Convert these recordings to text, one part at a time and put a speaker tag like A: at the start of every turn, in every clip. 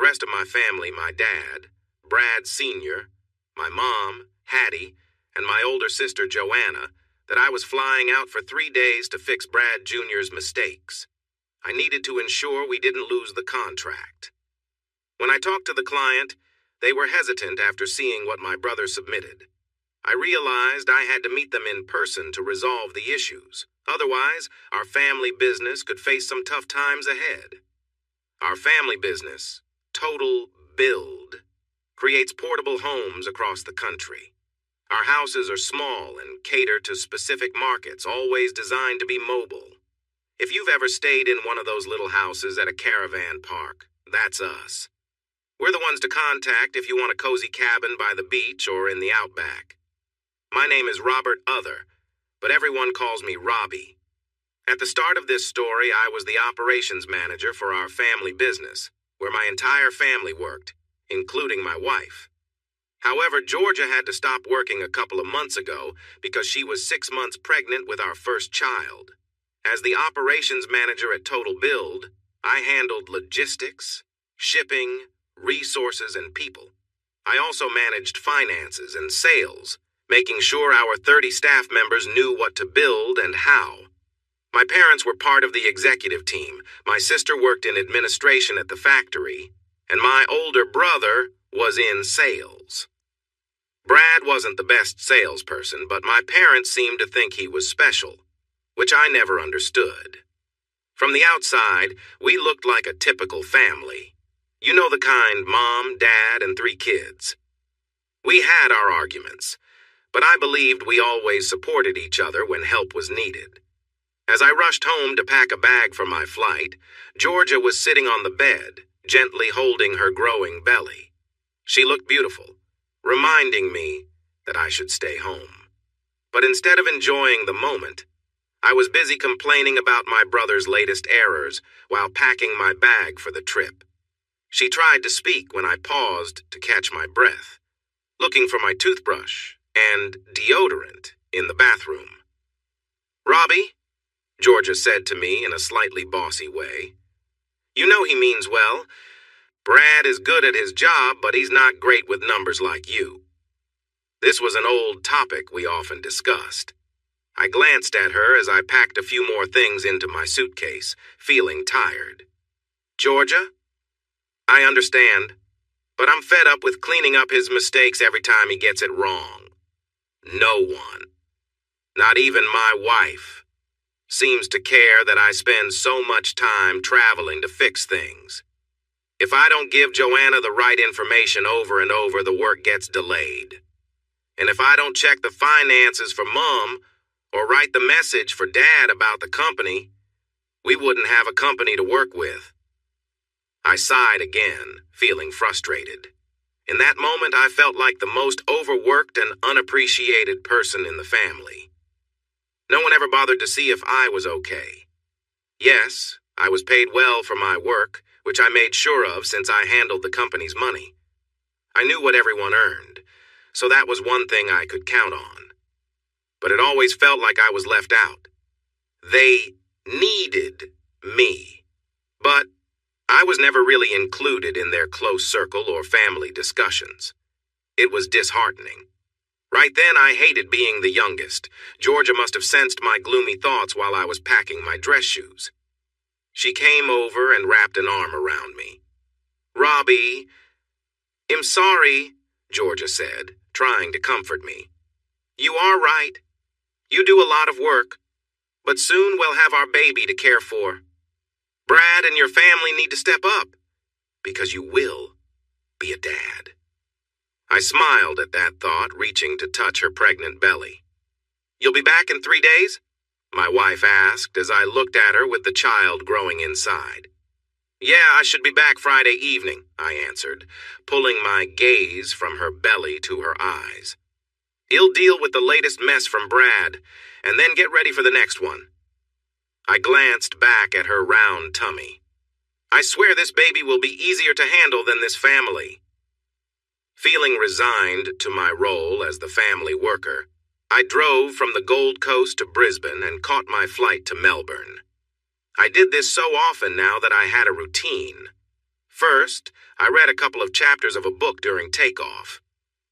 A: rest of my family, my dad, Brad Sr., my mom, Hattie, and my older sister, Joanna, that I was flying out for 3 days to fix Brad Jr.'s mistakes. I needed to ensure we didn't lose the contract. When I talked to the client, they were hesitant after seeing what my brother submitted. I realized I had to meet them in person to resolve the issues. Otherwise, our family business could face some tough times ahead. Our family business, Total Build, creates portable homes across the country. Our houses are small and cater to specific markets, always designed to be mobile. If you've ever stayed in one of those little houses at a caravan park, that's us. We're the ones to contact if you want a cozy cabin by the beach or in the outback. My name is Robert Other, but everyone calls me Robbie. At the start of this story, I was the operations manager for our family business, where my entire family worked, including my wife. However, Georgia had to stop working a couple of months ago because she was 6 months pregnant with our first child. As the operations manager at Total Build, I handled logistics, shipping, resources, and people. I also managed finances and sales, making sure our 30 staff members knew what to build and how. My parents were part of the executive team, my sister worked in administration at the factory, and my older brother was in sales. Brad wasn't the best salesperson, but my parents seemed to think he was special, which I never understood. From the outside, we looked like a typical family. You know the kind, mom, dad, and 3 kids. We had our arguments, but I believed we always supported each other when help was needed. As I rushed home to pack a bag for my flight, Georgia was sitting on the bed, gently holding her growing belly. She looked beautiful, reminding me that I should stay home. But instead of enjoying the moment, I was busy complaining about my brother's latest errors while packing my bag for the trip. She tried to speak when I paused to catch my breath, looking for my toothbrush and deodorant in the bathroom. "Robbie," Georgia said to me in a slightly bossy way, "you know he means well. Brad is good at his job, but he's not great with numbers like you." This was an old topic we often discussed. I glanced at her as I packed a few more things into my suitcase, feeling tired. "Georgia, I understand, but I'm fed up with cleaning up his mistakes every time he gets it wrong. No one, not even my wife, seems to care that I spend so much time traveling to fix things. If I don't give Joanna the right information over and over, the work gets delayed. And if I don't check the finances for Mom or write the message for Dad about the company, we wouldn't have a company to work with." I sighed again, feeling frustrated. In that moment, I felt like the most overworked and unappreciated person in the family. No one ever bothered to see if I was okay. Yes, I was paid well for my work, which I made sure of since I handled the company's money. I knew what everyone earned, so that was one thing I could count on. But it always felt like I was left out. They needed me, but I was never really included in their close circle or family discussions. It was disheartening. Right then, I hated being the youngest. Georgia must have sensed my gloomy thoughts while I was packing my dress shoes. She came over and wrapped an arm around me. "Robbie, I'm sorry," Georgia said, trying to comfort me. "You are right. You do a lot of work, but soon we'll have our baby to care for. Brad and your family need to step up, because you will be a dad." I smiled at that thought, reaching to touch her pregnant belly. "You'll be back in 3 days?" my wife asked as I looked at her with the child growing inside. "Yeah, I should be back Friday evening," I answered, pulling my gaze from her belly to her eyes. "He'll deal with the latest mess from Brad, and then get ready for the next one." I glanced back at her round tummy. "I swear this baby will be easier to handle than this family." Feeling resigned to my role as the family worker, I drove from the Gold Coast to Brisbane and caught my flight to Melbourne. I did this so often now that I had a routine. First, I read a couple of chapters of a book during takeoff.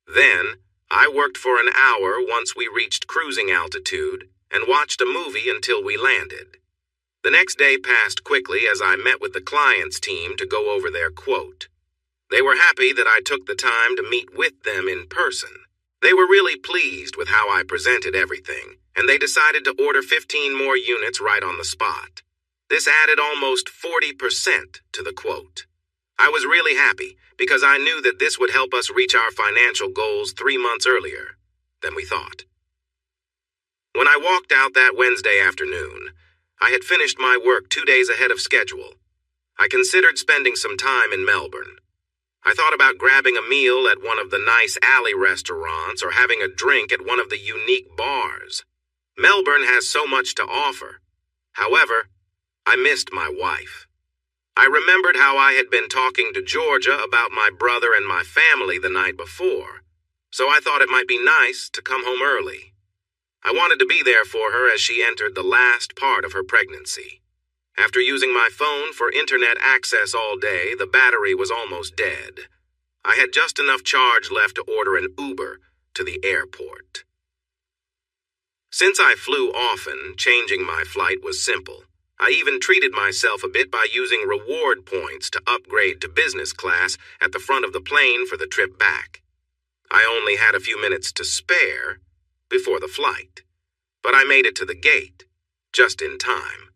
A: Then, I worked for an hour once we reached cruising altitude and watched a movie until we landed. The next day passed quickly as I met with the client's team to go over their quote. They were happy that I took the time to meet with them in person. They were really pleased with how I presented everything, and they decided to order 15 more units right on the spot. This added almost 40% to the quote. I was really happy because I knew that this would help us reach our financial goals 3 months earlier than we thought. When I walked out that Wednesday afternoon, I had finished my work 2 days ahead of schedule. I considered spending some time in Melbourne. I thought about grabbing a meal at one of the nice alley restaurants or having a drink at one of the unique bars. Melbourne has so much to offer. However, I missed my wife. I remembered how I had been talking to Georgia about my brother and my family the night before, so I thought it might be nice to come home early. I wanted to be there for her as she entered the last part of her pregnancy. After using my phone for internet access all day, the battery was almost dead. I had just enough charge left to order an Uber to the airport. Since I flew often, changing my flight was simple. I even treated myself a bit by using reward points to upgrade to business class at the front of the plane for the trip back. I only had a few minutes to spare before the flight, but I made it to the gate just in time.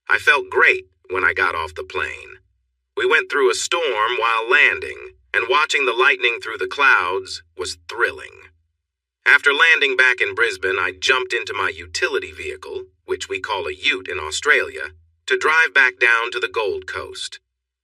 A: I felt great when I got off the plane. We went through a storm while landing, and watching the lightning through the clouds was thrilling. After landing back in Brisbane, I jumped into my utility vehicle, which we call a ute in Australia, to drive back down to the Gold Coast.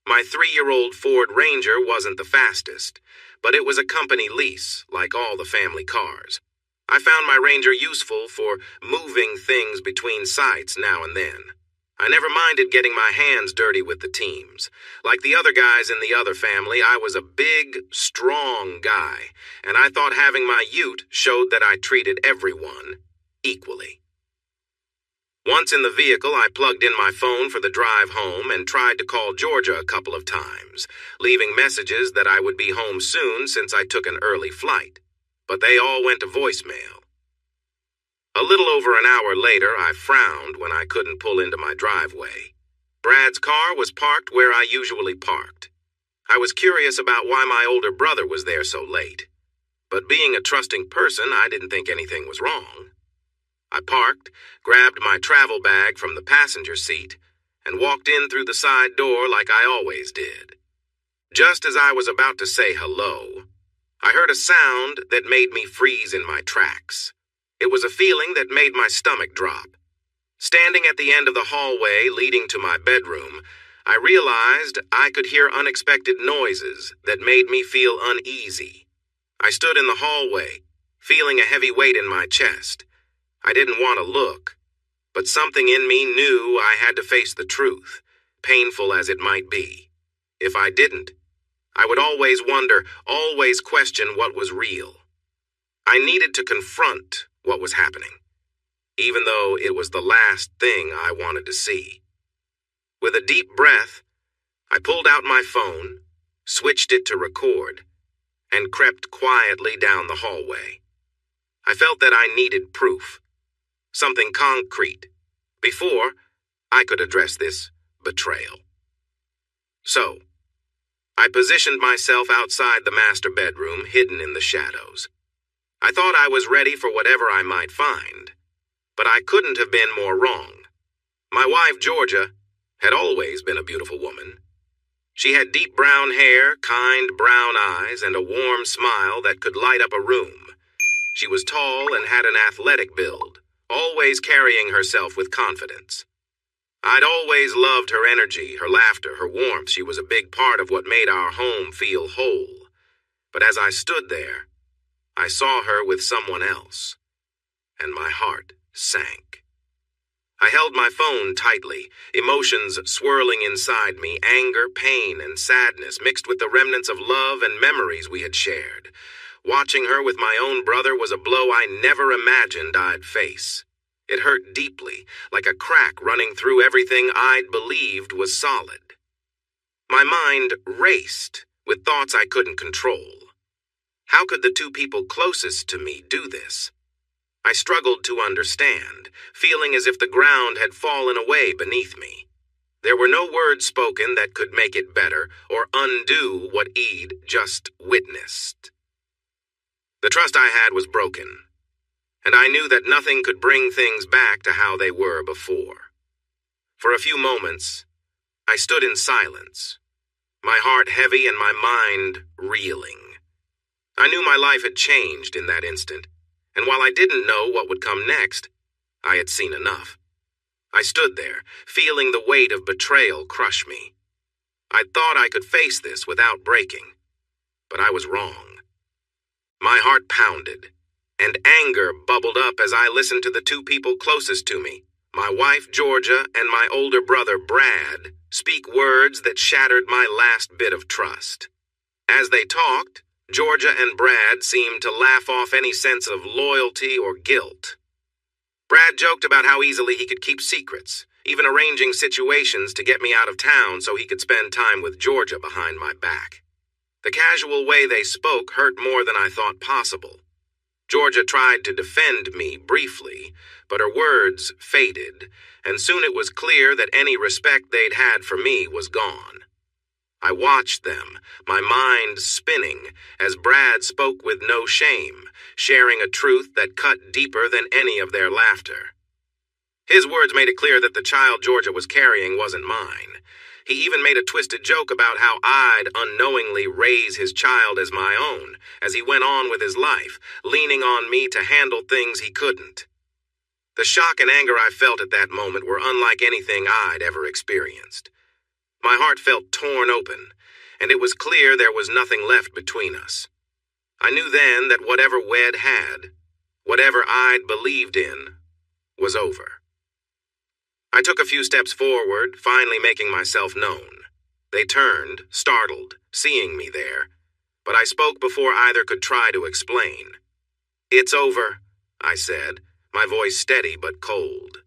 A: My 3-year-old Ford Ranger wasn't the fastest, but it was a company lease, like all the family cars. I found my Ranger useful for moving things between sites now and then. I never minded getting my hands dirty with the teams. Like the other guys in the other family, I was a big, strong guy, and I thought having my ute showed that I treated everyone equally. Once in the vehicle, I plugged in my phone for the drive home and tried to call Georgia a couple of times, leaving messages that I would be home soon since I took an early flight. But they all went to voicemail. A little over an hour later, I frowned when I couldn't pull into my driveway. Brad's car was parked where I usually parked. I was curious about why my older brother was there so late. But being a trusting person, I didn't think anything was wrong. I parked, grabbed my travel bag from the passenger seat, and walked in through the side door like I always did. Just as I was about to say hello, I heard a sound that made me freeze in my tracks. It was a feeling that made my stomach drop. Standing at the end of the hallway leading to my bedroom, I realized I could hear unexpected noises that made me feel uneasy. I stood in the hallway, feeling a heavy weight in my chest. I didn't want to look, but something in me knew I had to face the truth, painful as it might be. If I didn't, I would always wonder, always question what was real. I needed to confront what was happening, even though it was the last thing I wanted to see. With a deep breath, I pulled out my phone, switched it to record, and crept quietly down the hallway. I felt that I needed proof, something concrete, before I could address this betrayal. So, I positioned myself outside the master bedroom, hidden in the shadows. I thought I was ready for whatever I might find, but I couldn't have been more wrong. My wife, Georgia, had always been a beautiful woman. She had deep brown hair, kind brown eyes, and a warm smile that could light up a room. She was tall and had an athletic build, always carrying herself with confidence. I'd always loved her energy, her laughter, her warmth. She was a big part of what made our home feel whole. But as I stood there, I saw her with someone else, and my heart sank. I held my phone tightly, emotions swirling inside me, anger, pain, and sadness mixed with the remnants of love and memories we had shared. Watching her with my own brother was a blow I never imagined I'd face. It hurt deeply, like a crack running through everything I'd believed was solid. My mind raced with thoughts I couldn't control. How could the two people closest to me do this? I struggled to understand, feeling as if the ground had fallen away beneath me. There were no words spoken that could make it better or undo what Eid just witnessed. The trust I had was broken, and I knew that nothing could bring things back to how they were before. For a few moments, I stood in silence, my heart heavy and my mind reeling. I knew my life had changed in that instant, and while I didn't know what would come next, I had seen enough. I stood there, feeling the weight of betrayal crush me. I thought I could face this without breaking, but I was wrong. My heart pounded, and anger bubbled up as I listened to the two people closest to me, my wife Georgia and my older brother Brad, speak words that shattered my last bit of trust. As they talked, Georgia and Brad seemed to laugh off any sense of loyalty or guilt. Brad joked about how easily he could keep secrets, even arranging situations to get me out of town so he could spend time with Georgia behind my back. The casual way they spoke hurt more than I thought possible. Georgia tried to defend me briefly, but her words faded, and soon it was clear that any respect they'd had for me was gone. I watched them, my mind spinning, as Brad spoke with no shame, sharing a truth that cut deeper than any of their laughter. His words made it clear that the child Georgia was carrying wasn't mine. He even made a twisted joke about how I'd unknowingly raise his child as my own, as he went on with his life, leaning on me to handle things he couldn't. The shock and anger I felt at that moment were unlike anything I'd ever experienced. My heart felt torn open, and it was clear there was nothing left between us. I knew then that whatever Wed had, whatever I'd believed in, was over. I took a few steps forward, finally making myself known. They turned, startled, seeing me there, but I spoke before either could try to explain. "It's over," I said, my voice steady but cold.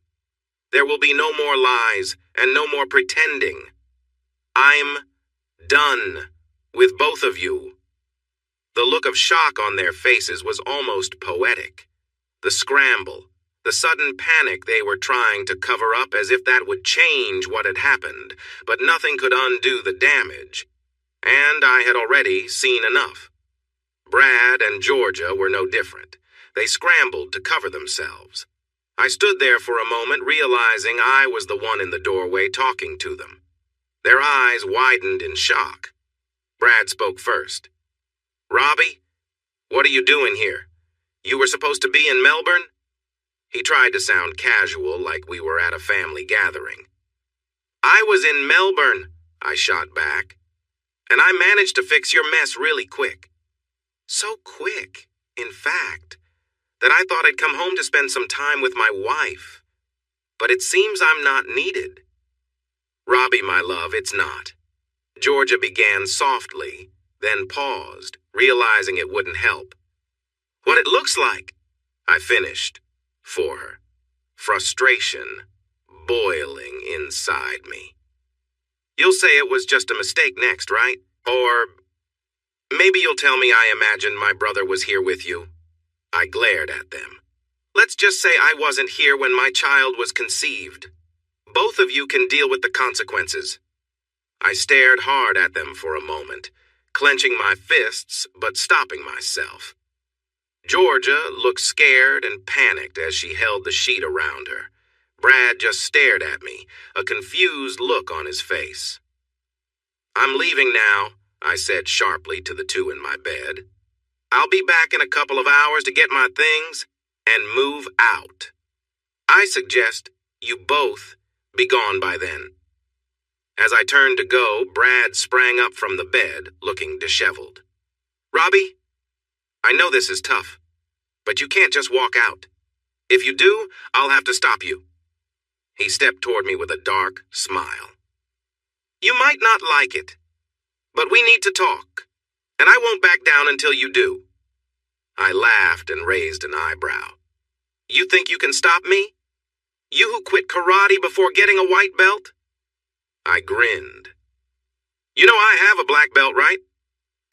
A: "There will be no more lies and no more pretending. I'm done with both of you." The look of shock on their faces was almost poetic. The scramble, the sudden panic they were trying to cover up as if that would change what had happened, but nothing could undo the damage. And I had already seen enough. Brad and Georgia were no different. They scrambled to cover themselves. I stood there for a moment, realizing I was the one in the doorway talking to them. Their eyes widened in shock. Brad spoke first. "Robbie, what are you doing here? You were supposed to be in Melbourne?" He tried to sound casual, like we were at a family gathering. "I was in Melbourne," I shot back. "And I managed to fix your mess really quick. So quick, in fact, that I thought I'd come home to spend some time with my wife. But it seems I'm not needed." "Robbie, my love, it's not." Georgia began softly, then paused, realizing it wouldn't help. "What it looks like," I finished for her, frustration boiling inside me. "You'll say it was just a mistake next, right? Or maybe you'll tell me I imagined my brother was here with you." I glared at them. "Let's just say I wasn't here when my child was conceived. Both of you can deal with the consequences." I stared hard at them for a moment, clenching my fists but stopping myself. Georgia looked scared and panicked as she held the sheet around her. Brad just stared at me, a confused look on his face. "I'm leaving now," I said sharply to the two in my bed. "I'll be back in a couple of hours to get my things and move out. I suggest you both be gone by then." As I turned to go, Brad sprang up from the bed, looking disheveled. "Robbie, I know this is tough, but you can't just walk out. If you do, I'll have to stop you." He stepped toward me with a dark smile. "You might not like it, but we need to talk, and I won't back down until you do." I laughed and raised an eyebrow. "You think you can stop me? You who quit karate before getting a white belt?" I grinned. You know I have a black belt, right?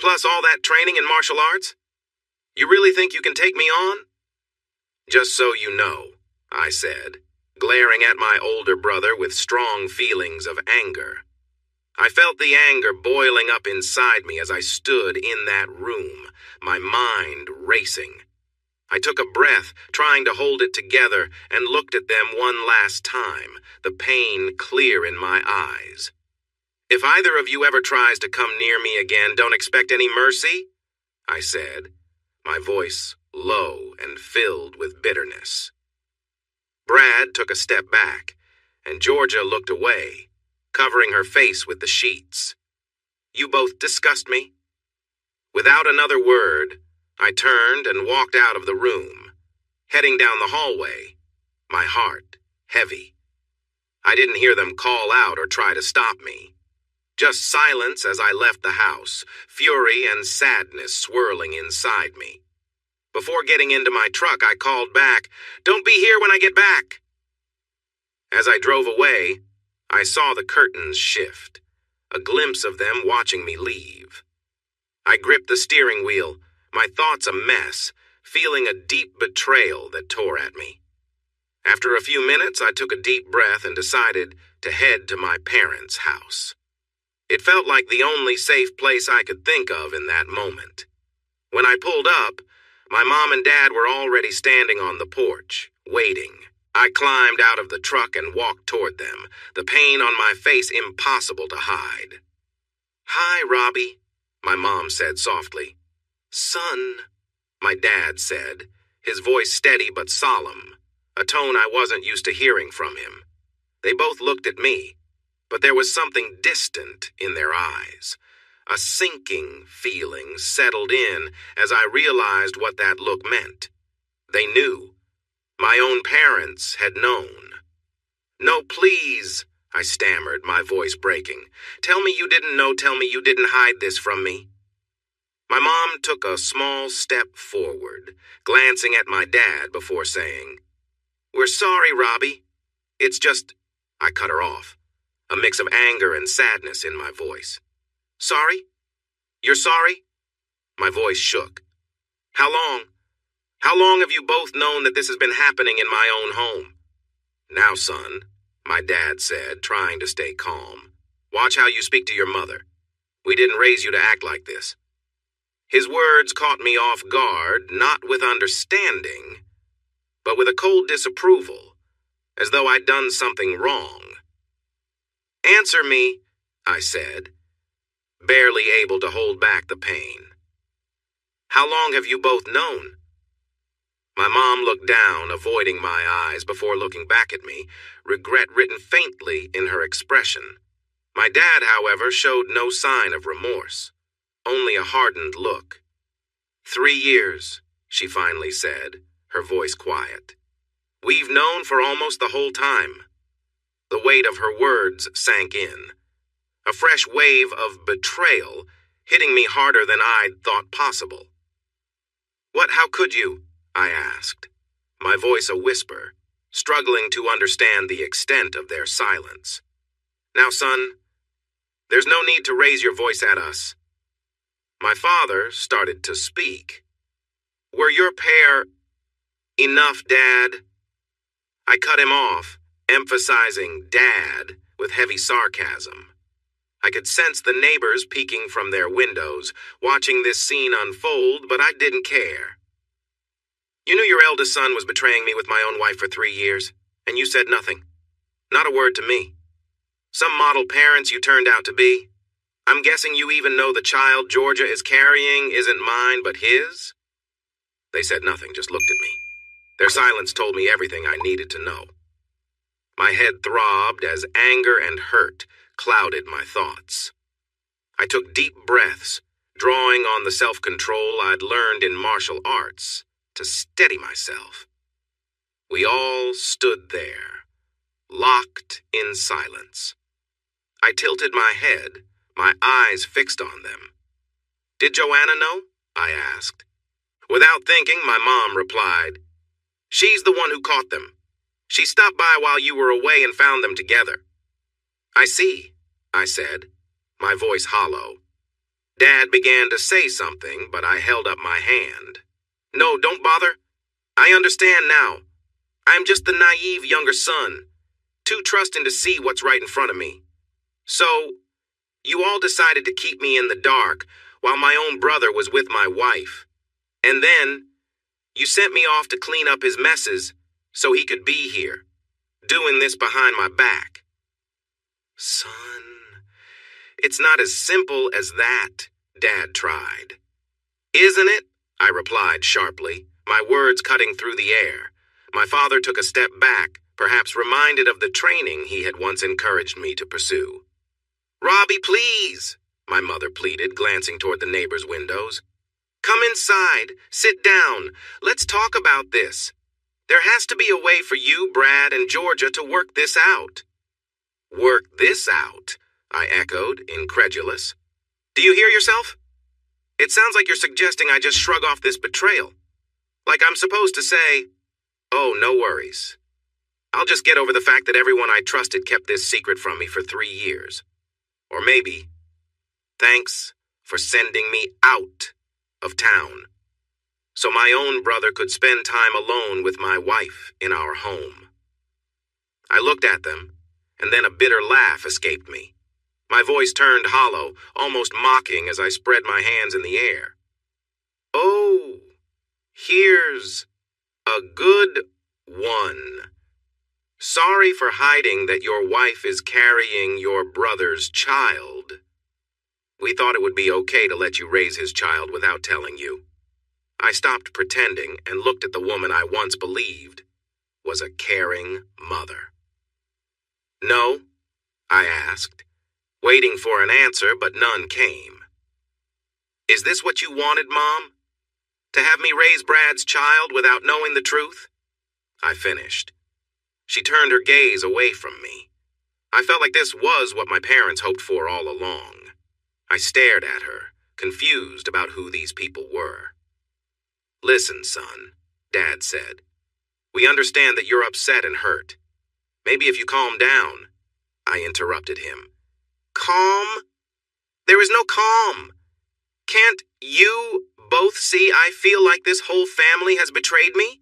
A: Plus all that training in martial arts? You really think you can take me on? Just so you know, I said, glaring at my older brother with strong feelings of anger. I felt the anger boiling up inside me as I stood in that room, my mind racing. I took a breath, trying to hold it together, and looked at them one last time, the pain clear in my eyes. If either of you ever tries to come near me again, don't expect any mercy, I said, my voice low and filled with bitterness. Brad took a step back, and Georgia looked away, covering her face with the sheets. You both disgust me. Without another word, I turned and walked out of the room, heading down the hallway, my heart heavy. I didn't hear them call out or try to stop me. Just silence as I left the house, fury and sadness swirling inside me. Before getting into my truck, I called back, "Don't be here when I get back." As I drove away, I saw the curtains shift, a glimpse of them watching me leave. I gripped the steering wheel, my thoughts a mess, feeling a deep betrayal that tore at me. After a few minutes, I took a deep breath and decided to head to my parents' house. It felt like the only safe place I could think of in that moment. When I pulled up, my mom and dad were already standing on the porch, waiting. I climbed out of the truck and walked toward them, the pain on my face impossible to hide. "Hi, Robbie," my mom said softly. "Son," my dad said, his voice steady but solemn, a tone I wasn't used to hearing from him. They both looked at me, but there was something distant in their eyes. A sinking feeling settled in as I realized what that look meant. They knew. My own parents had known. "No, please," I stammered, my voice breaking. "Tell me you didn't know, tell me you didn't hide this from me." My mom took a small step forward, glancing at my dad before saying, "We're sorry, Robbie. It's just—" I cut her off, a mix of anger and sadness in my voice. "Sorry? You're sorry?" My voice shook. How long? How long have you both known that this has been happening in my own home?" "Now, son," my dad said, trying to stay calm, "watch how you speak to your mother. We didn't raise you to act like this." His words caught me off guard, not with understanding, but with a cold disapproval, as though I'd done something wrong. "Answer me," I said, barely able to hold back the pain. "How long have you both known?" My mom looked down, avoiding my eyes before looking back at me, regret written faintly in her expression. My dad, however, showed no sign of remorse, only a hardened look. 3 years, she finally said, her voice quiet. "We've known for almost the whole time." The weight of her words sank in, a fresh wave of betrayal hitting me harder than I'd thought possible. How could you?" I asked, my voice a whisper, struggling to understand the extent of their silence. "Now, son, there's no need to raise your voice at us." My father started to speak. "Were your pair—" "Enough, Dad." I cut him off, emphasizing "Dad" with heavy sarcasm. I could sense the neighbors peeking from their windows, watching this scene unfold, but I didn't care. "You knew your eldest son was betraying me with my own wife for 3 years, and you said nothing. Not a word to me. Some model parents you turned out to be. I'm guessing you even know the child Georgia is carrying isn't mine but his?" They said nothing, just looked at me. Their silence told me everything I needed to know. My head throbbed as anger and hurt clouded my thoughts. I took deep breaths, drawing on the self-control I'd learned in martial arts to steady myself. We all stood there, locked in silence. I tilted my head, my eyes fixed on them. "Did Joanna know?" I asked. Without thinking, my mom replied, "She's the one who caught them. She stopped by while you were away and found them together." "I see," I said, my voice hollow. Dad began to say something, but I held up my hand. No, don't bother. I understand now. I'm just the naive younger son, too trusting to see what's right in front of me. So, you all decided to keep me in the dark while my own brother was with my wife. And then, you sent me off to clean up his messes so he could be here, doing this behind my back. Son, it's not as simple as that, Dad tried. Isn't it? I replied sharply, my words cutting through the air. My father took a step back, perhaps reminded of the training he had once encouraged me to pursue. Robbie, please, my mother pleaded, glancing toward the neighbors' windows. Come inside, sit down, let's talk about this. There has to be a way for you, Brad, and Georgia to work this out. Work this out? I echoed, incredulous. Do you hear yourself? It sounds like you're suggesting I just shrug off this betrayal. Like I'm supposed to say, oh, no worries. I'll just get over the fact that everyone I trusted kept this secret from me for 3 years. Or maybe, thanks for sending me out of town, so my own brother could spend time alone with my wife in our home. I looked at them, and then a bitter laugh escaped me. My voice turned hollow, almost mocking as I spread my hands in the air. Oh, here's a good one. Sorry for hiding that your wife is carrying your brother's child. We thought it would be okay to let you raise his child without telling you. I stopped pretending and looked at the woman I once believed was a caring mother. No, I asked, waiting for an answer, but none came. Is this what you wanted, Mom? To have me raise Brad's child without knowing the truth? I finished. She turned her gaze away from me. I felt like this was what my parents hoped for all along. I stared at her, confused about who these people were. Listen, son, Dad said. We understand that you're upset and hurt. Maybe if you calm down, I interrupted him. Calm? There is no calm. Can't you both see I feel like this whole family has betrayed me?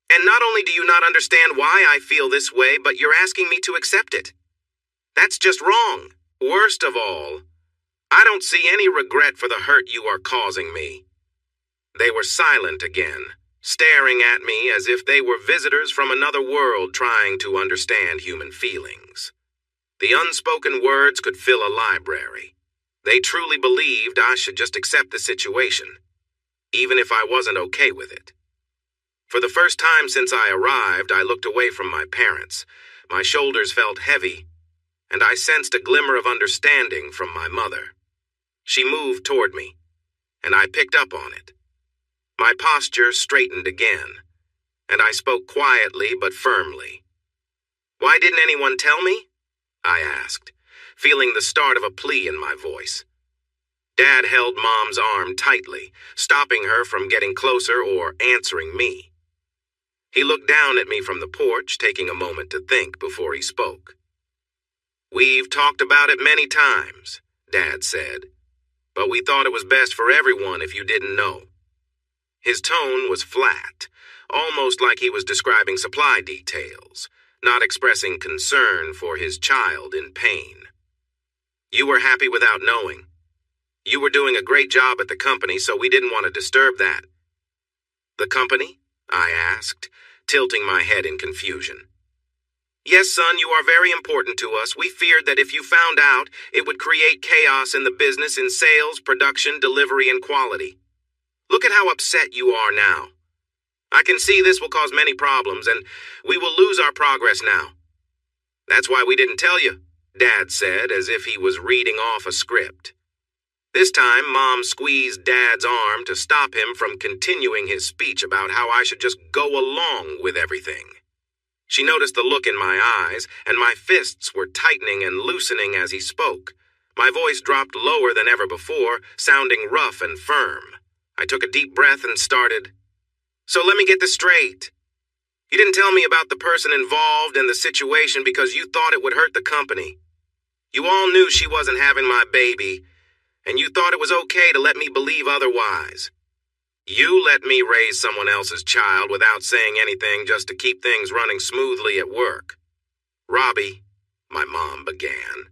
A: And not only do you not understand why I feel this way, but you're asking me to accept it. That's just wrong. Worst of all, I don't see any regret for the hurt you are causing me. They were silent again, staring at me as if they were visitors from another world trying to understand human feelings. The unspoken words could fill a library. They truly believed I should just accept the situation, even if I wasn't okay with it. For the first time since I arrived, I looked away from my parents. My shoulders felt heavy, and I sensed a glimmer of understanding from my mother. She moved toward me, and I picked up on it. My posture straightened again, and I spoke quietly but firmly. Why didn't anyone tell me? I asked, feeling the start of a plea in my voice. Dad held Mom's arm tightly, stopping her from getting closer or answering me. He looked down at me from the porch, taking a moment to think before he spoke. We've talked about it many times, Dad said, but we thought it was best for everyone if you didn't know. His tone was flat, almost like he was describing supply details, not expressing concern for his child in pain. You were happy without knowing. You were doing a great job at the company, so we didn't want to disturb that. The company? I asked, tilting my head in confusion. Yes, son, you are very important to us. We feared that if you found out, it would create chaos in the business in sales, production, delivery, and quality. Look at how upset you are now. I can see this will cause many problems, and we will lose our progress now. That's why we didn't tell you, Dad said, as if he was reading off a script. This time, Mom squeezed Dad's arm to stop him from continuing his speech about how I should just go along with everything. She noticed the look in my eyes, and my fists were tightening and loosening as he spoke. My voice dropped lower than ever before, sounding rough and firm. I took a deep breath and started. So let me get this straight. You didn't tell me about the person involved in the situation because you thought it would hurt the company. You all knew she wasn't having my baby, and you thought it was okay to let me believe otherwise. You let me raise someone else's child without saying anything just to keep things running smoothly at work. Robbie, my mom began,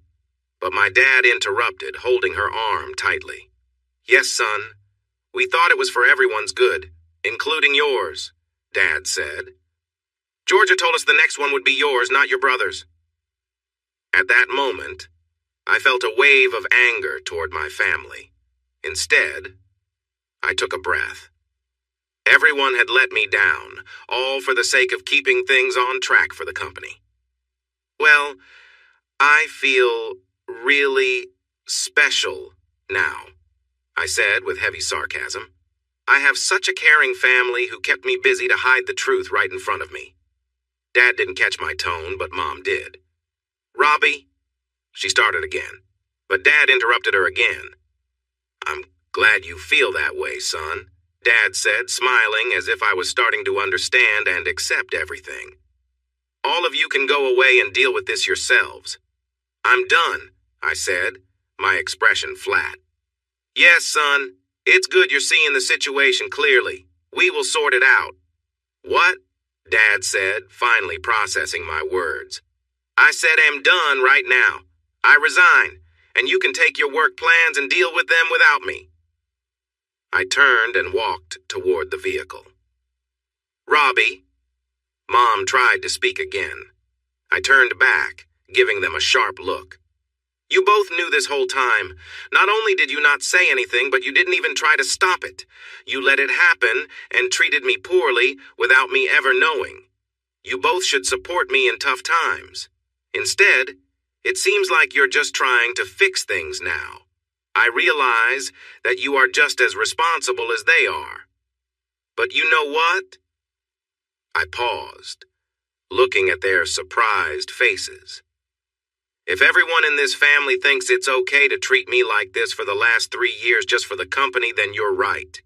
A: but my dad interrupted, holding her arm tightly. Yes, son, we thought it was for everyone's good, including yours, Dad said. Georgia told us the next one would be yours, not your brother's. At that moment, I felt a wave of anger toward my family. Instead, I took a breath. Everyone had let me down, all for the sake of keeping things on track for the company. Well, I feel really special now, I said with heavy sarcasm. I have such a caring family who kept me busy to hide the truth right in front of me. Dad didn't catch my tone, but Mom did. Robbie, she started again, but Dad interrupted her again. I'm glad you feel that way, son, Dad said, smiling as if I was starting to understand and accept everything. All of you can go away and deal with this yourselves. I'm done, I said, my expression flat. Yes, son, it's good you're seeing the situation clearly. We will sort it out. What? Dad said, finally processing my words. I said I'm done right now. I resign, and you can take your work plans and deal with them without me. I turned and walked toward the vehicle. Robbie, Mom tried to speak again. I turned back, giving them a sharp look. You both knew this whole time. Not only did you not say anything, but you didn't even try to stop it. You let it happen and treated me poorly without me ever knowing. You both should support me in tough times. Instead, it seems like you're just trying to fix things now. I realize that you are just as responsible as they are. But you know what? I paused, looking at their surprised faces. If everyone in this family thinks it's okay to treat me like this for the last 3 years just for the company, then you're right.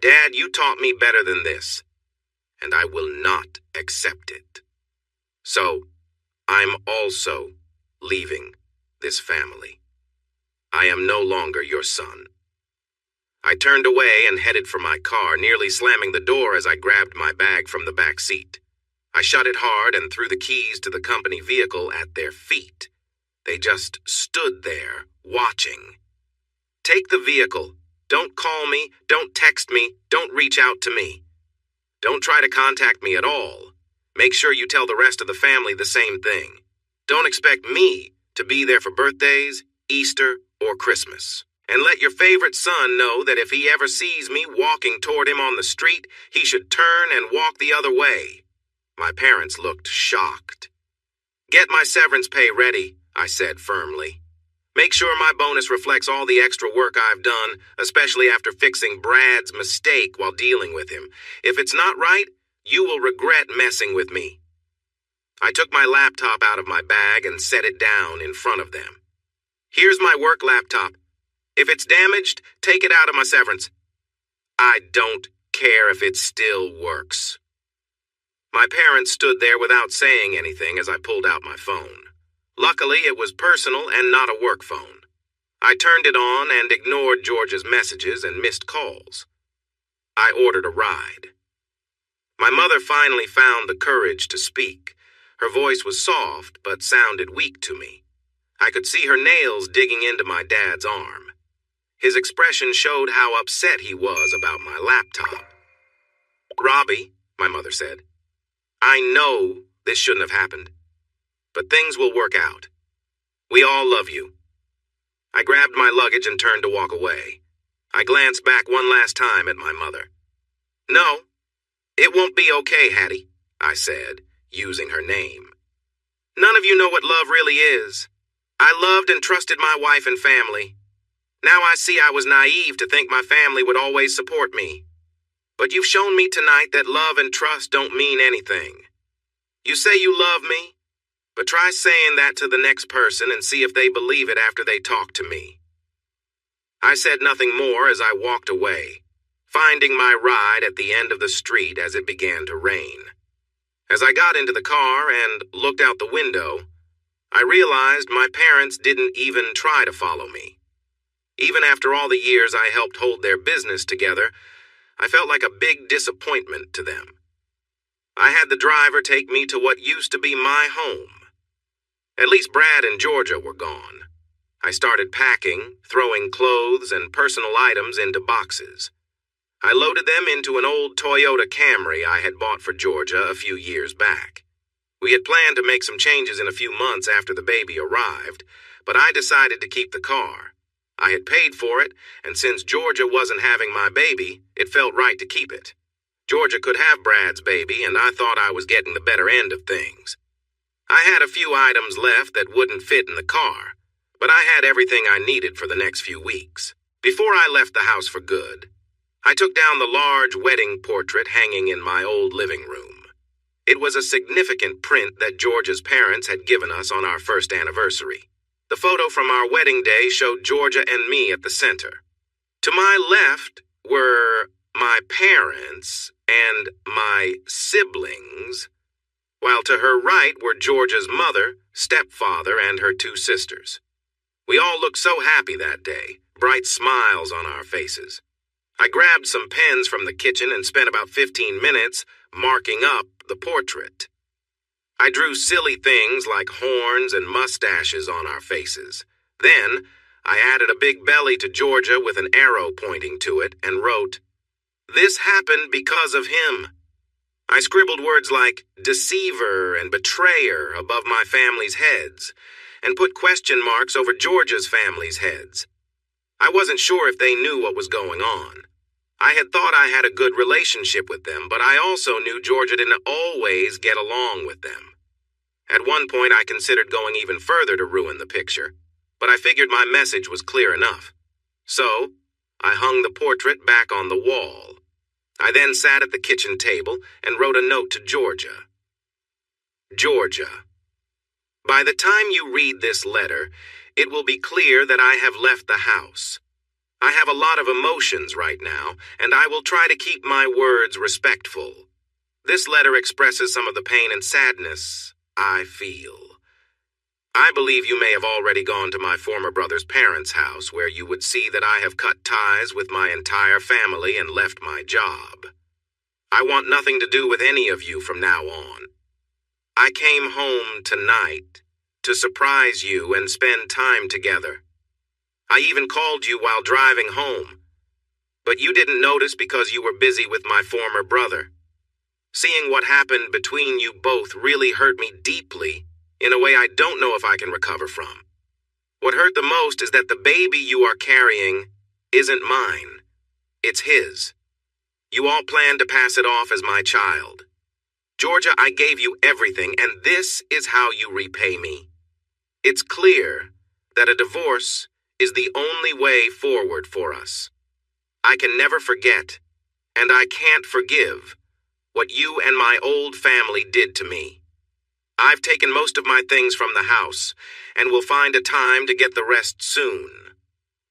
A: Dad, you taught me better than this, and I will not accept it. So, I'm also leaving this family. I am no longer your son. I turned away and headed for my car, nearly slamming the door as I grabbed my bag from the back seat. I shut it hard and threw the keys to the company vehicle at their feet. They just stood there, watching. Take the vehicle. Don't call me, don't text me, don't reach out to me. Don't try to contact me at all. Make sure you tell the rest of the family the same thing. Don't expect me to be there for birthdays, Easter, or Christmas. And let your favorite son know that if he ever sees me walking toward him on the street, he should turn and walk the other way. My parents looked shocked. Get my severance pay ready, I said firmly. Make sure my bonus reflects all the extra work I've done, especially after fixing Brad's mistake while dealing with him. If it's not right, you will regret messing with me. I took my laptop out of my bag and set it down in front of them. Here's my work laptop. If it's damaged, take it out of my severance. I don't care if it still works. My parents stood there without saying anything as I pulled out my phone. Luckily, it was personal and not a work phone. I turned it on and ignored George's messages and missed calls. I ordered a ride. My mother finally found the courage to speak. Her voice was soft but sounded weak to me. I could see her nails digging into my dad's arm. His expression showed how upset he was about my laptop. Robbie, my mother said, I know this shouldn't have happened, but things will work out. We all love you. I grabbed my luggage and turned to walk away. I glanced back one last time at my mother. No, it won't be okay, Hattie, I said, using her name. None of you know what love really is. I loved and trusted my wife and family. Now I see I was naive to think my family would always support me. But you've shown me tonight that love and trust don't mean anything. You say you love me, but try saying that to the next person and see if they believe it after they talk to me. I said nothing more as I walked away, finding my ride at the end of the street as it began to rain. As I got into the car and looked out the window, I realized my parents didn't even try to follow me. Even after all the years I helped hold their business together, I felt like a big disappointment to them. I had the driver take me to what used to be my home. At least Brad and Georgia were gone. I started packing, throwing clothes and personal items into boxes. I loaded them into an old Toyota Camry I had bought for Georgia a few years back. We had planned to make some changes in a few months after the baby arrived, but I decided to keep the car. I had paid for it, and since Georgia wasn't having my baby, it felt right to keep it. Georgia could have Brad's baby, and I thought I was getting the better end of things. I had a few items left that wouldn't fit in the car, but I had everything I needed for the next few weeks. Before I left the house for good, I took down the large wedding portrait hanging in my old living room. It was a significant print that Georgia's parents had given us on our first anniversary. The photo from our wedding day showed Georgia and me at the center. To my left were my parents and my siblings, while to her right were Georgia's mother, stepfather, and her two sisters. We all looked so happy that day, bright smiles on our faces. I grabbed some pens from the kitchen and spent about 15 minutes marking up the portrait. I drew silly things like horns and mustaches on our faces. Then, I added a big belly to Georgia with an arrow pointing to it and wrote, "This happened because of him." I scribbled words like deceiver and betrayer above my family's heads and put question marks over Georgia's family's heads. I wasn't sure if they knew what was going on. I had thought I had a good relationship with them, but I also knew Georgia didn't always get along with them. At one point, I considered going even further to ruin the picture, but I figured my message was clear enough. So, I hung the portrait back on the wall. I then sat at the kitchen table and wrote a note to Georgia. Georgia, by the time you read this letter, it will be clear that I have left the house. I have a lot of emotions right now, and I will try to keep my words respectful. This letter expresses some of the pain and sadness I feel. I believe you may have already gone to my former brother's parents' house, where you would see that I have cut ties with my entire family and left my job. I want nothing to do with any of you from now on. I came home tonight to surprise you and spend time together. I even called you while driving home, but you didn't notice because you were busy with my former brother. Seeing what happened between you both really hurt me deeply in a way I don't know if I can recover from. What hurt the most is that the baby you are carrying isn't mine. It's his. You all planned to pass it off as my child. Georgia, I gave you everything, and this is how you repay me. It's clear that a divorce is the only way forward for us. I can never forget, and I can't forgive, what you and my old family did to me. I've taken most of my things from the house, and will find a time to get the rest soon.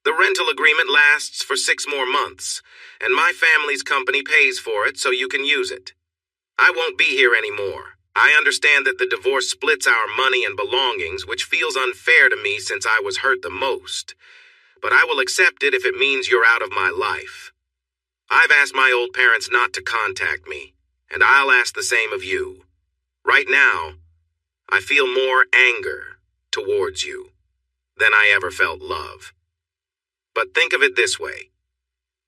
A: The rental agreement lasts for 6 more months, and my family's company pays for it so you can use it. I won't be here anymore. I understand that the divorce splits our money and belongings, which feels unfair to me since I was hurt the most. But I will accept it if it means you're out of my life. I've asked my old parents not to contact me, and I'll ask the same of you. Right now, I feel more anger towards you than I ever felt love. But think of it this way.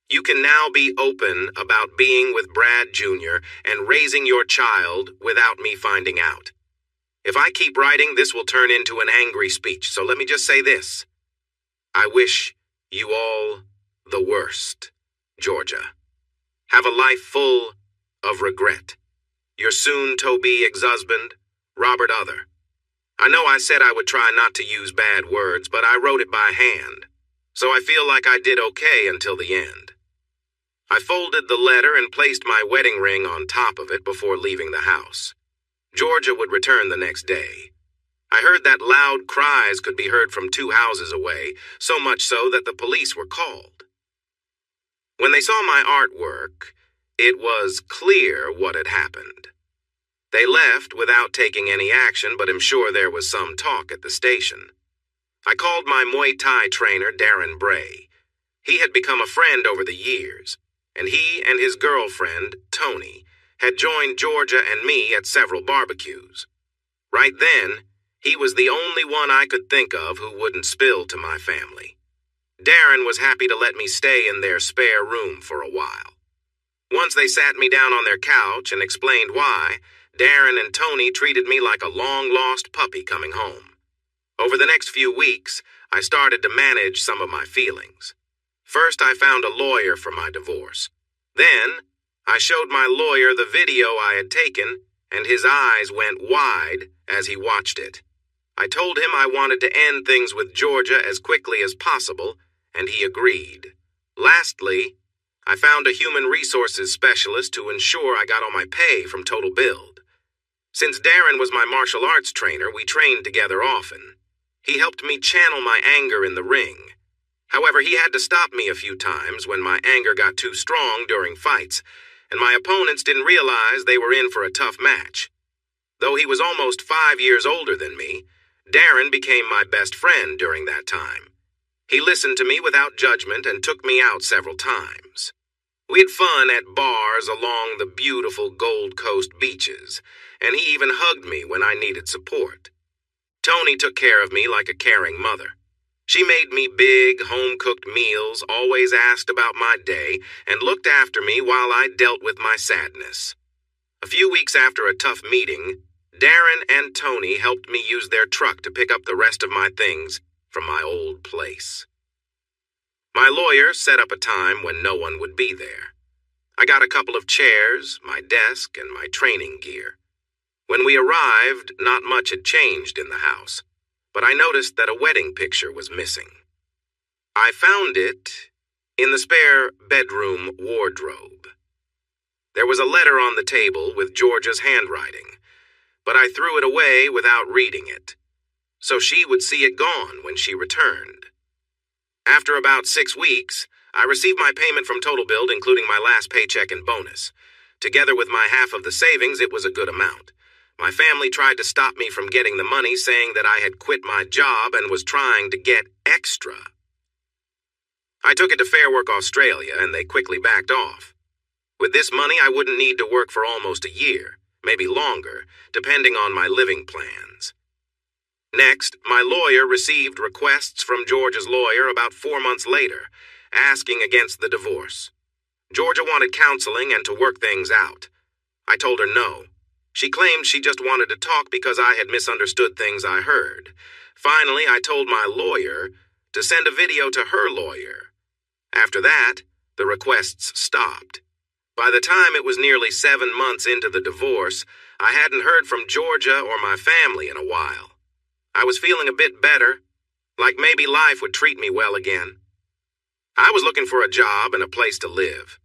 A: You can now be open about being with Brad Jr. and raising your child without me finding out. If I keep writing, this will turn into an angry speech, so let me just say this. I wish you all the worst, Georgia. Have a life full of regret. Your soon-to-be ex-husband, Robert Other. I know I said I would try not to use bad words, but I wrote it by hand, so I feel like I did okay until the end. I folded the letter and placed my wedding ring on top of it before leaving the house. Georgia would return the next day. I heard that loud cries could be heard from 2 houses away, so much so that the police were called. When they saw my artwork, it was clear what had happened. They left without taking any action, but I'm sure there was some talk at the station. I called my Muay Thai trainer, Darren Bray. He had become a friend over the years, and he and his girlfriend, Tony, had joined Georgia and me at several barbecues. Right then, he was the only one I could think of who wouldn't spill to my family. Darren was happy to let me stay in their spare room for a while. Once they sat me down on their couch and explained why, Darren and Tony treated me like a long-lost puppy coming home. Over the next few weeks, I started to manage some of my feelings. First, I found a lawyer for my divorce. Then, I showed my lawyer the video I had taken, and his eyes went wide as he watched it. I told him I wanted to end things with Georgia as quickly as possible, and he agreed. Lastly, I found a human resources specialist to ensure I got all my pay from Total Build. Since Darren was my martial arts trainer, we trained together often. He helped me channel my anger in the ring. However, he had to stop me a few times when my anger got too strong during fights, and my opponents didn't realize they were in for a tough match. Though he was almost 5 years older than me, Darren became my best friend during that time. He listened to me without judgment and took me out several times. We had fun at bars along the beautiful Gold Coast beaches, and he even hugged me when I needed support. Tony took care of me like a caring mother. She made me big, home-cooked meals, always asked about my day, and looked after me while I dealt with my sadness. A few weeks after a tough meeting, Darren and Tony helped me use their truck to pick up the rest of my things from my old place. My lawyer set up a time when no one would be there. I got a couple of chairs, my desk, and my training gear. When we arrived, not much had changed in the house, but I noticed that a wedding picture was missing. I found it in the spare bedroom wardrobe. There was a letter on the table with Georgia's handwriting, but I threw it away without reading it, so she would see it gone when she returned. After about 6 weeks, I received my payment from Total Build, including my last paycheck and bonus. Together with my half of the savings, it was a good amount. My family tried to stop me from getting the money, saying that I had quit my job and was trying to get extra. I took it to Fair Work Australia, and they quickly backed off. With this money, I wouldn't need to work for almost a year, maybe longer, depending on my living plans. Next, my lawyer received requests from Georgia's lawyer about 4 months later, asking against the divorce. Georgia wanted counseling and to work things out. I told her no. She claimed she just wanted to talk because I had misunderstood things I heard. Finally, I told my lawyer to send a video to her lawyer. After that, the requests stopped. By the time it was nearly 7 months into the divorce, I hadn't heard from Georgia or my family in a while. I was feeling a bit better, like maybe life would treat me well again. I was looking for a job and a place to live.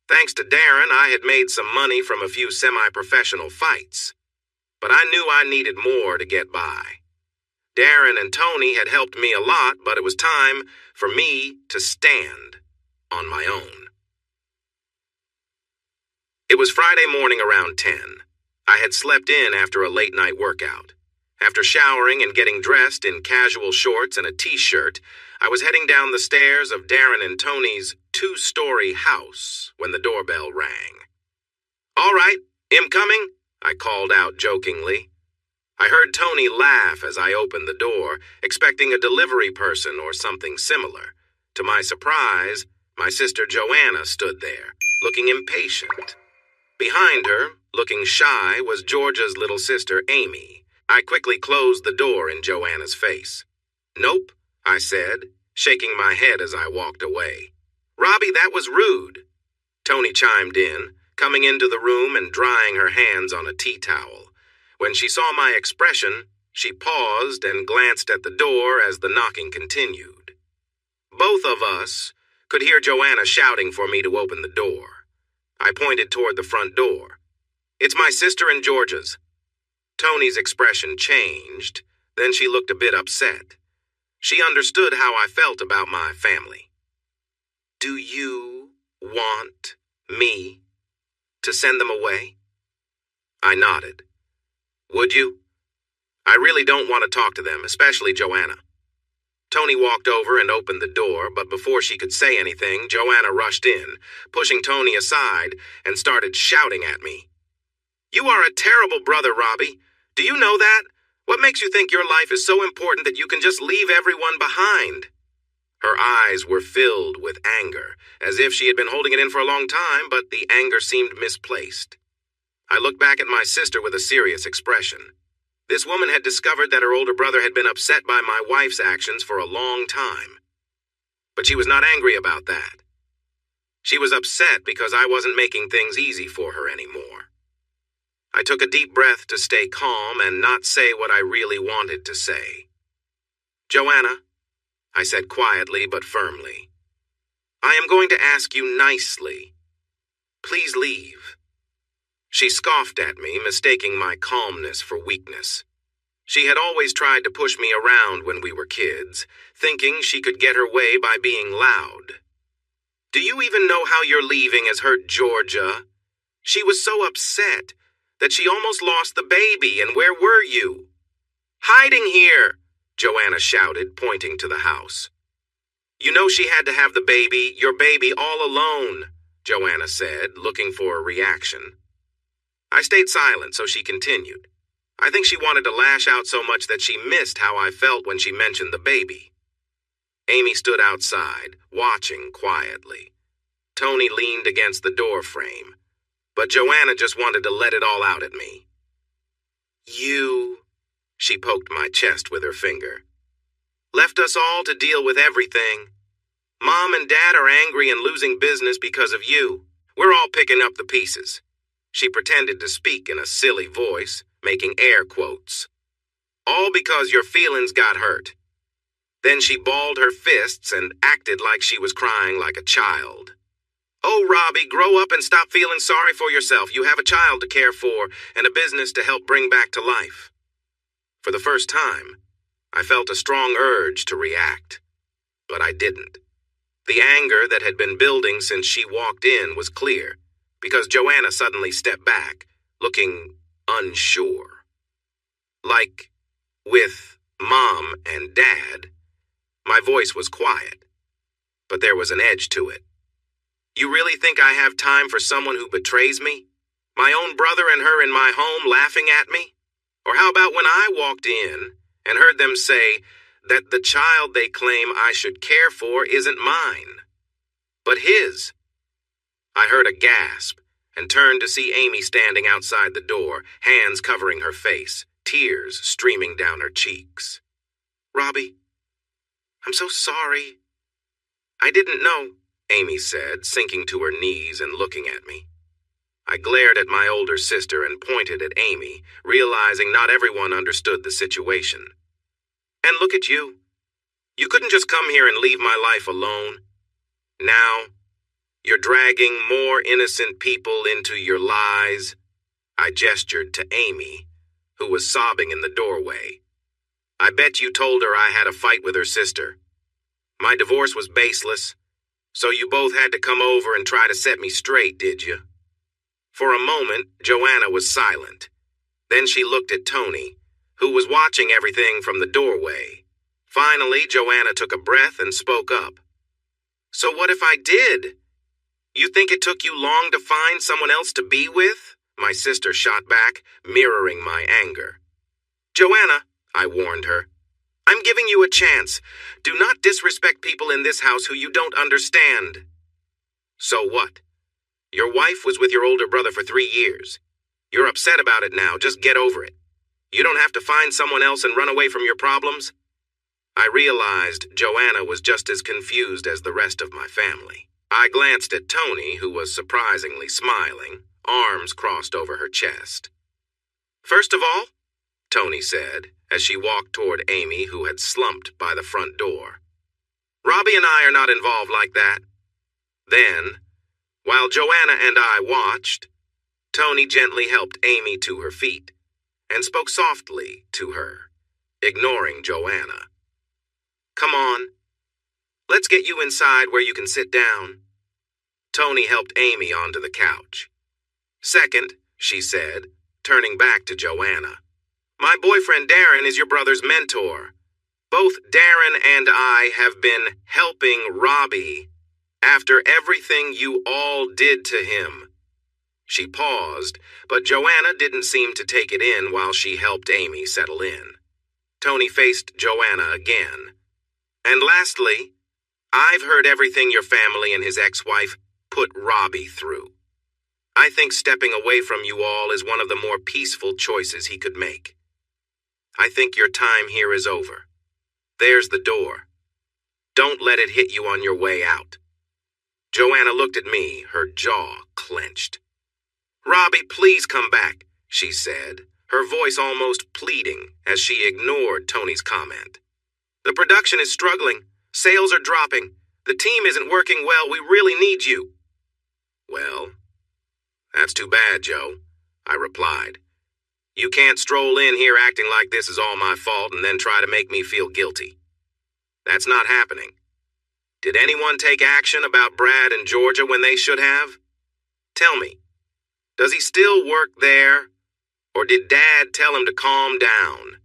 A: Thanks to Darren, I had made some money from a few semi-professional fights. But I knew I needed more to get by. Darren and Tony had helped me a lot, but it was time for me to stand on my own. It was Friday morning around 10. I had slept in after a late-night workout. After showering and getting dressed in casual shorts and a t-shirt, I was heading down the stairs of Darren and Tony's 2-story house when the doorbell rang. "All right, I'm coming," I called out jokingly. I heard Tony laugh as I opened the door, expecting a delivery person or something similar. To my surprise, my sister Joanna stood there, looking impatient. Behind her, looking shy, was Georgia's little sister Amy. I quickly closed the door in Joanna's face. "Nope," I said, shaking my head as I walked away. "Robbie, that was rude." Tony chimed in, coming into the room and drying her hands on a tea towel. When she saw my expression, she paused and glanced at the door as the knocking continued. Both of us could hear Joanna shouting for me to open the door. I pointed toward the front door. "It's my sister and Georgia's." Tony's expression changed, then she looked a bit upset. She understood how I felt about my family. "Do you want me to send them away?" I nodded. Would you? I really don't want to talk to them, especially Joanna. Tony walked over and opened the door, but before she could say anything, Joanna rushed in, pushing Tony aside, and started shouting at me. You are a terrible brother, Robbie. Do you know that? What makes you think your life is so important that you can just leave everyone behind? Her eyes were filled with anger, as if she had been holding it in for a long time, but the anger seemed misplaced. I looked back at my sister with a serious expression. This woman had discovered that her older brother had been upset by my wife's actions for a long time. But she was not angry about that. She was upset because I wasn't making things easy for her anymore. I took a deep breath to stay calm and not say what I really wanted to say. Joanna, I said quietly but firmly, I am going to ask you nicely. Please leave. She scoffed at me, mistaking my calmness for weakness. She had always tried to push me around when we were kids, thinking she could get her way by being loud. Do you even know how your leaving has hurt Georgia? She was so upset that she almost lost the baby, and where were you? Hiding here, Joanna shouted, pointing to the house. You know she had to have the baby, your baby, all alone, Joanna said, looking for a reaction. I stayed silent, so she continued. I think she wanted to lash out so much that she missed how I felt when she mentioned the baby. Amy stood outside, watching quietly. Tony leaned against the door frame, but Joanna just wanted to let it all out at me. You, she poked my chest with her finger, left us all to deal with everything. Mom and Dad are angry and losing business because of you. We're all picking up the pieces. She pretended to speak in a silly voice, making air quotes. All because your feelings got hurt. Then she balled her fists and acted like she was crying like a child. Oh, Robbie, grow up and stop feeling sorry for yourself. You have a child to care for and a business to help bring back to life. For the first time, I felt a strong urge to react, but I didn't. The anger that had been building since she walked in was clear, because Joanna suddenly stepped back, looking unsure. Like with Mom and Dad, my voice was quiet, but there was an edge to it. You really think I have time for someone who betrays me? My own brother and her in my home laughing at me? Or how about when I walked in and heard them say that the child they claim I should care for isn't mine, but his? I heard a gasp and turned to see Amy standing outside the door, hands covering her face, tears streaming down her cheeks. Robbie, I'm so sorry. I didn't know, Amy said, sinking to her knees and looking at me. I glared at my older sister and pointed at Amy, realizing not everyone understood the situation. And look at you. You couldn't just come here and leave my life alone. Now, you're dragging more innocent people into your lies. I gestured to Amy, who was sobbing in the doorway. I bet you told her I had a fight with her sister. My divorce was baseless, so you both had to come over and try to set me straight, did you? For a moment, Joanna was silent. Then she looked at Tony, who was watching everything from the doorway. Finally, Joanna took a breath and spoke up. So what if I did? You think it took you long to find someone else to be with? My sister shot back, mirroring my anger. Joanna, I warned her, I'm giving you a chance. Do not disrespect people in this house who you don't understand. So what? Your wife was with your older brother for 3 years. You're upset about it now. Just get over it. You don't have to find someone else and run away from your problems. I realized Joanna was just as confused as the rest of my family. I glanced at Tony, who was surprisingly smiling, arms crossed over her chest. First of all, Tony said, as she walked toward Amy, who had slumped by the front door, Robbie and I are not involved like that. Then, while Joanna and I watched, Tony gently helped Amy to her feet and spoke softly to her, ignoring Joanna. Come on. Let's get you inside where you can sit down. Tony helped Amy onto the couch. Second, she said, turning back to Joanna. My boyfriend Darren is your brother's mentor. Both Darren and I have been helping Robbie after everything you all did to him. She paused, but Joanna didn't seem to take it in while she helped Amy settle in. Tony faced Joanna again. And lastly, I've heard everything your family and his ex-wife put Robbie through. I think stepping away from you all is one of the more peaceful choices he could make. I think your time here is over. There's the door. Don't let it hit you on your way out. Joanna looked at me, her jaw clenched. Robbie, please come back, she said, her voice almost pleading as she ignored Tony's comment. The production is struggling. Sales are dropping. The team isn't working well. We really need you. Well, that's too bad, Joe, I replied. You can't stroll in here acting like this is all my fault and then try to make me feel guilty. That's not happening. Did anyone take action about Brad and Georgia when they should have? Tell me, does he still work there? Or did Dad tell him to calm down?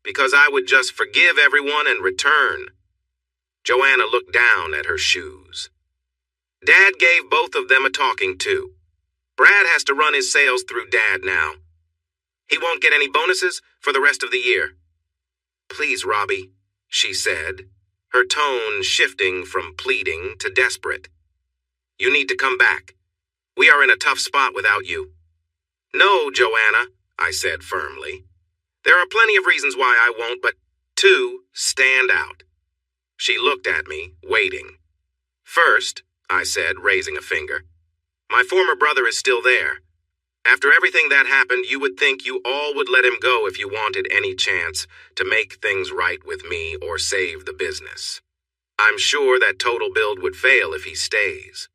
A: Because I would just forgive everyone and return. Joanna looked down at her shoes. Dad gave both of them a talking to. Brad has to run his sales through Dad now. He won't get any bonuses for the rest of the year. Please, Robbie, she said, her tone shifting from pleading to desperate. You need to come back. We are in a tough spot without you. No, Joanna, I said firmly. There are plenty of reasons why I won't, but two stand out. She looked at me, waiting. First, I said, raising a finger, my former brother is still there. After everything that happened, you would think you all would let him go if you wanted any chance to make things right with me or save the business. I'm sure that Total Build would fail if he stays.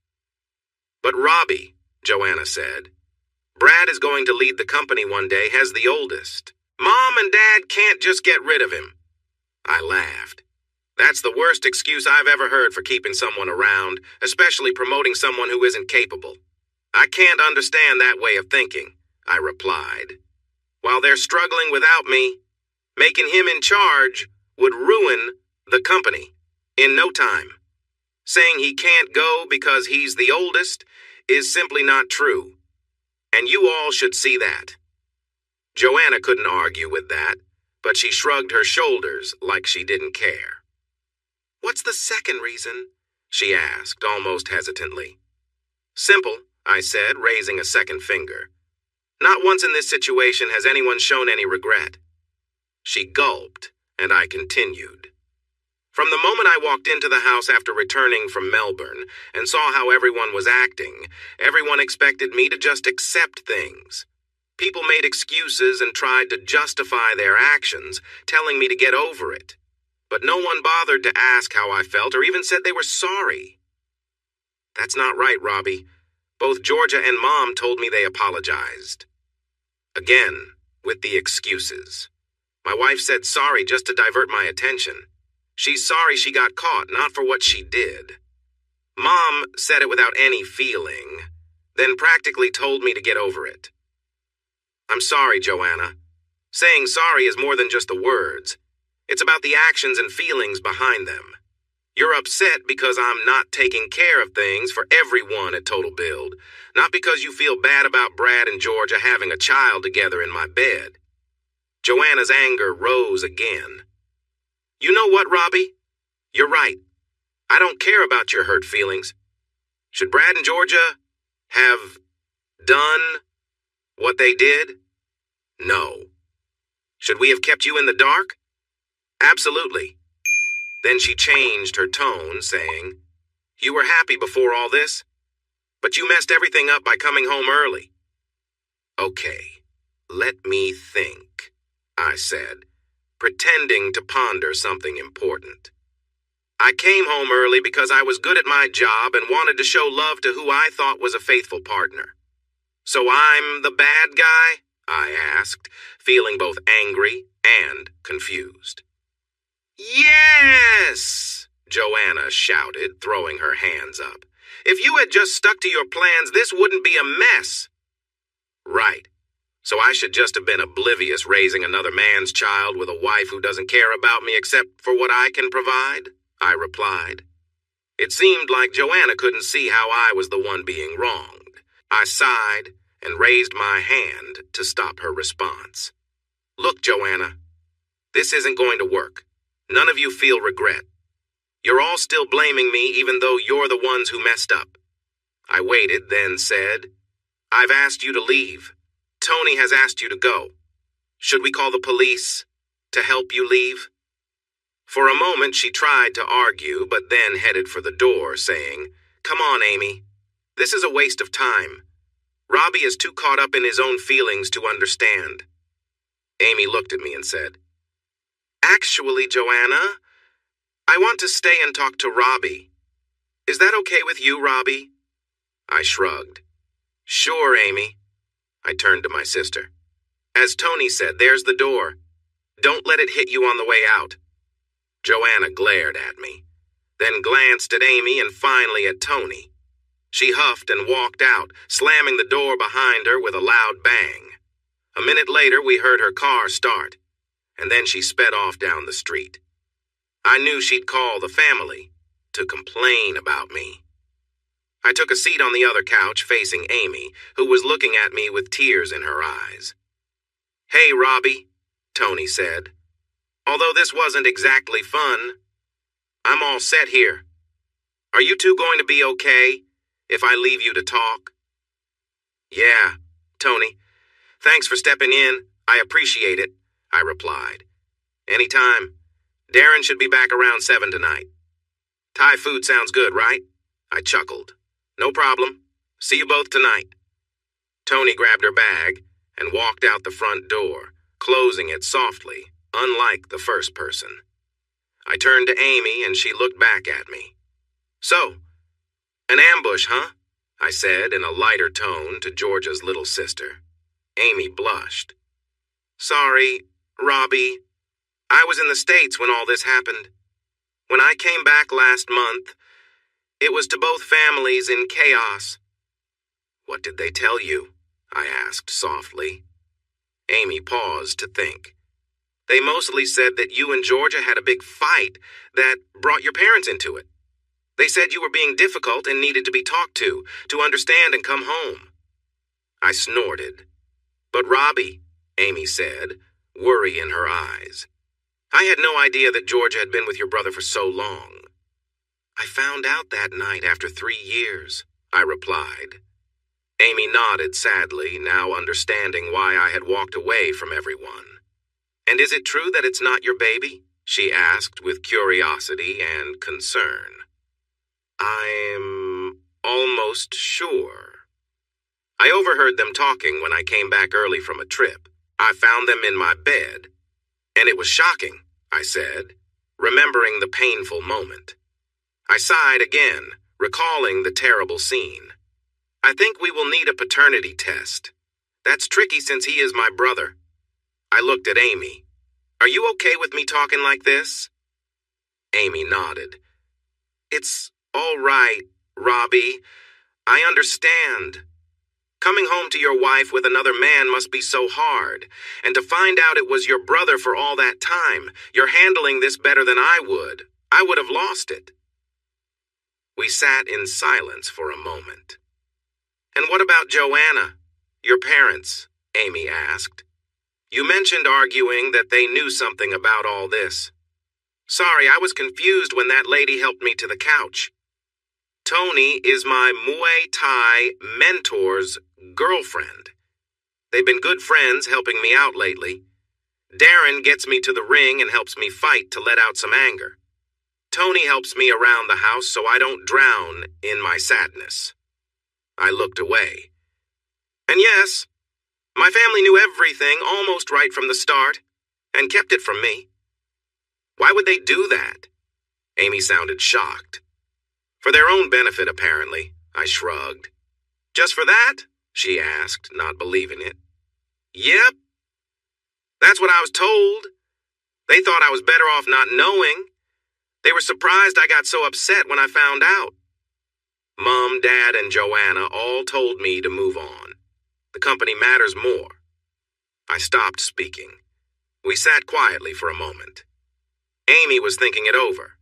A: But Robbie, Joanna said, Brad is going to lead the company one day as the oldest. Mom and Dad can't just get rid of him. I laughed. That's the worst excuse I've ever heard for keeping someone around, especially promoting someone who isn't capable. I can't understand that way of thinking, I replied. While they're struggling without me, making him in charge would ruin the company in no time. Saying he can't go because he's the oldest is simply not true. And you all should see that. Joanna couldn't argue with that, but she shrugged her shoulders like she didn't care. What's the second reason? She asked, almost hesitantly. Simple, I said, raising a second finger. Not once in this situation has anyone shown any regret. She gulped, and I continued. From the moment I walked into the house after returning from Melbourne and saw how everyone was acting, everyone expected me to just accept things. People made excuses and tried to justify their actions, telling me to get over it. But no one bothered to ask how I felt or even said they were sorry. That's not right, Robbie. Both Georgia and Mom told me they apologized. Again, with the excuses. My wife said sorry just to divert my attention. She's sorry she got caught, not for what she did. Mom said it without any feeling, then practically told me to get over it. I'm sorry, Joanna. Saying sorry is more than just the words. It's about the actions and feelings behind them. You're upset because I'm not taking care of things for everyone at Total Build, not because you feel bad about Brad and Georgia having a child together in my bed. Joanna's anger rose again. You know what, Robbie? You're right. I don't care about your hurt feelings. Should Brad and Georgia have done what they did? No. Should we have kept you in the dark? Absolutely. Then she changed her tone, saying, You were happy before all this, but you messed everything up by coming home early. Okay, let me think, I said, pretending to ponder something important. I came home early because I was good at my job and wanted to show love to who I thought was a faithful partner. So I'm the bad guy? I asked, feeling both angry and confused. Yes! Joanna shouted, throwing her hands up. If you had just stuck to your plans, this wouldn't be a mess. Right. So I should just have been oblivious raising another man's child with a wife who doesn't care about me except for what I can provide? I replied. It seemed like Joanna couldn't see how I was the one being wronged. I sighed and raised my hand to stop her response. Look, Joanna, this isn't going to work. None of you feel regret. You're all still blaming me even though you're the ones who messed up. I waited, then said, I've asked you to leave. Tony has asked you to go. Should we call the police to help you leave? For a moment she tried to argue, but then headed for the door, saying, Come on, Amy. This is a waste of time. Robbie is too caught up in his own feelings to understand. Amy looked at me and said, Actually, Joanna, I want to stay and talk to Robbie. Is that okay with you, Robbie? I shrugged. Sure, Amy. I turned to my sister. As Tony said, there's the door. Don't let it hit you on the way out. Joanna glared at me, then glanced at Amy and finally at Tony. She huffed and walked out, slamming the door behind her with a loud bang. A minute later, we heard her car start, and then she sped off down the street. I knew she'd call the family to complain about me. I took a seat on the other couch facing Amy, who was looking at me with tears in her eyes. Hey, Robbie, Tony said. Although this wasn't exactly fun, I'm all set here. Are you two going to be okay if I leave you to talk? Yeah, Tony. Thanks for stepping in. I appreciate it, I replied. Anytime. Darren should be back around 7 tonight. Thai food sounds good, right? I chuckled. No problem. See you both tonight. Tony grabbed her bag and walked out the front door, closing it softly, unlike the first person. I turned to Amy and she looked back at me. So, an ambush, huh? I said in a lighter tone to Georgia's little sister. Amy blushed. Sorry, Robbie. I was in the States when all this happened. When I came back last month, it was to both families in chaos. What did they tell you? I asked softly. Amy paused to think. They mostly said that you and Georgia had a big fight that brought your parents into it. They said you were being difficult and needed to be talked to understand and come home. I snorted. But Robbie, Amy said, worry in her eyes. I had no idea that Georgia had been with your brother for so long. I found out that night after 3 years, I replied. Amy nodded sadly, now understanding why I had walked away from everyone. And is it true that it's not your baby? She asked with curiosity and concern. I'm almost sure. I overheard them talking when I came back early from a trip. I found them in my bed. And it was shocking, I said, remembering the painful moment. I sighed again, recalling the terrible scene. I think we will need a paternity test. That's tricky since he is my brother. I looked at Amy. Are you okay with me talking like this? Amy nodded. It's all right, Robbie. I understand. Coming home to your wife with another man must be so hard. And to find out it was your brother for all that time, you're handling this better than I would have lost it. We sat in silence for a moment. And what about Joanna, your parents? Amy asked. You mentioned arguing that they knew something about all this. Sorry, I was confused when that lady helped me to the couch. Tony is my Muay Thai mentor's girlfriend. They've been good friends helping me out lately. Darren gets me to the ring and helps me fight to let out some anger. Tony helps me around the house so I don't drown in my sadness. I looked away. And yes, my family knew everything almost right from the start and kept it from me. Why would they do that? Amy sounded shocked. For their own benefit, apparently, I shrugged. Just for that? She asked, not believing it. Yep. That's what I was told. They thought I was better off not knowing. They were surprised I got so upset when I found out. Mom, Dad, and Joanna all told me to move on. The company matters more. I stopped speaking. We sat quietly for a moment. Amy was thinking it over.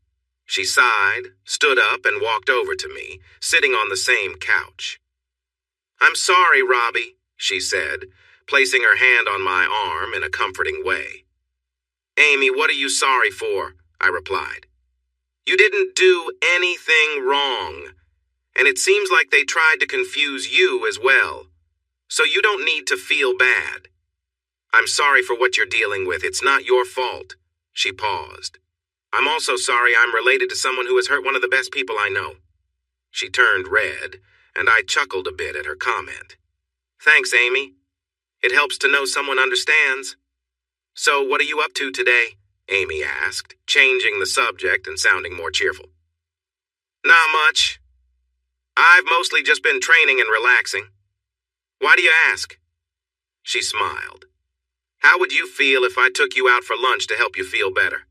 A: She sighed, stood up, and walked over to me, sitting on the same couch. "I'm sorry, Robbie," she said, placing her hand on my arm in a comforting way. "Amy, what are you sorry for?" I replied. "You didn't do anything wrong, and it seems like they tried to confuse you as well, so you don't need to feel bad. I'm sorry for what you're dealing with. It's not your fault." She paused. "I'm also sorry I'm related to someone who has hurt one of the best people I know." She turned red, and I chuckled a bit at her comment. "Thanks, Amy. It helps to know someone understands." "So what are you up to today?" Amy asked, changing the subject and sounding more cheerful. "Not much. I've mostly just been training and relaxing." "Why do you ask?" She smiled. "How would you feel if I took you out for lunch to help you feel better?"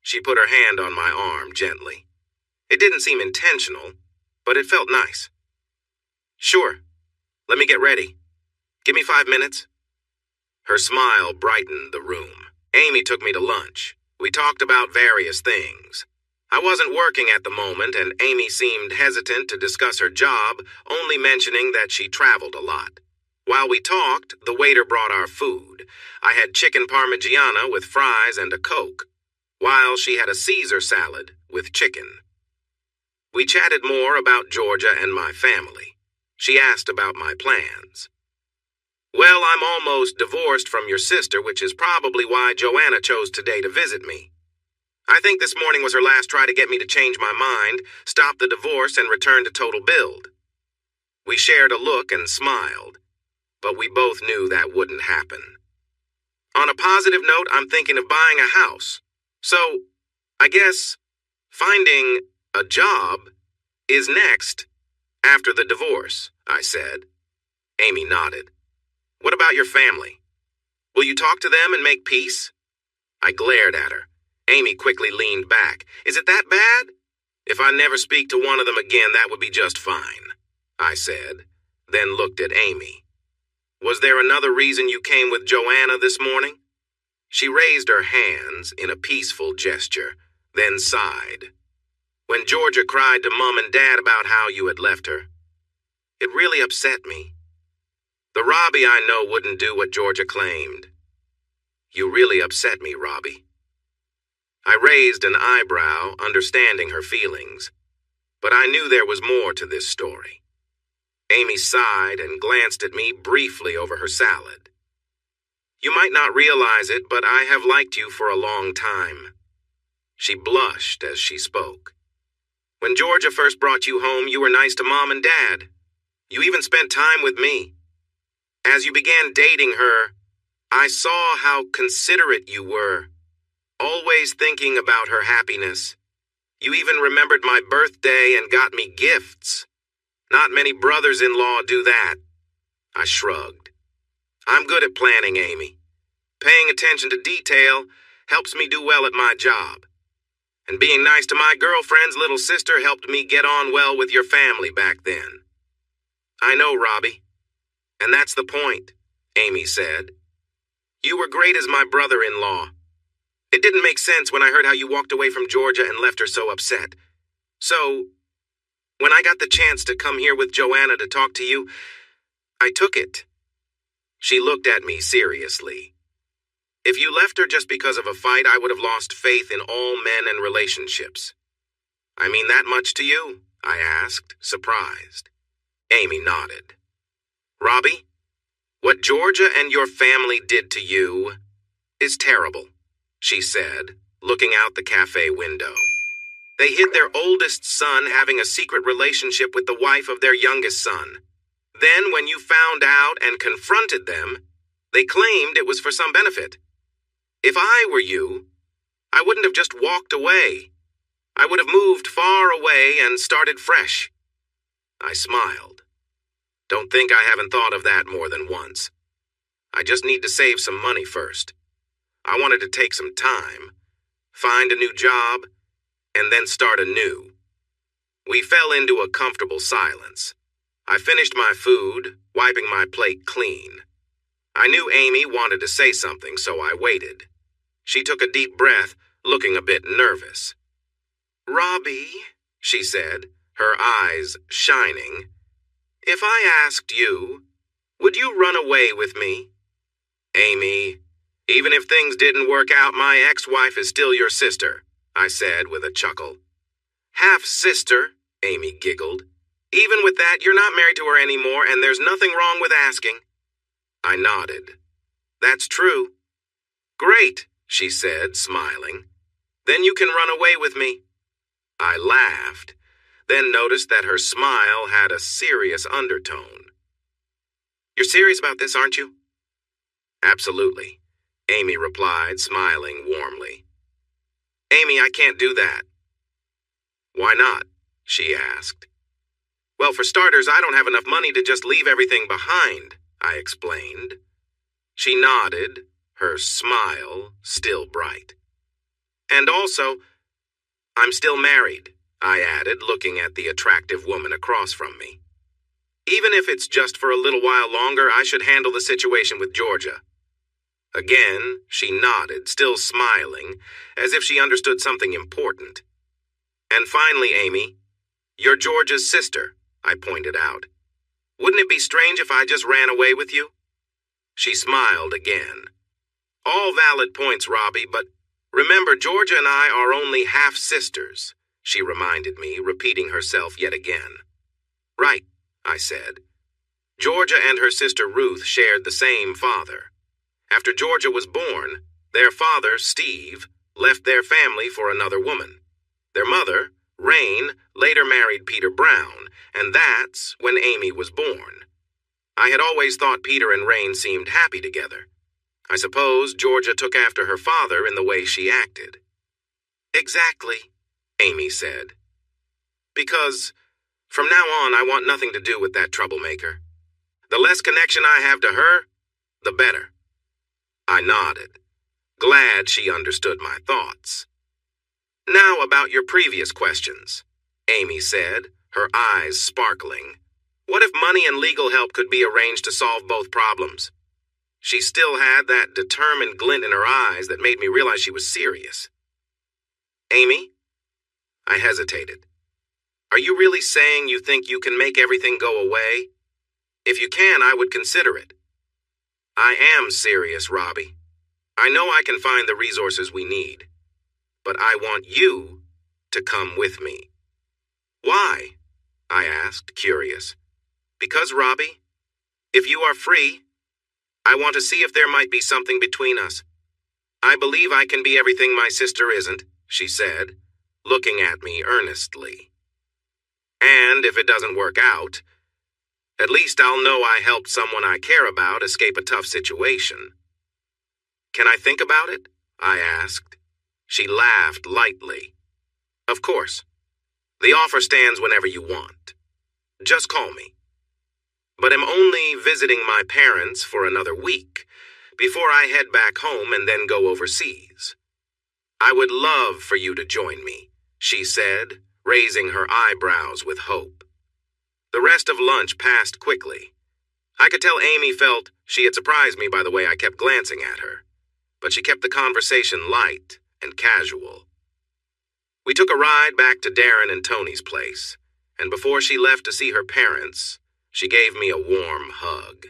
A: She put her hand on my arm gently. It didn't seem intentional, but it felt nice. "Sure. Let me get ready. Give me 5 minutes." Her smile brightened the room. Amy took me to lunch. We talked about various things. I wasn't working at the moment, and Amy seemed hesitant to discuss her job, only mentioning that she traveled a lot. While we talked, the waiter brought our food. I had chicken parmigiana with fries and a Coke, while she had a Caesar salad with chicken. We chatted more about Georgia and my family. She asked about my plans. "Well, I'm almost divorced from your sister, which is probably why Joanna chose today to visit me. I think this morning was her last try to get me to change my mind, stop the divorce, and return to total build." We shared a look and smiled, but we both knew that wouldn't happen. On a positive note, I'm thinking of buying a house. So, I guess finding a job is next, after the divorce, I said. Amy nodded. "What about your family? Will you talk to them and make peace?" I glared at her. Amy quickly leaned back. "Is it that bad? If I never speak to one of them again, that would be just fine," I said, then looked at Amy. "Was there another reason you came with Joanna this morning?" She raised her hands in a peaceful gesture, then sighed. "When Georgia cried to Mom and Dad about how you had left her, it really upset me. The Robbie I know wouldn't do what Georgia claimed. You really upset me, Robbie." I raised an eyebrow, understanding her feelings, but I knew there was more to this story. Amy sighed and glanced at me briefly over her salad. "You might not realize it, but I have liked you for a long time." She blushed as she spoke. "When Georgia first brought you home, you were nice to Mom and Dad. You even spent time with me. As you began dating her, I saw how considerate you were, always thinking about her happiness. You even remembered my birthday and got me gifts. Not many brothers-in-law do that." I shrugged. "I'm good at planning, Amy. Paying attention to detail helps me do well at my job. And being nice to my girlfriend's little sister helped me get on well with your family back then." "I know, Robbie. And that's the point," Amy said. "You were great as my brother-in-law. It didn't make sense when I heard how you walked away from Georgia and left her so upset. So, when I got the chance to come here with Joanna to talk to you, I took it." She looked at me seriously. "If you left her just because of a fight, I would have lost faith in all men and relationships." "I mean that much to you?" I asked, surprised. Amy nodded. "Robbie, what Georgia and your family did to you is terrible," she said, looking out the cafe window. "They hid their oldest son having a secret relationship with the wife of their youngest son. Then, when you found out and confronted them, they claimed it was for some benefit. If I were you, I wouldn't have just walked away. I would have moved far away and started fresh." I smiled. "Don't think I haven't thought of that more than once. I just need to save some money first. I wanted to take some time, find a new job, and then start anew." We fell into a comfortable silence. I finished my food, wiping my plate clean. I knew Amy wanted to say something, so I waited. She took a deep breath, looking a bit nervous. "Robbie," she said, her eyes shining, "if I asked you, would you run away with me?" "Amy, even if things didn't work out, my ex-wife is still your sister," I said with a chuckle. "Half-sister," Amy giggled. "Even with that, you're not married to her anymore, and there's nothing wrong with asking." I nodded. "That's true." "Great," she said, smiling. "Then you can run away with me." I laughed, then noticed that her smile had a serious undertone. "You're serious about this, aren't you?" "Absolutely," Amy replied, smiling warmly. "Amy, I can't do that." "Why not?" she asked. "Well, for starters, I don't have enough money to just leave everything behind," I explained. She nodded, her smile still bright. "And also, I'm still married," I added, looking at the attractive woman across from me. "Even if it's just for a little while longer, I should handle the situation with Georgia." Again, she nodded, still smiling, as if she understood something important. "And finally, Amy, you're Georgia's sister," I pointed out. "Wouldn't it be strange if I just ran away with you?" She smiled again. "All valid points, Robbie, but remember, Georgia and I are only half-sisters," she reminded me, repeating herself yet again. "Right," I said. "Georgia and her sister Ruth shared the same father. After Georgia was born, their father, Steve, left their family for another woman. Their mother, Rain, later married Peter Brown, and that's when Amy was born. I had always thought Peter and Rain seemed happy together. I suppose Georgia took after her father in the way she acted." "Exactly," Amy said. "Because from now on, I want nothing to do with that troublemaker. The less connection I have to her, the better." I nodded, glad she understood my thoughts. "Now about your previous questions," Amy said, her eyes sparkling. "What if money and legal help could be arranged to solve both problems?" She still had that determined glint in her eyes that made me realize she was serious. "Amy?" I hesitated. "Are you really saying you think you can make everything go away? If you can, I would consider it." "I am serious, Robbie. I know I can find the resources we need. But I want you to come with me." "Why?" I asked, curious. "Because, Robbie, if you are free, I want to see if there might be something between us. I believe I can be everything my sister isn't," she said, looking at me earnestly. "And if it doesn't work out, at least I'll know I helped someone I care about escape a tough situation." "Can I think about it?" I asked. She laughed lightly. "Of course. The offer stands whenever you want. Just call me. But I'm only visiting my parents for another week before I head back home and then go overseas. I would love for you to join me," she said, raising her eyebrows with hope. The rest of lunch passed quickly. I could tell Amy felt she had surprised me by the way I kept glancing at her, but she kept the conversation light and casual. We took a ride back to Darren and Tony's place, and before she left to see her parents, she gave me a warm hug.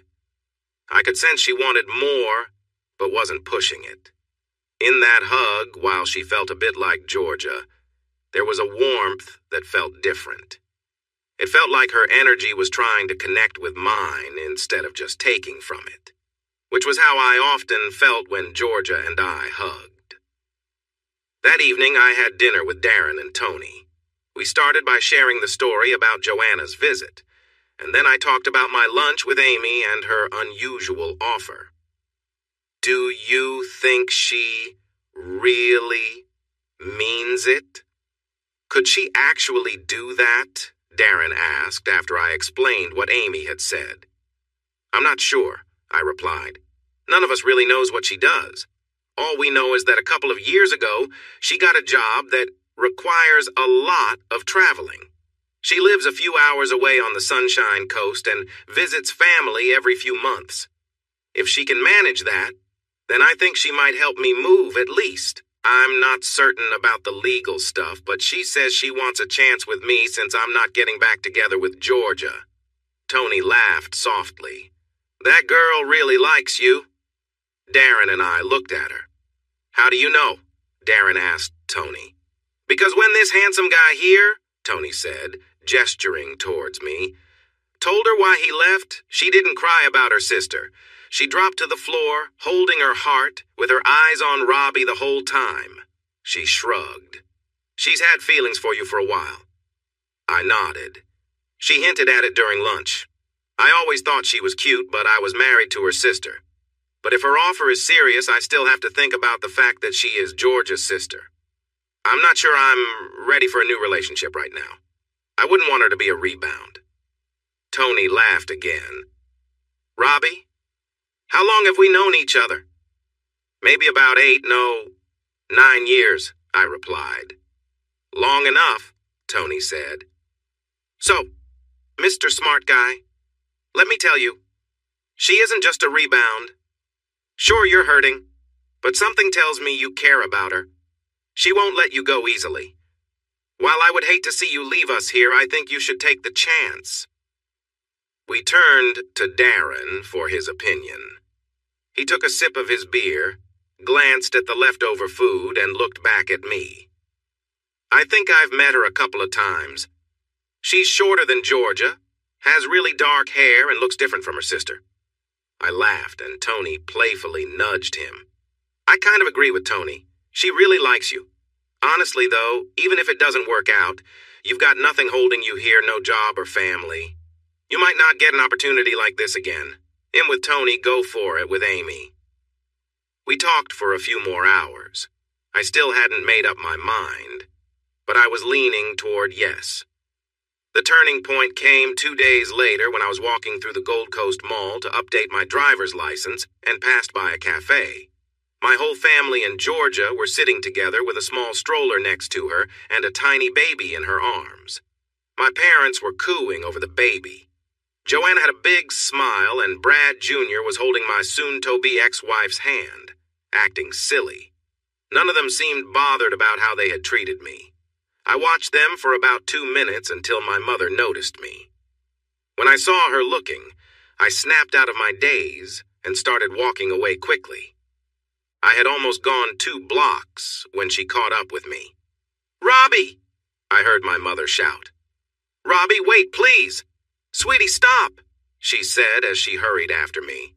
A: I could sense she wanted more, but wasn't pushing it. In that hug, while she felt a bit like Georgia, there was a warmth that felt different. It felt like her energy was trying to connect with mine instead of just taking from it, which was how I often felt when Georgia and I hugged. That evening, I had dinner with Darren and Tony. We started by sharing the story about Joanna's visit, and then I talked about my lunch with Amy and her unusual offer. "Do you think she really means it? Could she actually do that?" Darren asked after I explained what Amy had said. "I'm not sure," I replied. "None of us really knows what she does. All we know is that a couple of years ago, she got a job that requires a lot of traveling. She lives a few hours away on the Sunshine Coast and visits family every few months. If she can manage that, then I think she might help me move at least. I'm not certain about the legal stuff, but she says she wants a chance with me since I'm not getting back together with Georgia. Tony laughed softly. That girl really likes you. Darren and I looked at her. How do you know? Darren asked Tony. Because when this handsome guy here, Tony said, gesturing towards me, told her why he left, she didn't cry about her sister. She dropped to the floor, holding her heart, with her eyes on Robbie the whole time. She shrugged. She's had feelings for you for a while. I nodded. She hinted at it during lunch. I always thought she was cute, but I was married to her sister. But if her offer is serious, I still have to think about the fact that she is Georgia's sister. I'm not sure I'm ready for a new relationship right now. I wouldn't want her to be a rebound. Tony laughed again. Robbie, how long have we known each other? Maybe about 9 years, I replied. Long enough, Tony said. So, Mr. Smart Guy, let me tell you, she isn't just a rebound. Sure, you're hurting, but something tells me you care about her. She won't let you go easily. While I would hate to see you leave us here, I think you should take the chance. We turned to Darren for his opinion. He took a sip of his beer, glanced at the leftover food, and looked back at me. I think I've met her a couple of times. She's shorter than Georgia, has really dark hair, and looks different from her sister. I laughed, and Tony playfully nudged him. I kind of agree with Tony. She really likes you. Honestly, though, even if it doesn't work out, you've got nothing holding you here, no job or family. You might not get an opportunity like this again. In with Tony, go for it with Amy. We talked for a few more hours. I still hadn't made up my mind, but I was leaning toward yes. The turning point came 2 days later when I was walking through the Gold Coast Mall to update my driver's license and passed by a cafe. My whole family in Georgia were sitting together with a small stroller next to her and a tiny baby in her arms. My parents were cooing over the baby. Joanna had a big smile, and Brad Jr. was holding my soon-to-be ex-wife's hand, acting silly. None of them seemed bothered about how they had treated me. I watched them for about 2 minutes until my mother noticed me. When I saw her looking, I snapped out of my daze and started walking away quickly. I had almost gone 2 blocks when she caught up with me. "Robbie!" I heard my mother shout. "Robbie, wait, please! Sweetie, stop!" she said as she hurried after me.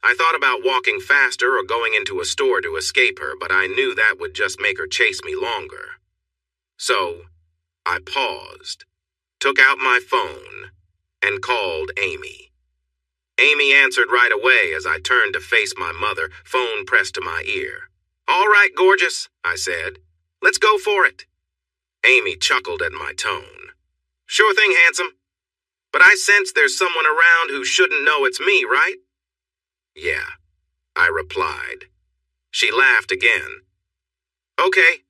A: I thought about walking faster or going into a store to escape her, but I knew that would just make her chase me longer. So, I paused, took out my phone, and called Amy. Amy answered right away as I turned to face my mother, phone pressed to my ear. "All right, gorgeous," I said. "Let's go for it." Amy chuckled at my tone. "Sure thing, handsome. But I sense there's someone around who shouldn't know it's me, right?" "Yeah," I replied. She laughed again. "Okay.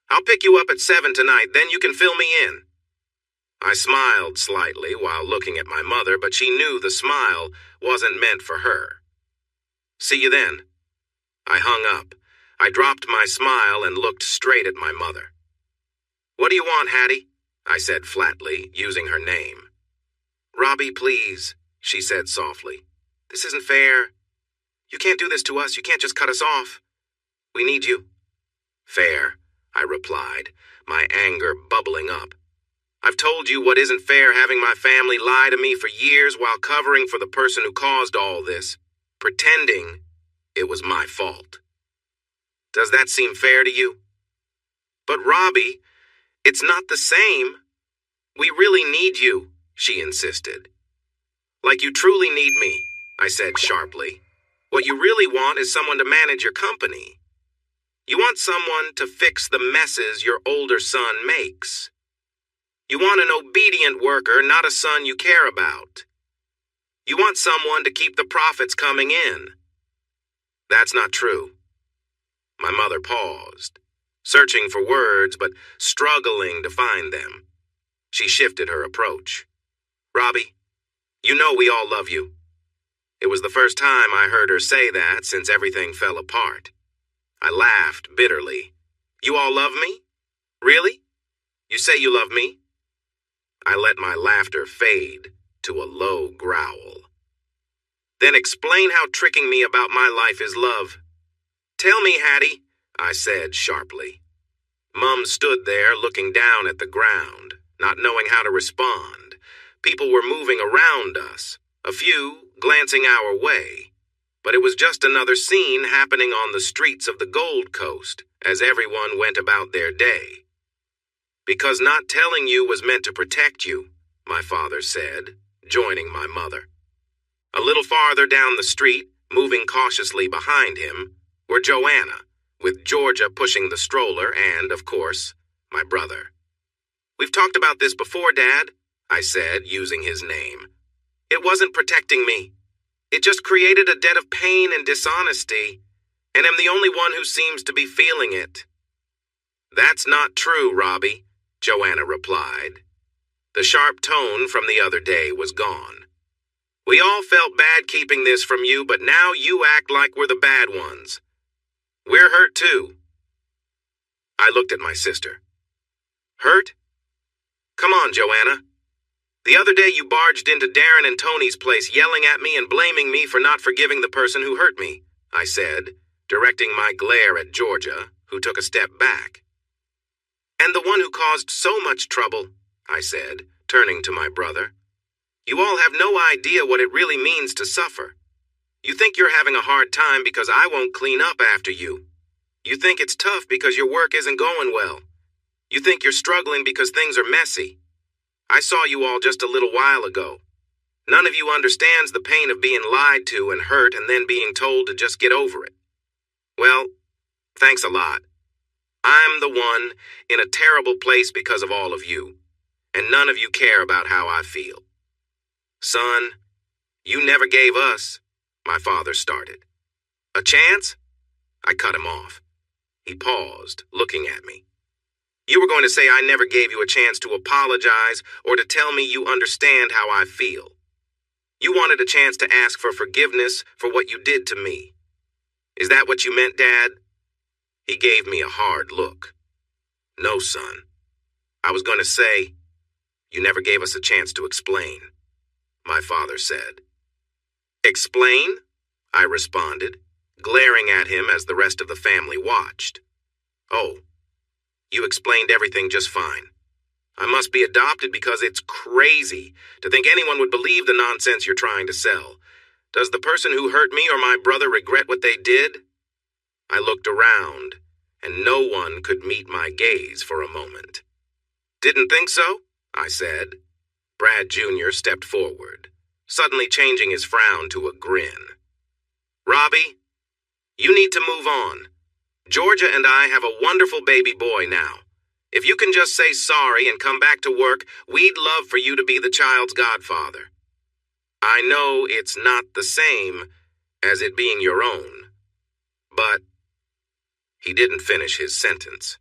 A: I'll pick you up at 7 tonight, then you can fill me in." I smiled slightly while looking at my mother, but she knew the smile wasn't meant for her. "See you then." I hung up. I dropped my smile and looked straight at my mother. "What do you want, Hattie?" I said flatly, using her name. "Robbie, please," she said softly. "This isn't fair. You can't do this to us. You can't just cut us off. We need you." "Fair," I replied, my anger bubbling up. "I've told you what isn't fair, having my family lie to me for years while covering for the person who caused all this, pretending it was my fault. Does that seem fair to you?" "But Robbie, it's not the same. We really need you," she insisted. "Like you truly need me," I said sharply. "What you really want is someone to manage your company. You want someone to fix the messes your older son makes. You want an obedient worker, not a son you care about. You want someone to keep the profits coming in. That's not true." My mother paused, searching for words but struggling to find them. She shifted her approach. "Robbie, you know we all love you. It was the first time I heard her say that since everything fell apart. I laughed bitterly. You all love me? Really? You say you love me? I let my laughter fade to a low growl. Then explain how tricking me about my life is love. Tell me, Hattie, I said sharply. Mum stood there looking down at the ground, not knowing how to respond. People were moving around us, a few glancing our way. But it was just another scene happening on the streets of the Gold Coast as everyone went about their day. Because not telling you was meant to protect you, my father said, joining my mother. A little farther down the street, moving cautiously behind him, were Joanna, with Georgia pushing the stroller and, of course, my brother. We've talked about this before, Dad, I said, using his name. It wasn't protecting me. It just created a debt of pain and dishonesty, and I'm the only one who seems to be feeling it. That's not true, Robbie, Joanna replied. The sharp tone from the other day was gone. We all felt bad keeping this from you, but now you act like we're the bad ones. We're hurt too. I looked at my sister. Hurt? Come on, Joanna. The other day you barged into Darren and Tony's place yelling at me and blaming me for not forgiving the person who hurt me, I said, directing my glare at Georgia, who took a step back. And the one who caused so much trouble, I said, turning to my brother. You all have no idea what it really means to suffer. You think you're having a hard time because I won't clean up after you. You think it's tough because your work isn't going well. You think you're struggling because things are messy. I saw you all just a little while ago. None of you understands the pain of being lied to and hurt and then being told to just get over it. Well, thanks a lot. I'm the one in a terrible place because of all of you, and none of you care about how I feel. Son, you never gave us, my father started. A chance? I cut him off. He paused, looking at me. You were going to say I never gave you a chance to apologize or to tell me you understand how I feel. You wanted a chance to ask for forgiveness for what you did to me. Is that what you meant, Dad? He gave me a hard look. No, son. I was going to say, you never gave us a chance to explain, my father said. Explain? I responded, glaring at him as the rest of the family watched. Oh, you explained everything just fine. I must be adopted because it's crazy to think anyone would believe the nonsense you're trying to sell. Does the person who hurt me or my brother regret what they did? I looked around, and no one could meet my gaze for a moment. Didn't think so? I said. Brad Jr. stepped forward, suddenly changing his frown to a grin. Robbie, you need to move on. Georgia and I have a wonderful baby boy now. If you can just say sorry and come back to work, we'd love for you to be the child's godfather. I know it's not the same as it being your own, but he didn't finish his sentence.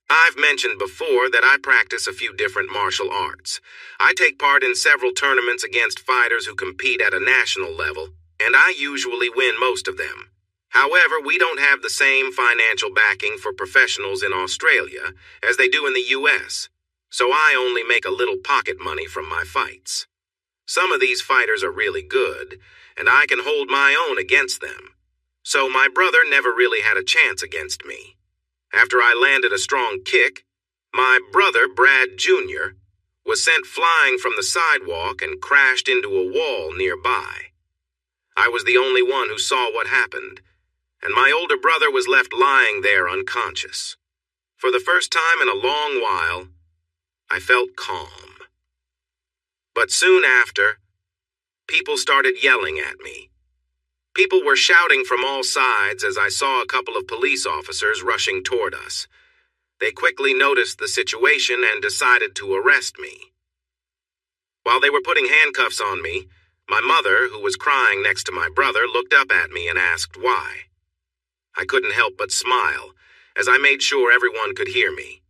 A: I've mentioned before that I practice a few different martial arts. I take part in several tournaments against fighters who compete at a national level, and I usually win most of them. However, we don't have the same financial backing for professionals in Australia as they do in the US, so I only make a little pocket money from my fights. Some of these fighters are really good, and I can hold my own against them. So my brother never really had a chance against me. After I landed a strong kick, my brother, Brad Jr., was sent flying from the sidewalk and crashed into a wall nearby. I was the only one who saw what happened, and my older brother was left lying there unconscious. For the first time in a long while, I felt calm. But soon after, people started yelling at me. People were shouting from all sides as I saw a couple of police officers rushing toward us. They quickly noticed the situation and decided to arrest me. While they were putting handcuffs on me, my mother, who was crying next to my brother, looked up at me and asked why. I couldn't help but smile as I made sure everyone could hear me.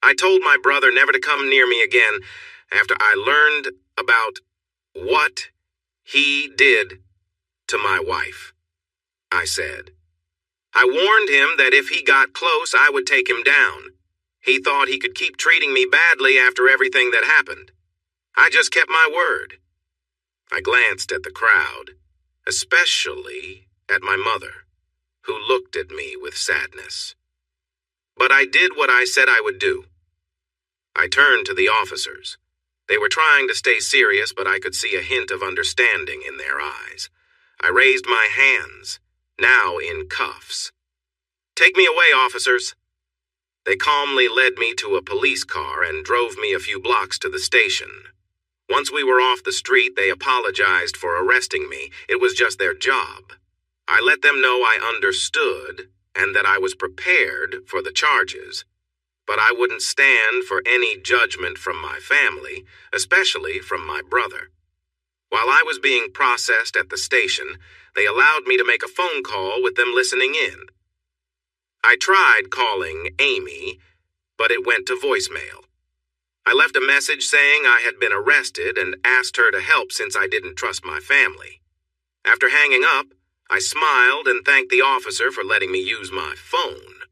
A: I told my brother never to come near me again after I learned about what He did to my wife, I said. I warned him that if he got close, I would take him down. He thought he could keep treating me badly after everything that happened. I just kept my word. I glanced at the crowd, especially at my mother, who looked at me with sadness. But I did what I said I would do. I turned to the officers. They were trying to stay serious, but I could see a hint of understanding in their eyes. I raised my hands, now in cuffs. "Take me away, officers." They calmly led me to a police car and drove me a few blocks to the station. Once we were off the street, they apologized for arresting me. It was just their job. I let them know I understood and that I was prepared for the charges, but I wouldn't stand for any judgment from my family, especially from my brother. While I was being processed at the station, they allowed me to make a phone call with them listening in. I tried calling Amy, but it went to voicemail. I left a message saying I had been arrested and asked her to help since I didn't trust my family. After hanging up, I smiled and thanked the officer for letting me use my phone.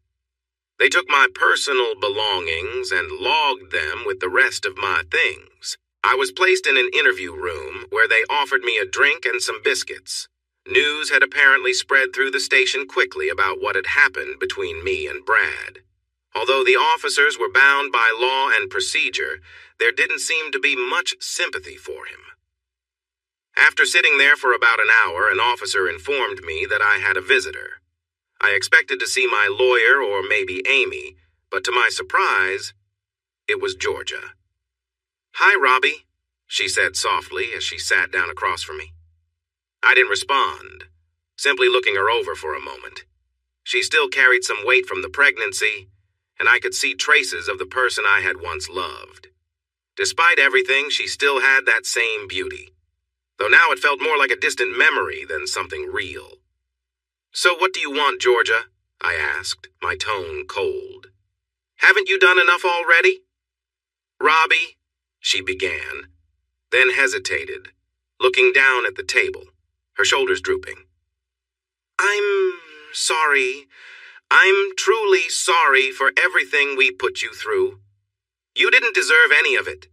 A: They took my personal belongings and logged them with the rest of my things. I was placed in an interview room where they offered me a drink and some biscuits. News had apparently spread through the station quickly about what had happened between me and Brad. Although the officers were bound by law and procedure, there didn't seem to be much sympathy for him. After sitting there for about an hour, an officer informed me that I had a visitor. I expected to see my lawyer or maybe Amy, but to my surprise, it was Georgia. "Hi, Robbie," she said softly as she sat down across from me. I didn't respond, simply looking her over for a moment. She still carried some weight from the pregnancy, and I could see traces of the person I had once loved. Despite everything, she still had that same beauty, though now it felt more like a distant memory than something real. "So what do you want, Georgia?" I asked, my tone cold. "Haven't you done enough already?" "Robbie," she began, then hesitated, looking down at the table, her shoulders drooping. "I'm sorry. I'm truly sorry for everything we put you through. You didn't deserve any of it."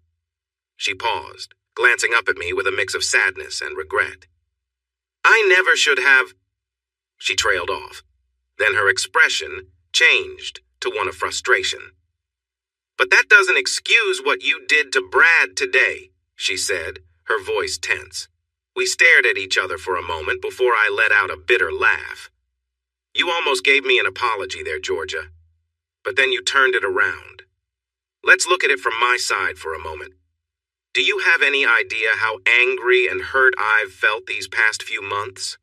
A: She paused, glancing up at me with a mix of sadness and regret. "I never should have—" She trailed off. Then her expression changed to one of frustration. "But that doesn't excuse what you did to Brad today," she said, her voice tense. We stared at each other for a moment before I let out a bitter laugh. "You almost gave me an apology there, Georgia. But then you turned it around. Let's look at it from my side for a moment. Do you have any idea how angry and hurt I've felt these past few months?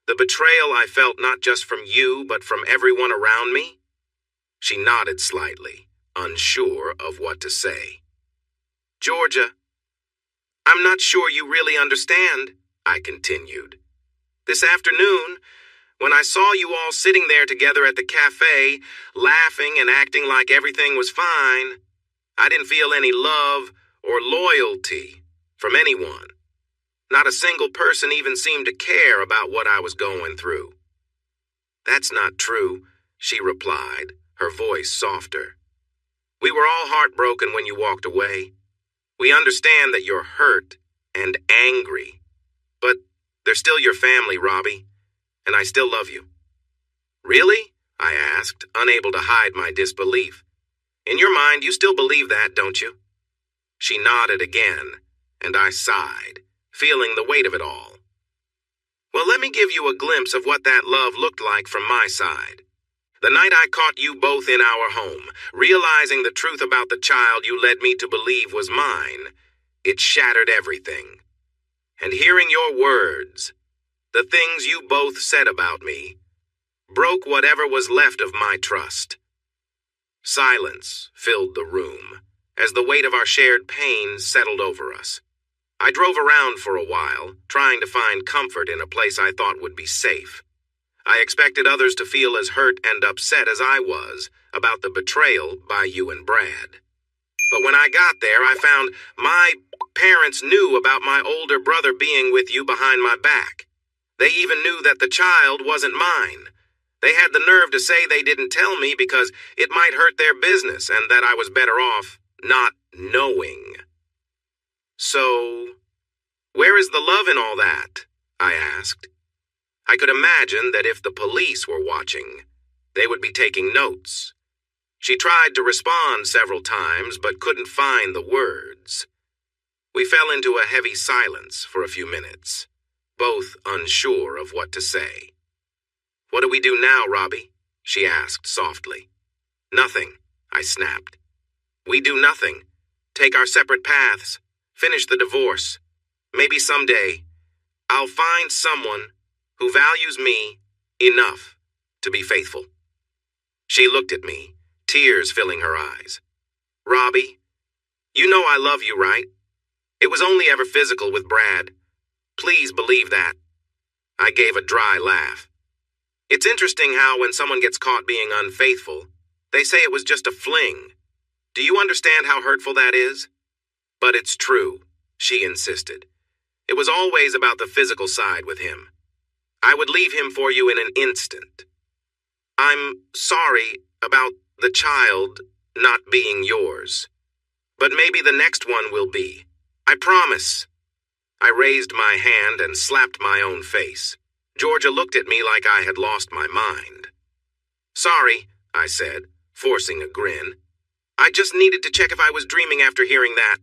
A: The betrayal I felt not just from you, but from everyone around me?" She nodded slightly, unsure of what to say. "Georgia, I'm not sure you really understand," I continued. "This afternoon, when I saw you all sitting there together at the cafe, laughing and acting like everything was fine, I didn't feel any love or loyalty from anyone. Not a single person even seemed to care about what I was going through." "That's not true," she replied, her voice softer. "We were all heartbroken when you walked away. We understand that you're hurt and angry, but they're still your family, Robbie, and I still love you." "Really?" I asked, unable to hide my disbelief. "In your mind, you still believe that, don't you?" She nodded again, and I sighed, feeling the weight of it all. "Well, let me give you a glimpse of what that love looked like from my side. The night I caught you both in our home, realizing the truth about the child you led me to believe was mine, it shattered everything. And hearing your words, the things you both said about me, broke whatever was left of my trust." Silence filled the room as the weight of our shared pain settled over us. I drove around for a while, trying to find comfort in a place I thought would be safe. I expected others to feel as hurt and upset as I was about the betrayal by you and Brad. But when I got there, I found my parents knew about my older brother being with you behind my back. They even knew that the child wasn't mine. They had the nerve to say they didn't tell me because it might hurt their business and that I was better off not knowing. So, where is the love in all that? I asked. I could imagine that if the police were watching, they would be taking notes. She tried to respond several times but couldn't find the words. We fell into a heavy silence for a few minutes, both unsure of what to say. "What do we do now, Robbie?" she asked softly. "Nothing," I snapped. "We do nothing. Take our separate paths. Finish the divorce. Maybe someday I'll find someone who values me enough to be faithful." She looked at me, tears filling her eyes. "Robbie, you know I love you, right? It was only ever physical with Brad. Please believe that." I gave a dry laugh. It's interesting how when someone gets caught being unfaithful, they say it was just a fling. Do you understand how hurtful that is? "But it's true," she insisted. "It was always about the physical side with him. I would leave him for you in an instant. I'm sorry about the child not being yours. But maybe the next one will be. I promise." I raised my hand and slapped my own face. Georgia looked at me like I had lost my mind. "Sorry," I said, forcing a grin. "I just needed to check if I was dreaming after hearing that.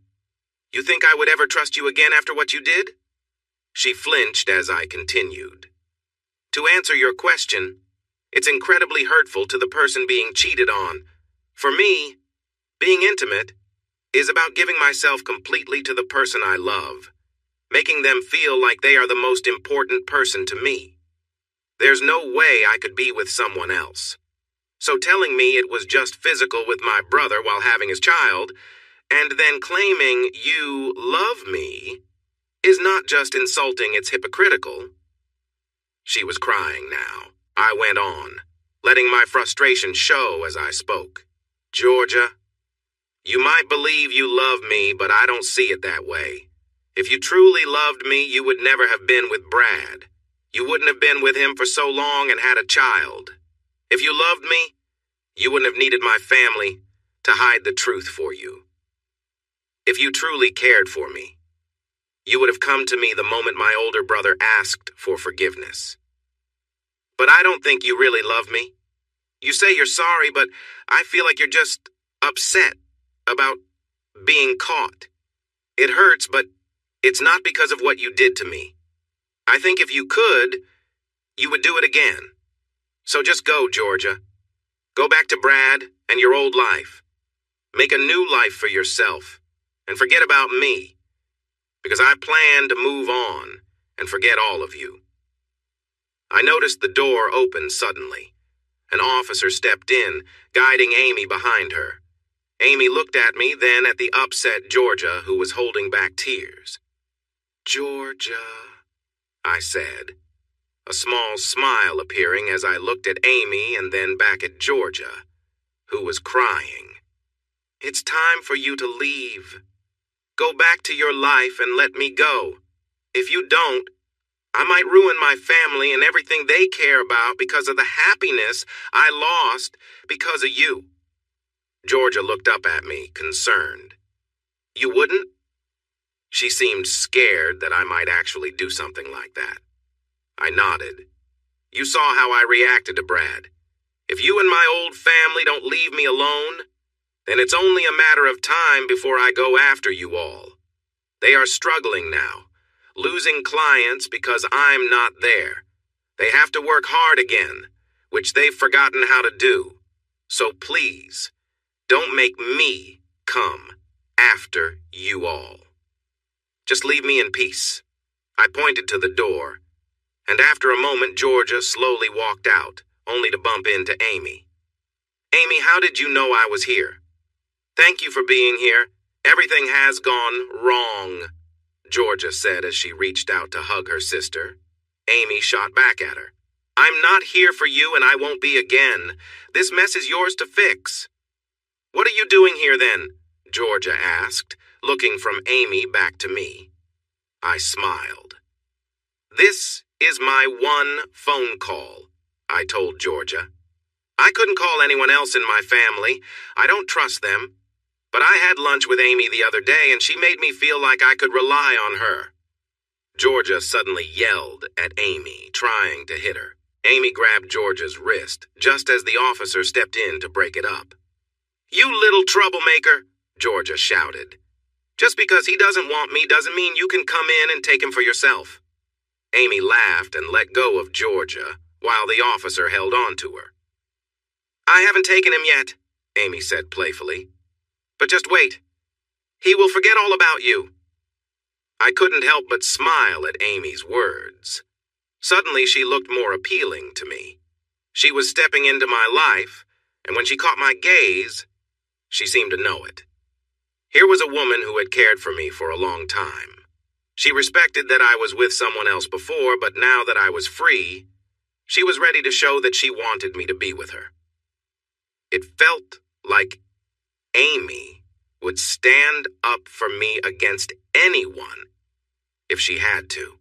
A: You think I would ever trust you again after what you did?" She flinched as I continued. "To answer your question, it's incredibly hurtful to the person being cheated on. For me, being intimate is about giving myself completely to the person I love, making them feel like they are the most important person to me. There's no way I could be with someone else. So telling me it was just physical with my brother while having his child, and then claiming you love me, is not just insulting, it's hypocritical." She was crying now. I went on, letting my frustration show as I spoke. "Georgia, you might believe you love me, but I don't see it that way. If you truly loved me, you would never have been with Brad. You wouldn't have been with him for so long and had a child. If you loved me, you wouldn't have needed my family to hide the truth for you. If you truly cared for me, you would have come to me the moment my older brother asked for forgiveness. But I don't think you really love me. You say you're sorry, but I feel like you're just upset about being caught. It hurts, but it's not because of what you did to me. I think if you could, you would do it again. So just go, Georgia. Go back to Brad and your old life. Make a new life for yourself, and forget about me, because I plan to move on and forget all of you." I noticed the door open suddenly. An officer stepped in, guiding Amy behind her. Amy looked at me, then at the upset Georgia, who was holding back tears. "Georgia," I said, a small smile appearing as I looked at Amy and then back at Georgia, who was crying. "It's time for you to leave. Go back to your life and let me go. If you don't, I might ruin my family and everything they care about because of the happiness I lost because of you." Georgia looked up at me, concerned. "You wouldn't?" She seemed scared that I might actually do something like that. I nodded. "You saw how I reacted to Brad. If you and my old family don't leave me alone, then it's only a matter of time before I go after you all. They are struggling now, losing clients because I'm not there. They have to work hard again, which they've forgotten how to do. So please, don't make me come after you all. Just leave me in peace." I pointed to the door, and after a moment Georgia slowly walked out, only to bump into Amy. "Amy, how did you know I was here?" "Thank you for being here. Everything has gone wrong," Georgia said as she reached out to hug her sister. Amy shot back at her. "I'm not here for you and I won't be again. This mess is yours to fix." "What are you doing here then? Georgia asked, looking from Amy back to me. I smiled. This is my one phone call, I told Georgia. I couldn't call anyone else in my family. I don't trust them. But I had lunch with Amy the other day, and she made me feel like I could rely on her. Georgia suddenly yelled at Amy, trying to hit her. Amy grabbed Georgia's wrist, just as the officer stepped in to break it up. "You little troublemaker," Georgia shouted. "Just because he doesn't want me doesn't mean you can come in and take him for yourself." Amy laughed and let go of Georgia, while the officer held on to her. "I haven't taken him yet," Amy said playfully. "But just wait. He will forget all about you." I couldn't help but smile at Amy's words. Suddenly she looked more appealing to me. She was stepping into my life, and when she caught my gaze, she seemed to know it. Here was a woman who had cared for me for a long time. She respected that I was with someone else before, but now that I was free, she was ready to show that she wanted me to be with her. It felt like Amy would stand up for me against anyone if she had to.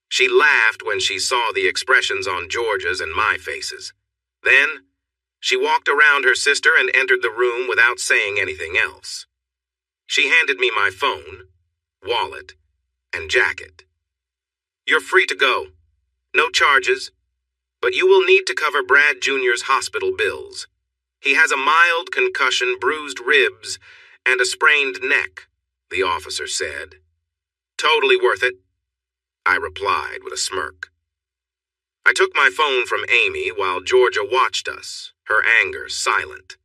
A: She laughed when she saw the expressions on Georgia's and my faces. Then, she walked around her sister and entered the room without saying anything else. She handed me my phone, wallet, and jacket. "You're free to go. No charges, but you will need to cover Brad Jr.'s hospital bills. He has a mild concussion, bruised ribs, and a sprained neck," the officer said. "Totally worth it," I replied with a smirk. I took my phone from Amy while Georgia watched us, her anger silent.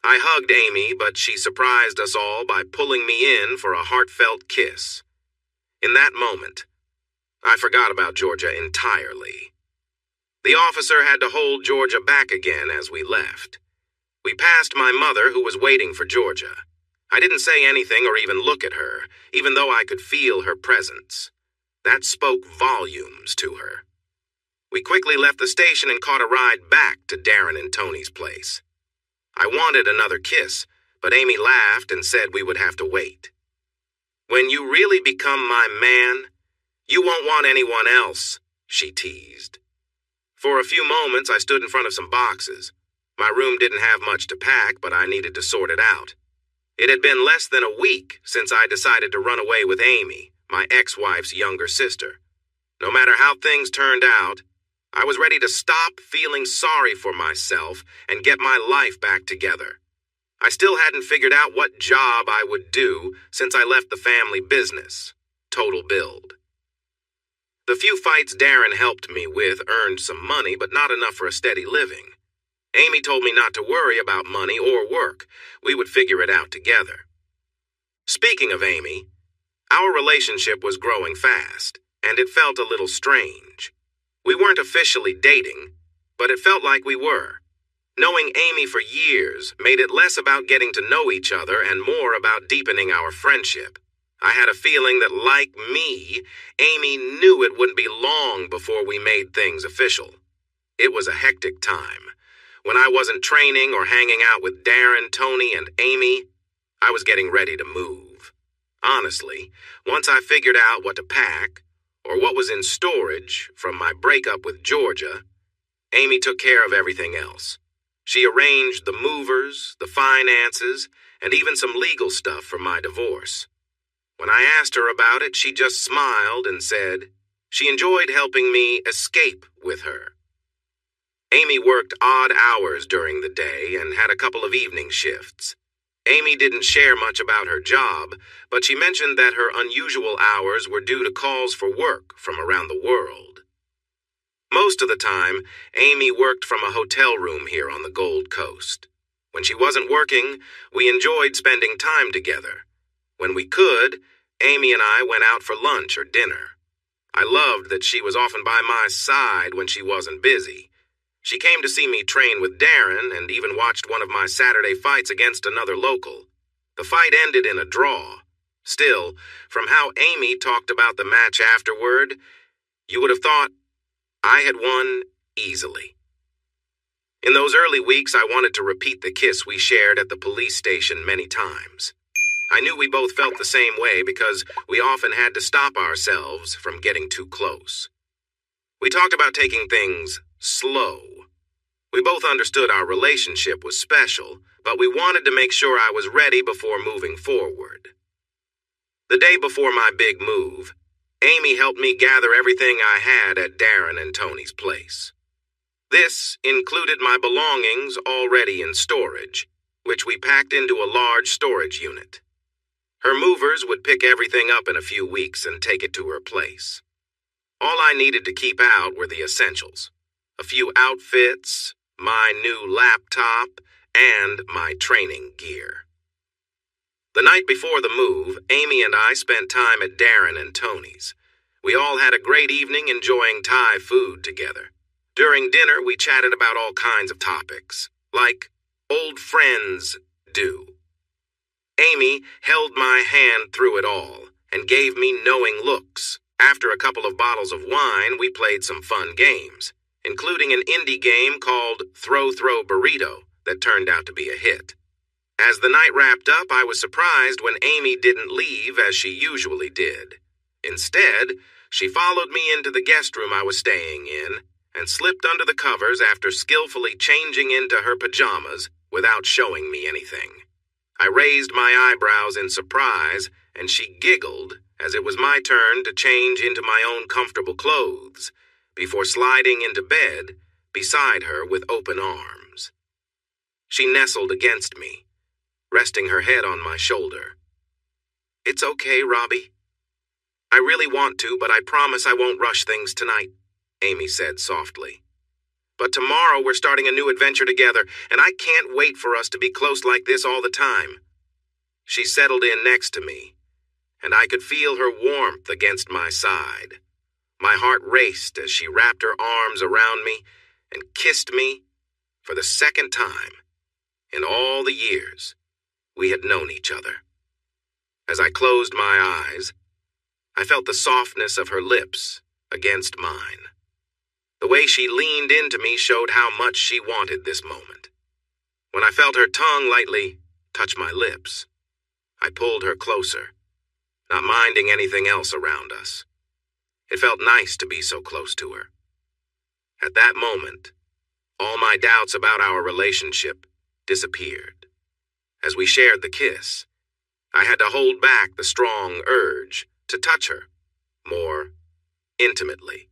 A: I hugged Amy, but she surprised us all by pulling me in for a heartfelt kiss. In that moment, I forgot about Georgia entirely. The officer had to hold Georgia back again as we left. We passed my mother, who was waiting for Georgia. I didn't say anything or even look at her, even though I could feel her presence. That spoke volumes to her. We quickly left the station and caught a ride back to Darren and Tony's place. I wanted another kiss, but Amy laughed and said we would have to wait. "When you really become my man, you won't want anyone else," she teased. For a few moments, I stood in front of some boxes. My room didn't have much to pack, but I needed to sort it out. It had been less than a week since I decided to run away with Amy, my ex-wife's younger sister. No matter how things turned out, I was ready to stop feeling sorry for myself and get my life back together. I still hadn't figured out what job I would do since I left the family business, Total Build. The few fights Darren helped me with earned some money, but not enough for a steady living. Amy told me not to worry about money or work. We would figure it out together. Speaking of Amy, our relationship was growing fast, and it felt a little strange. We weren't officially dating, but it felt like we were. Knowing Amy for years made it less about getting to know each other and more about deepening our friendship. I had a feeling that, like me, Amy knew it wouldn't be long before we made things official. It was a hectic time. When I wasn't training or hanging out with Darren, Tony, and Amy, I was getting ready to move. Honestly, once I figured out what to pack, or what was in storage from my breakup with Georgia, Amy took care of everything else. She arranged the movers, the finances, and even some legal stuff for my divorce. When I asked her about it, she just smiled and said she enjoyed helping me escape with her. Amy worked odd hours during the day and had a couple of evening shifts. Amy didn't share much about her job, but she mentioned that her unusual hours were due to calls for work from around the world. Most of the time, Amy worked from a hotel room here on the Gold Coast. When she wasn't working, we enjoyed spending time together. When we could, Amy and I went out for lunch or dinner. I loved that she was often by my side when she wasn't busy. She came to see me train with Darren and even watched one of my Saturday fights against another local. The fight ended in a draw. Still, from how Amy talked about the match afterward, you would have thought I had won easily. In those early weeks, I wanted to repeat the kiss we shared at the police station many times. I knew we both felt the same way because we often had to stop ourselves from getting too close. We talked about taking things slow. We both understood our relationship was special, but we wanted to make sure I was ready before moving forward. The day before my big move, Amy helped me gather everything I had at Darren and Tony's place. This included my belongings already in storage, which we packed into a large storage unit. Her movers would pick everything up in a few weeks and take it to her place. All I needed to keep out were the essentials: a few outfits, my new laptop, and my training gear. The night before the move, Amy and I spent time at Darren and Tony's. We all had a great evening enjoying Thai food together. During dinner, we chatted about all kinds of topics, like old friends do. Amy held my hand through it all and gave me knowing looks. After a couple of bottles of wine, we played some fun games, including an indie game called Throw Throw Burrito that turned out to be a hit. As the night wrapped up, I was surprised when Amy didn't leave as she usually did. Instead, she followed me into the guest room I was staying in and slipped under the covers after skillfully changing into her pajamas without showing me anything. I raised my eyebrows in surprise, and she giggled as it was my turn to change into my own comfortable clothes before sliding into bed beside her with open arms. She nestled against me, resting her head on my shoulder. "It's okay, Robbie. I really want to, but I promise I won't rush things tonight," Amy said softly. "But tomorrow we're starting a new adventure together, and I can't wait for us to be close like this all the time." She settled in next to me, and I could feel her warmth against my side. My heart raced as she wrapped her arms around me and kissed me for the second time in all the years we had known each other. As I closed my eyes, I felt the softness of her lips against mine. The way she leaned into me showed how much she wanted this moment. When I felt her tongue lightly touch my lips, I pulled her closer, not minding anything else around us. It felt nice to be so close to her. At that moment, all my doubts about our relationship disappeared. As we shared the kiss, I had to hold back the strong urge to touch her more intimately.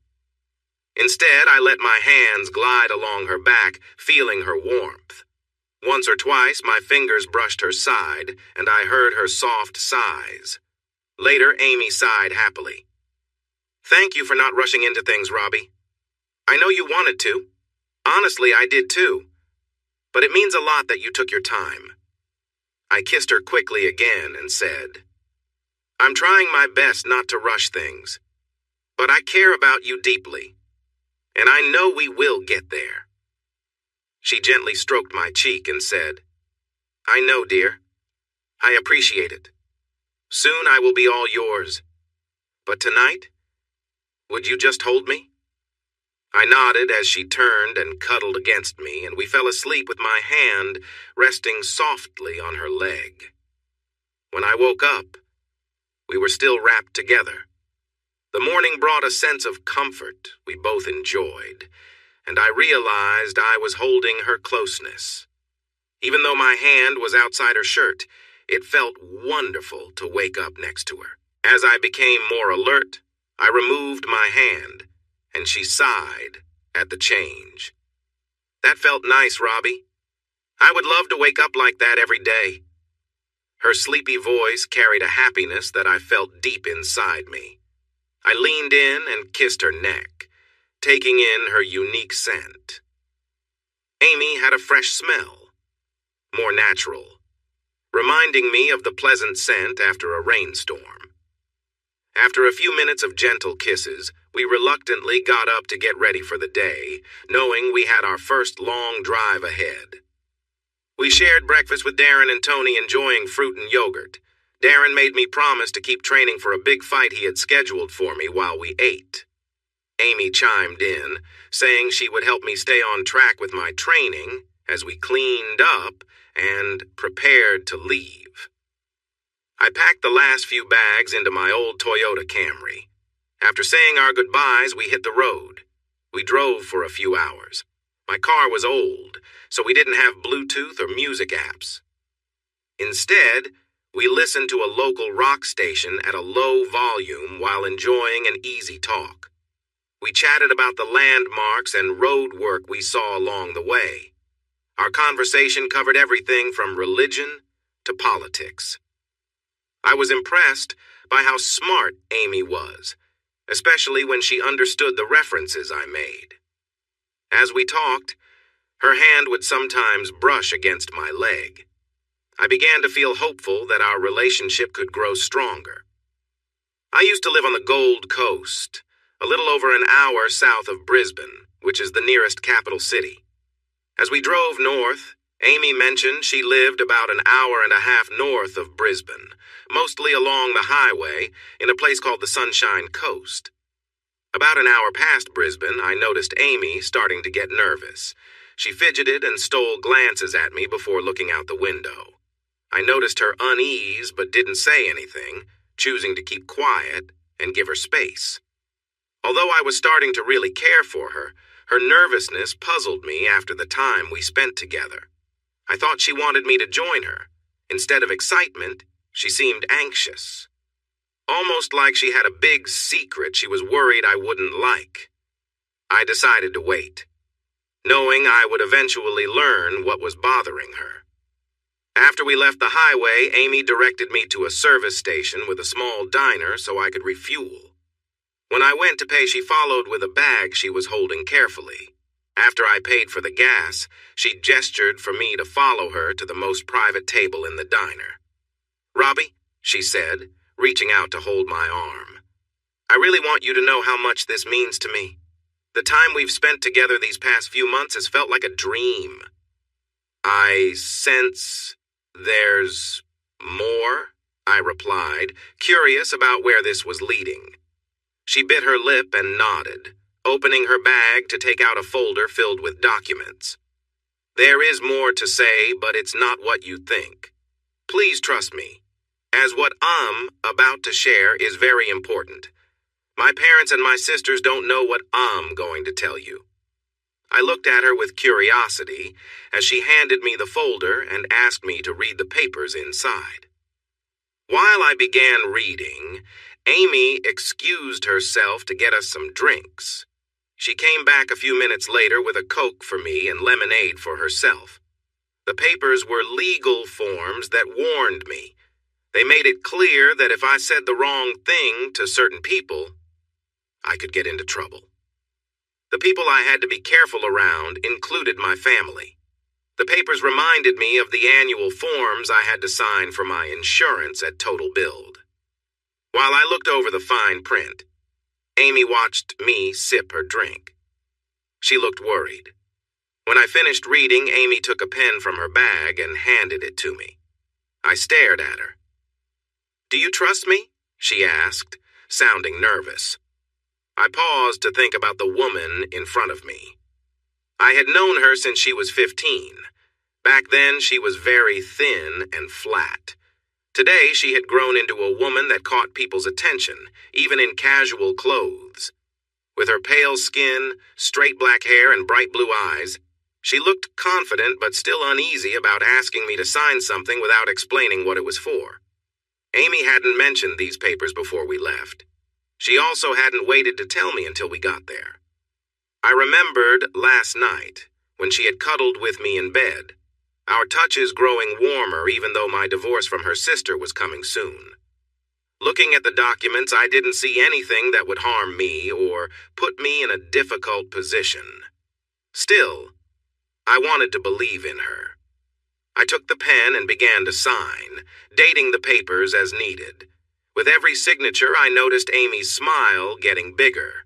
A: Instead, I let my hands glide along her back, feeling her warmth. Once or twice, my fingers brushed her side, and I heard her soft sighs. Later, Amy sighed happily. "Thank you for not rushing into things, Robbie. I know you wanted to. Honestly, I did too. But it means a lot that you took your time." I kissed her quickly again and said, "I'm trying my best not to rush things, but I care about you deeply, and I know we will get there." She gently stroked my cheek and said, "I know, dear. I appreciate it. Soon I will be all yours. But tonight, would you just hold me?" I nodded as she turned and cuddled against me, and we fell asleep with my hand resting softly on her leg. When I woke up, we were still wrapped together. The morning brought a sense of comfort we both enjoyed, and I realized I was holding her closeness. Even though my hand was outside her shirt, it felt wonderful to wake up next to her. As I became more alert, I removed my hand, and she sighed at the change. "That felt nice, Robbie. I would love to wake up like that every day." Her sleepy voice carried a happiness that I felt deep inside me. I leaned in and kissed her neck, taking in her unique scent. Amy had a fresh smell, more natural, reminding me of the pleasant scent after a rainstorm. After a few minutes of gentle kisses, we reluctantly got up to get ready for the day, knowing we had our first long drive ahead. We shared breakfast with Darren and Tony, enjoying fruit and yogurt. Darren made me promise to keep training for a big fight he had scheduled for me while we ate. Amy chimed in, saying she would help me stay on track with my training as we cleaned up and prepared to leave. I packed the last few bags into my old Toyota Camry. After saying our goodbyes, we hit the road. We drove for a few hours. My car was old, so we didn't have Bluetooth or music apps. Instead, we listened to a local rock station at a low volume while enjoying an easy talk. We chatted about the landmarks and road work we saw along the way. Our conversation covered everything from religion to politics. I was impressed by how smart Amy was, especially when she understood the references I made. As we talked, her hand would sometimes brush against my leg. I began to feel hopeful that our relationship could grow stronger. I used to live on the Gold Coast, a little over an hour south of Brisbane, which is the nearest capital city. As we drove north, Amy mentioned she lived about an hour and a half north of Brisbane, mostly along the highway, in a place called the Sunshine Coast. About an hour past Brisbane, I noticed Amy starting to get nervous. She fidgeted and stole glances at me before looking out the window. I noticed her unease but didn't say anything, choosing to keep quiet and give her space. Although I was starting to really care for her, her nervousness puzzled me after the time we spent together. I thought she wanted me to join her. Instead of excitement, she seemed anxious. Almost like she had a big secret she was worried I wouldn't like. I decided to wait, knowing I would eventually learn what was bothering her. After we left the highway, Amy directed me to a service station with a small diner so I could refuel. When I went to pay, she followed with a bag she was holding carefully. After I paid for the gas, she gestured for me to follow her to the most private table in the diner. "Robbie," she said, reaching out to hold my arm, "I really want you to know how much this means to me. The time we've spent together these past few months has felt like a dream." "I sense there's more," I replied, curious about where this was leading. She bit her lip and nodded, opening her bag to take out a folder filled with documents. "There is more to say, but it's not what you think. Please trust me, as what I'm about to share is very important. My parents and my sisters don't know what I'm going to tell you." I looked at her with curiosity as she handed me the folder and asked me to read the papers inside. While I began reading, Amy excused herself to get us some drinks. She came back a few minutes later with a Coke for me and lemonade for herself. The papers were legal forms that warned me. They made it clear that if I said the wrong thing to certain people, I could get into trouble. The people I had to be careful around included my family. The papers reminded me of the annual forms I had to sign for my insurance at Total Build. While I looked over the fine print, Amy watched me sip her drink. She looked worried. When I finished reading, Amy took a pen from her bag and handed it to me. I stared at her. "Do you trust me?" she asked, sounding nervous. I paused to think about the woman in front of me. I had known her since she was 15. Back then, she was very thin and flat. Today, she had grown into a woman that caught people's attention, even in casual clothes. With her pale skin, straight black hair, and bright blue eyes, she looked confident but still uneasy about asking me to sign something without explaining what it was for. Amy hadn't mentioned these papers before we left. She also hadn't waited to tell me until we got there. I remembered last night, when she had cuddled with me in bed, our touches growing warmer even though my divorce from her sister was coming soon. Looking at the documents, I didn't see anything that would harm me or put me in a difficult position. Still, I wanted to believe in her. I took the pen and began to sign, dating the papers as needed. With every signature, I noticed Amy's smile getting bigger.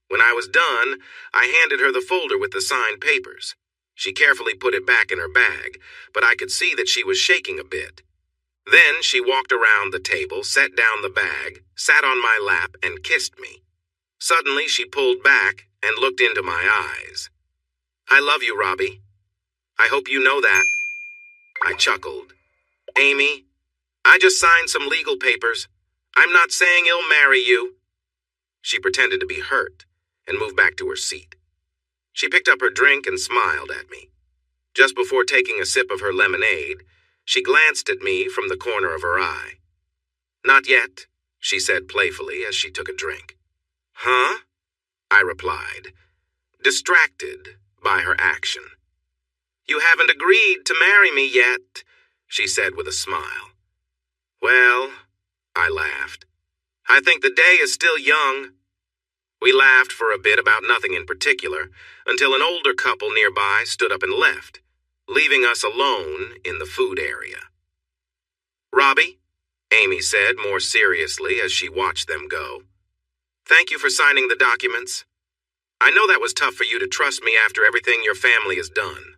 A: When I was done, I handed her the folder with the signed papers. She carefully put it back in her bag, but I could see that she was shaking a bit. Then she walked around the table, set down the bag, sat on my lap, and kissed me. Suddenly, she pulled back and looked into my eyes. "I love you, Robbie. I hope you know that." I chuckled. "Amy, I just signed some legal papers. I'm not saying he'll marry you." She pretended to be hurt and moved back to her seat. She picked up her drink and smiled at me. Just before taking a sip of her lemonade, she glanced at me from the corner of her eye. "Not yet," she said playfully as she took a drink. "Huh?" I replied, distracted by her action. "You haven't agreed to marry me yet," she said with a smile. "Well," I laughed, "I think the day is still young." We laughed for a bit about nothing in particular, until an older couple nearby stood up and left, leaving us alone in the food area. "Robbie," Amy said more seriously as she watched them go, "thank you for signing the documents. I know that was tough for you to trust me after everything your family has done."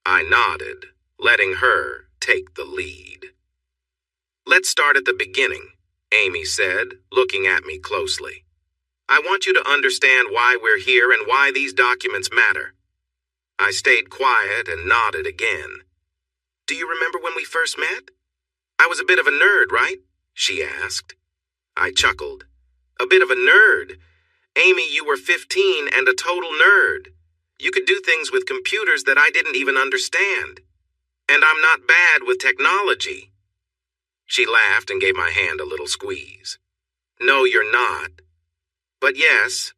A: I nodded, letting her take the lead. "Let's start at the beginning," Amy said, looking at me closely. "I want you to understand why we're here and why these documents matter." I stayed quiet and nodded again. "Do you remember when we first met? I was a bit of a nerd, right?" she asked. I chuckled. "A bit of a nerd? Amy, you were 15 and a total nerd. You could do things with computers that I didn't even understand. And I'm not bad with technology." She laughed and gave my hand a little squeeze. "No, you're not. But yes,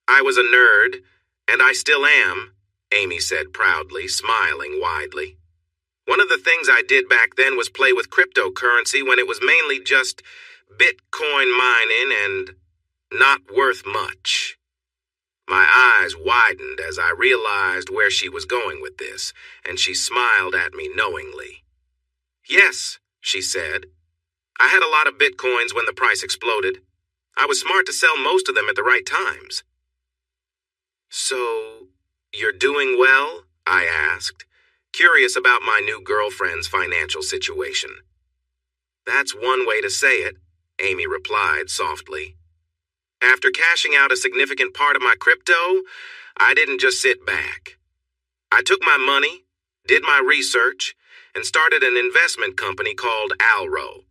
A: I was a nerd, and I still am," Amy said proudly, smiling widely. "One of the things I did back then was play with cryptocurrency when it was mainly just Bitcoin mining and not worth much." My eyes widened as I realized where she was going with this, and she smiled at me knowingly. "Yes," she said. "I had a lot of Bitcoins when the price exploded. I was smart to sell most of them at the right times." "So, you're doing well?" I asked, curious about my new girlfriend's financial situation. "That's one way to say it," Amy replied softly. "After cashing out a significant part of my crypto, I didn't just sit back. I took my money, did my research, and started an investment company called Alro.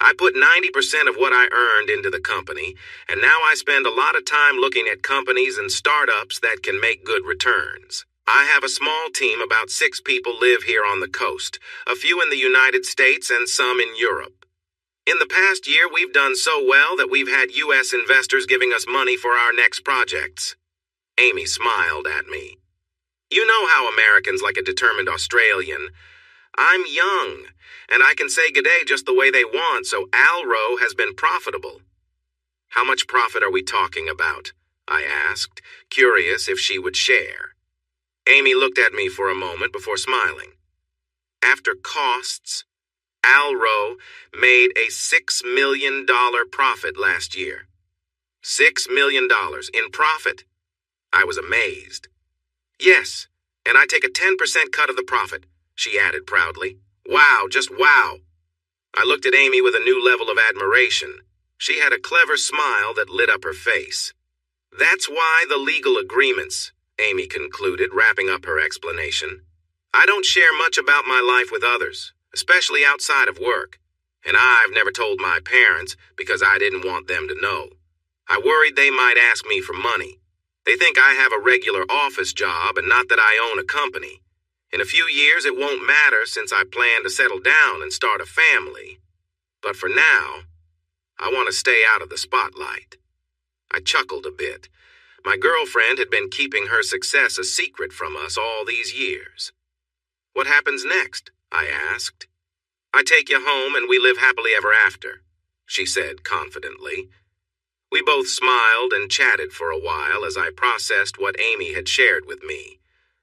A: I put 90% of what I earned into the company, and now I spend a lot of time looking at companies and startups that can make good returns. I have a small team, about 6 people live here on the coast, a few in the United States and some in Europe. In the past year, we've done so well that we've had U.S. investors giving us money for our next projects." Amy smiled at me. "You know how Americans like a determined Australian. I'm young, and I can say good day just the way they want, so Alro has been profitable." "How much profit are we talking about?" I asked, curious if she would share. Amy looked at me for a moment before smiling. "After costs, Alro made a $6 million profit last year." $6 million in profit? I was amazed. "Yes, and I take a 10% cut of the profit," she added proudly. "Wow, just wow." I looked at Amy with a new level of admiration. She had a clever smile that lit up her face. "That's why the legal agreements," Amy concluded, wrapping up her explanation. "I don't share much about my life with others, especially outside of work. And I've never told my parents because I didn't want them to know. I worried they might ask me for money. They think I have a regular office job and not that I own a company. In a few years, it won't matter since I plan to settle down and start a family. But for now, I want to stay out of the spotlight." I chuckled a bit. My girlfriend had been keeping her success a secret from us all these years. "What happens next?" I asked. "I take you home and we live happily ever after," she said confidently. We both smiled and chatted for a while as I processed what Amy had shared with me.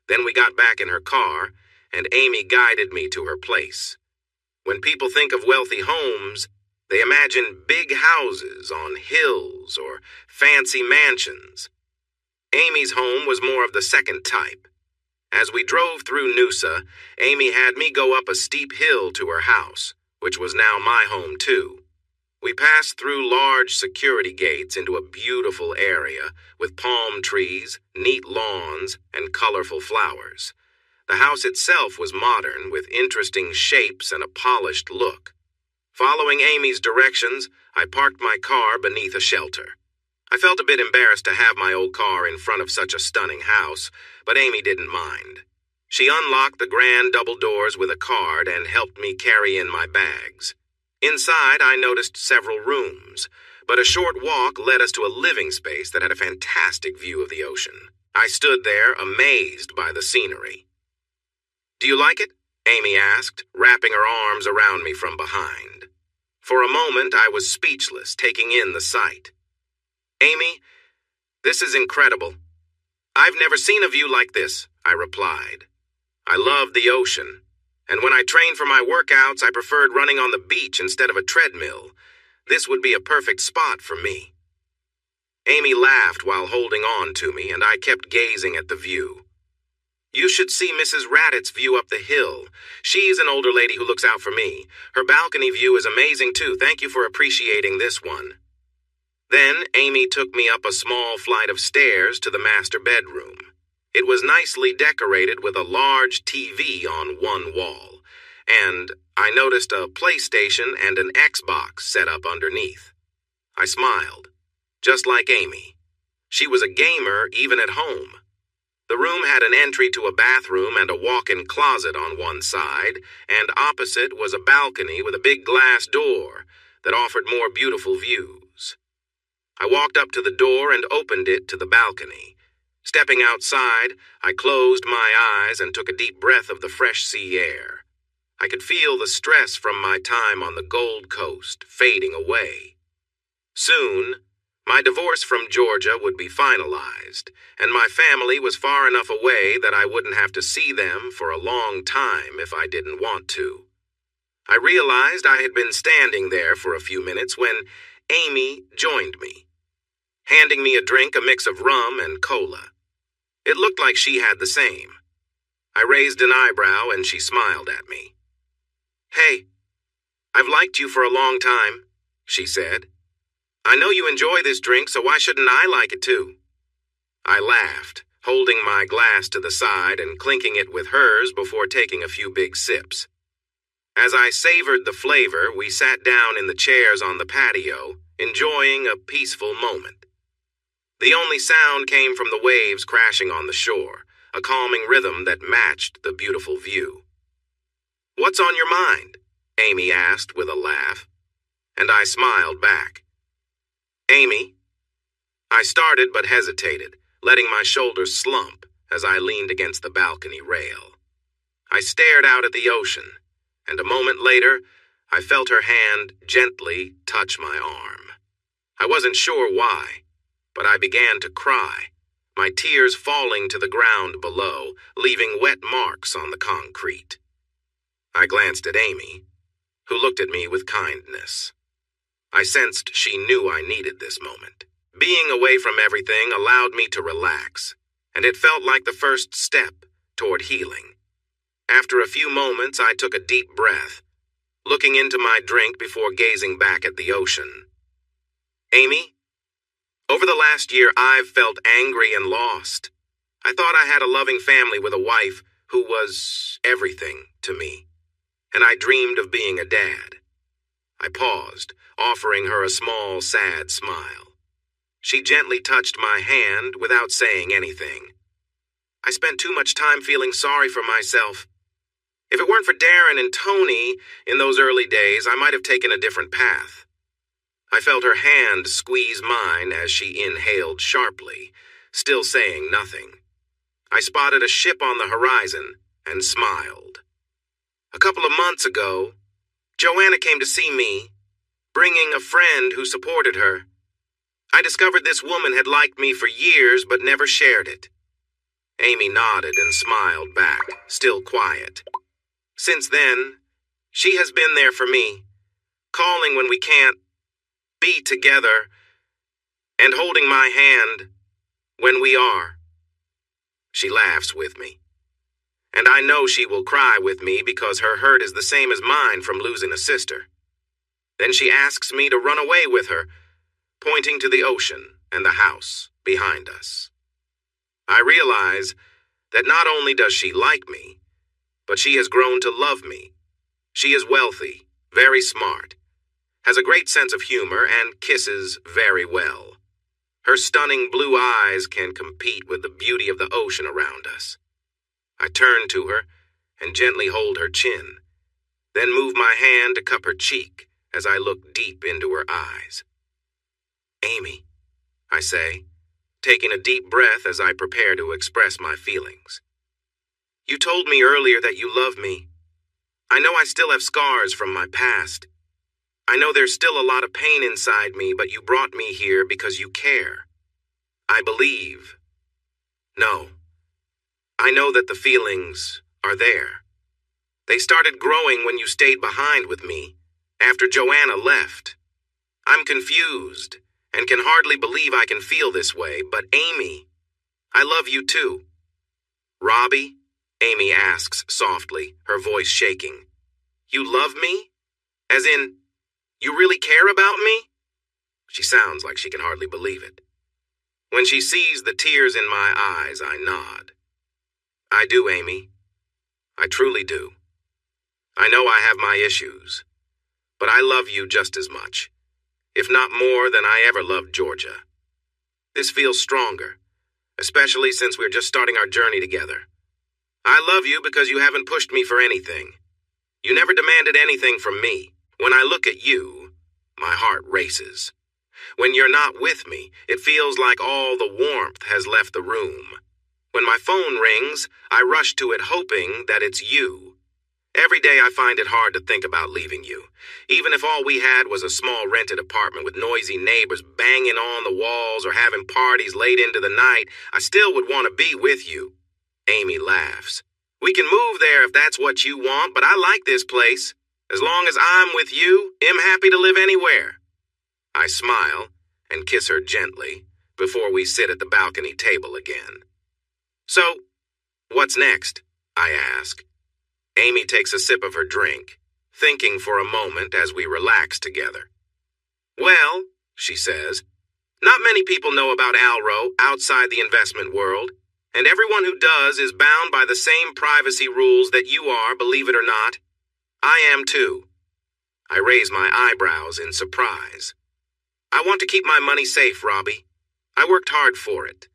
A: Then we got back in her car, and Amy guided me to her place. When people think of wealthy homes, they imagine big houses on hills or fancy mansions. Amy's home was more of the second type. As we drove through Noosa, Amy had me go up a steep hill to her house, which was now my home too. We passed through large security gates into a beautiful area with palm trees, neat lawns, and colorful flowers. The house itself was modern, with interesting shapes and a polished look. Following Amy's directions, I parked my car beneath a shelter. I felt a bit embarrassed to have my old car in front of such a stunning house, but Amy didn't mind. She unlocked the grand double doors with a card and helped me carry in my bags. Inside, I noticed several rooms, but a short walk led us to a living space that had a fantastic view of the ocean. I stood there, amazed by the scenery. "Do you like it?" Amy asked, wrapping her arms around me from behind. For a moment, I was speechless, taking in the sight. "Amy, this is incredible. I've never seen a view like this," I replied. I loved the ocean, and when I trained for my workouts, I preferred running on the beach instead of a treadmill. This would be a perfect spot for me. Amy laughed while holding on to me, and I kept gazing at the view. "You should see Mrs. Raddat's view up the hill. She's an older lady who looks out for me. Her balcony view is amazing too. Thank you for appreciating this one." Then Amy took me up a small flight of stairs to the master bedroom. It was nicely decorated with a large TV on one wall, and I noticed a PlayStation and an Xbox set up underneath. I smiled, just like Amy. She was a gamer even at home. The room had an entry to a bathroom and a walk-in closet on one side, and opposite was a balcony with a big glass door that offered more beautiful views. I walked up to the door and opened it to the balcony. Stepping outside, I closed my eyes and took a deep breath of the fresh sea air. I could feel the stress from my time on the Gold Coast fading away. Soon, my divorce from Georgia would be finalized, and my family was far enough away that I wouldn't have to see them for a long time if I didn't want to. I realized I had been standing there for a few minutes when Amy joined me, handing me a drink, a mix of rum and cola. It looked like she had the same. I raised an eyebrow and she smiled at me. "Hey, I've liked you for a long time," she said. "I know you enjoy this drink, so why shouldn't I like it too?" I laughed, holding my glass to the side and clinking it with hers before taking a few big sips. As I savored the flavor, we sat down in the chairs on the patio, enjoying a peaceful moment. The only sound came from the waves crashing on the shore, a calming rhythm that matched the beautiful view. "What's on your mind?" Amy asked with a laugh, and I smiled back. "Amy?" I started but hesitated, letting my shoulders slump as I leaned against the balcony rail. I stared out at the ocean, and a moment later, I felt her hand gently touch my arm. I wasn't sure why, but I began to cry, my tears falling to the ground below, leaving wet marks on the concrete. I glanced at Amy, who looked at me with kindness. I sensed she knew I needed this moment. Being away from everything allowed me to relax, and it felt like the first step toward healing. After a few moments, I took a deep breath, looking into my drink before gazing back at the ocean. "Amy, over the last year, I've felt angry and lost. I thought I had a loving family with a wife who was everything to me, and I dreamed of being a dad." I paused, offering her a small, sad smile. She gently touched my hand without saying anything. "I spent too much time feeling sorry for myself. If it weren't for Darren and Tony in those early days, I might have taken a different path." I felt her hand squeeze mine as she inhaled sharply, still saying nothing. I spotted a ship on the horizon and smiled. "A couple of months ago, Joanna came to see me, bringing a friend who supported her. I discovered this woman had liked me for years but never shared it." Amy nodded and smiled back, still quiet. "Since then, she has been there for me, calling when we can't be together, and holding my hand when we are." She laughs with me, and I know she will cry with me because her hurt is the same as mine from losing a sister. Then she asks me to run away with her, pointing to the ocean and the house behind us. I realize that not only does she like me, but she has grown to love me. She is wealthy, very smart, has a great sense of humor, and kisses very well. Her stunning blue eyes can compete with the beauty of the ocean around us. I turn to her and gently hold her chin, then move my hand to cup her cheek as I look deep into her eyes. "Amy," I say, taking a deep breath as I prepare to express my feelings. "You told me earlier that you love me. I know I still have scars from my past. I know there's still a lot of pain inside me, but you brought me here because you care. I believe. No, I know that the feelings are there. They started growing when you stayed behind with me, after Joanna left. I'm confused and can hardly believe I can feel this way, but Amy, I love you too." "Robbie?" Amy asks softly, her voice shaking. "You love me? As in, you really care about me?" She sounds like she can hardly believe it. When she sees the tears in my eyes, I nod. "I do, Amy. I truly do. I know I have my issues, but I love you just as much, if not more than I ever loved Georgia. This feels stronger, especially since we're just starting our journey together. I love you because you haven't pushed me for anything. You never demanded anything from me. When I look at you, my heart races. When you're not with me, it feels like all the warmth has left the room. When my phone rings, I rush to it hoping that it's you. Every day I find it hard to think about leaving you. Even if all we had was a small rented apartment with noisy neighbors banging on the walls or having parties late into the night, I still would want to be with you." Amy laughs. "We can move there if that's what you want, but I like this place. As long as I'm with you, I'm happy to live anywhere." I smile and kiss her gently before we sit at the balcony table again. "So, what's next?" I ask. Amy takes a sip of her drink, thinking for a moment as we relax together. "Well," she says, "not many people know about Alro outside the investment world, and everyone who does is bound by the same privacy rules that you are, believe it or not. I am too." I raise my eyebrows in surprise. "I want to keep my money safe, Robbie. I worked hard for it.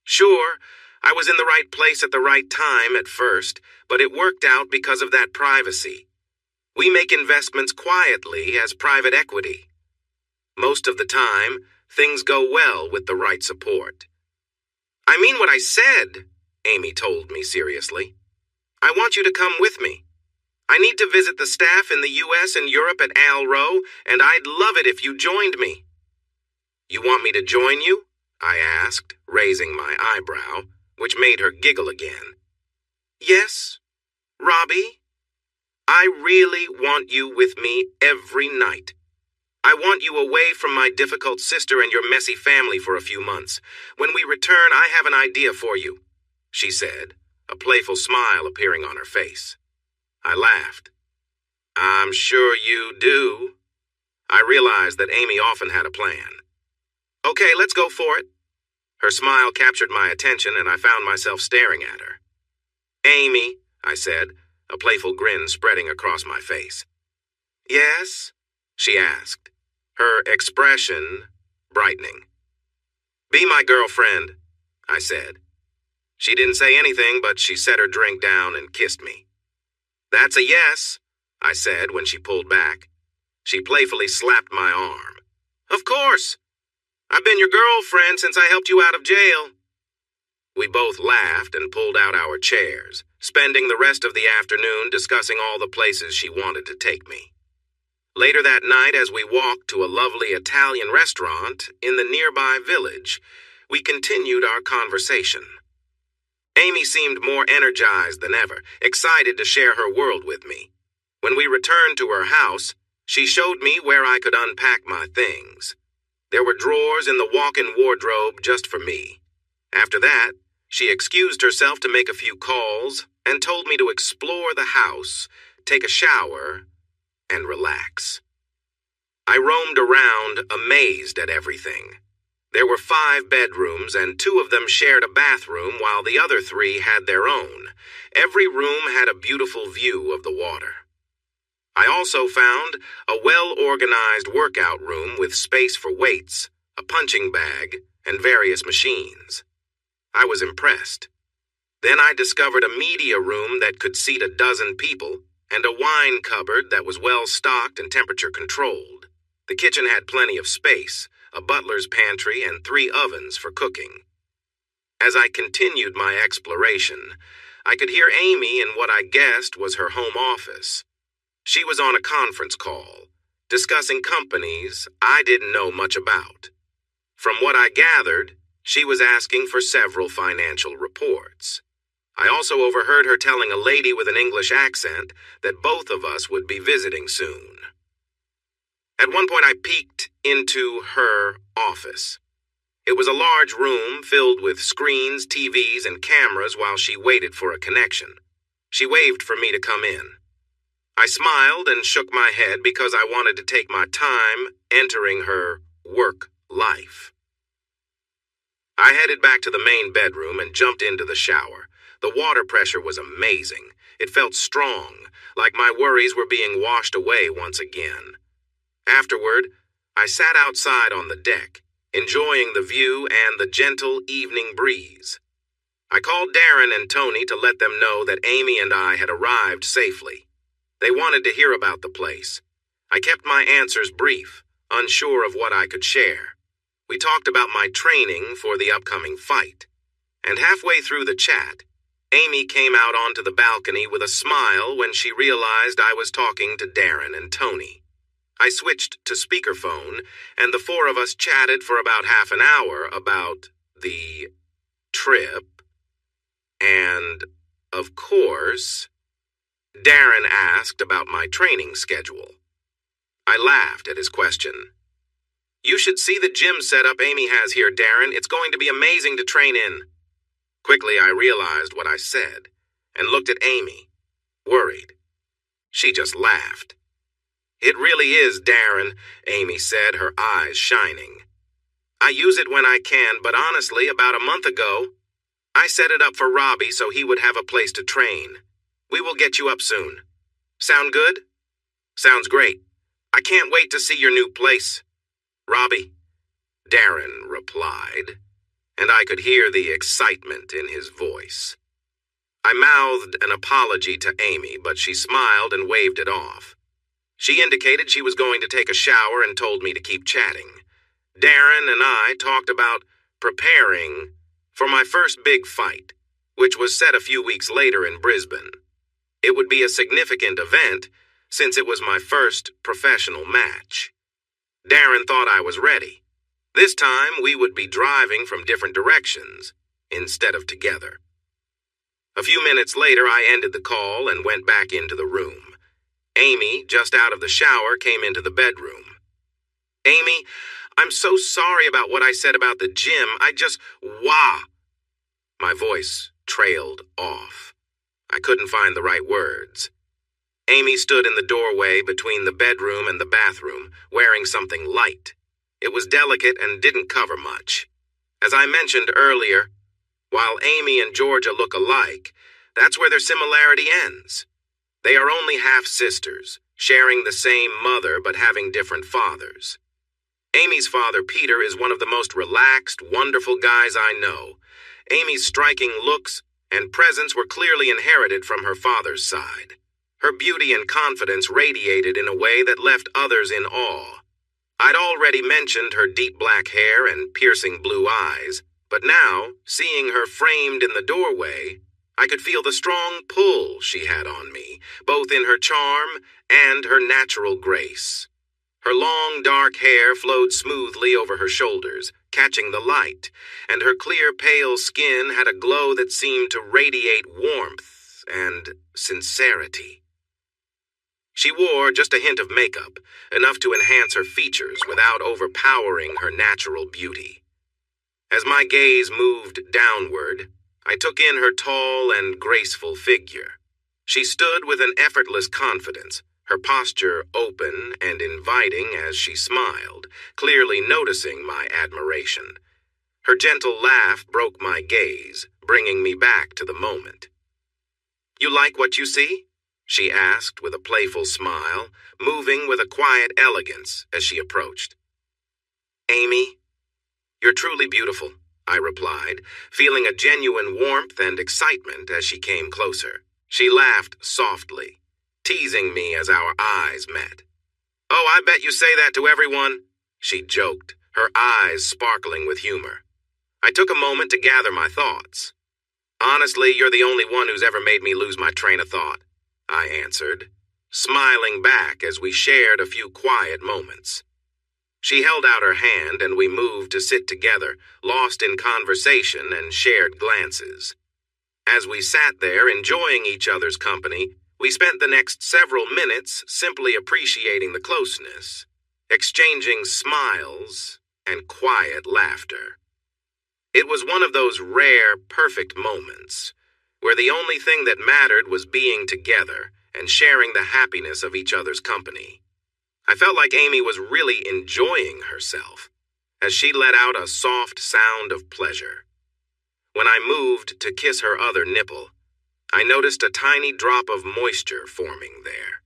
A: Sure, I was in the right place at the right time at first, but it worked out because of that privacy. We make investments quietly as private equity. Most of the time, things go well with the right support." "I mean what I said," Amy told me seriously. "I want you to come with me. I need to visit the staff in the US and Europe at Alro, and I'd love it if you joined me." "You want me to join you?" I asked, raising my eyebrow, which made her giggle again. "Yes, Robbie. I really want you with me every night. I want you away from my difficult sister and your messy family for a few months. When we return, I have an idea for you," she said, a playful smile appearing on her face. I laughed. "I'm sure you do." I realized that Amy often had a plan. "Okay, let's go for it." Her smile captured my attention, and I found myself staring at her. "Amy," I said, a playful grin spreading across my face. "Yes?" she asked, her expression brightening. "Be my girlfriend," I said. She didn't say anything, but she set her drink down and kissed me. "That's a yes," I said when she pulled back. She playfully slapped my arm. "Of course. I've been your girlfriend since I helped you out of jail." We both laughed and pulled out our chairs, spending the rest of the afternoon discussing all the places she wanted to take me. Later that night, as we walked to a lovely Italian restaurant in the nearby village, we continued our conversation. Amy seemed more energized than ever, excited to share her world with me. When we returned to her house, she showed me where I could unpack my things. There were drawers in the walk-in wardrobe just for me. After that, she excused herself to make a few calls and told me to explore the house, take a shower, and relax. I roamed around, amazed at everything. There were 5 bedrooms, and 2 of them shared a bathroom while the other 3 had their own. Every room had a beautiful view of the water. I also found a well-organized workout room with space for weights, a punching bag, and various machines. I was impressed. Then I discovered a media room that could seat 12 people, and a wine cupboard that was well-stocked and temperature-controlled. The kitchen had plenty of space, a butler's pantry, and 3 ovens for cooking. As I continued my exploration, I could hear Amy in what I guessed was her home office. She was on a conference call, discussing companies I didn't know much about. From what I gathered, she was asking for several financial reports. I also overheard her telling a lady with an English accent that both of us would be visiting soon. At one point I peeked into her office. It was a large room filled with screens, TVs, and cameras while she waited for a connection. She waved for me to come in. I smiled and shook my head because I wanted to take my time entering her work life. I headed back to the main bedroom and jumped into the shower. The water pressure was amazing. It felt strong, like my worries were being washed away once again. Afterward, I sat outside on the deck, enjoying the view and the gentle evening breeze. I called Darren and Tony to let them know that Amy and I had arrived safely. They wanted to hear about the place. I kept my answers brief, unsure of what I could share. We talked about my training for the upcoming fight. And halfway through the chat, Amy came out onto the balcony with a smile when she realized I was talking to Darren and Tony. I switched to speakerphone, and the 4 of us chatted for about half an hour about the trip. And, of course, Darren asked about my training schedule. I laughed at his question. "You should see the gym setup Amy has here, Darren. It's going to be amazing to train in." Quickly, I realized what I said and looked at Amy, worried. She just laughed. "It really is, Darren," Amy said, her eyes shining. "I use it when I can, but honestly, about a month ago, I set it up for Robbie so he would have a place to train. We will get you up soon. Sound good?" "Sounds great. I can't wait to see your new place." "Robbie," Darren replied, and I could hear the excitement in his voice. I mouthed an apology to Amy, but she smiled and waved it off. She indicated she was going to take a shower and told me to keep chatting. Darren and I talked about preparing for my first big fight, which was set a few weeks later in Brisbane. It would be a significant event since it was my first professional match. Darren thought I was ready. This time we would be driving from different directions instead of together. A few minutes later, I ended the call and went back into the room. Amy, just out of the shower, came into the bedroom. "Amy, I'm so sorry about what I said about the gym. My voice trailed off. I couldn't find the right words. Amy stood in the doorway between the bedroom and the bathroom, wearing something light. It was delicate and didn't cover much. As I mentioned earlier, while Amy and Georgia look alike, that's where their similarity ends. They are only half-sisters, sharing the same mother but having different fathers. Amy's father, Peter, is one of the most relaxed, wonderful guys I know. Amy's striking looks and presence were clearly inherited from her father's side. Her beauty and confidence radiated in a way that left others in awe. I'd already mentioned her deep black hair and piercing blue eyes, but now, seeing her framed in the doorway, I could feel the strong pull she had on me, both in her charm and her natural grace. Her long, dark hair flowed smoothly over her shoulders, catching the light, and her clear, pale skin had a glow that seemed to radiate warmth and sincerity. She wore just a hint of makeup, enough to enhance her features without overpowering her natural beauty. As my gaze moved downward, I took in her tall and graceful figure. She stood with an effortless confidence, her posture open and inviting as she smiled, clearly noticing my admiration. Her gentle laugh broke my gaze, bringing me back to the moment. "You like what you see?" she asked with a playful smile, moving with a quiet elegance as she approached. "Amy, you're truly beautiful," I replied, feeling a genuine warmth and excitement as she came closer. She laughed softly, teasing me as our eyes met. "Oh, I bet you say that to everyone," she joked, her eyes sparkling with humor. I took a moment to gather my thoughts. "Honestly, you're the only one who's ever made me lose my train of thought," I answered, smiling back as we shared a few quiet moments. She held out her hand and we moved to sit together, lost in conversation and shared glances. As we sat there enjoying each other's company, we spent the next several minutes simply appreciating the closeness, exchanging smiles and quiet laughter. It was one of those rare, perfect moments where the only thing that mattered was being together and sharing the happiness of each other's company. I felt like Amy was really enjoying herself as she let out a soft sound of pleasure. When I moved to kiss her other nipple, I noticed a tiny drop of moisture forming there.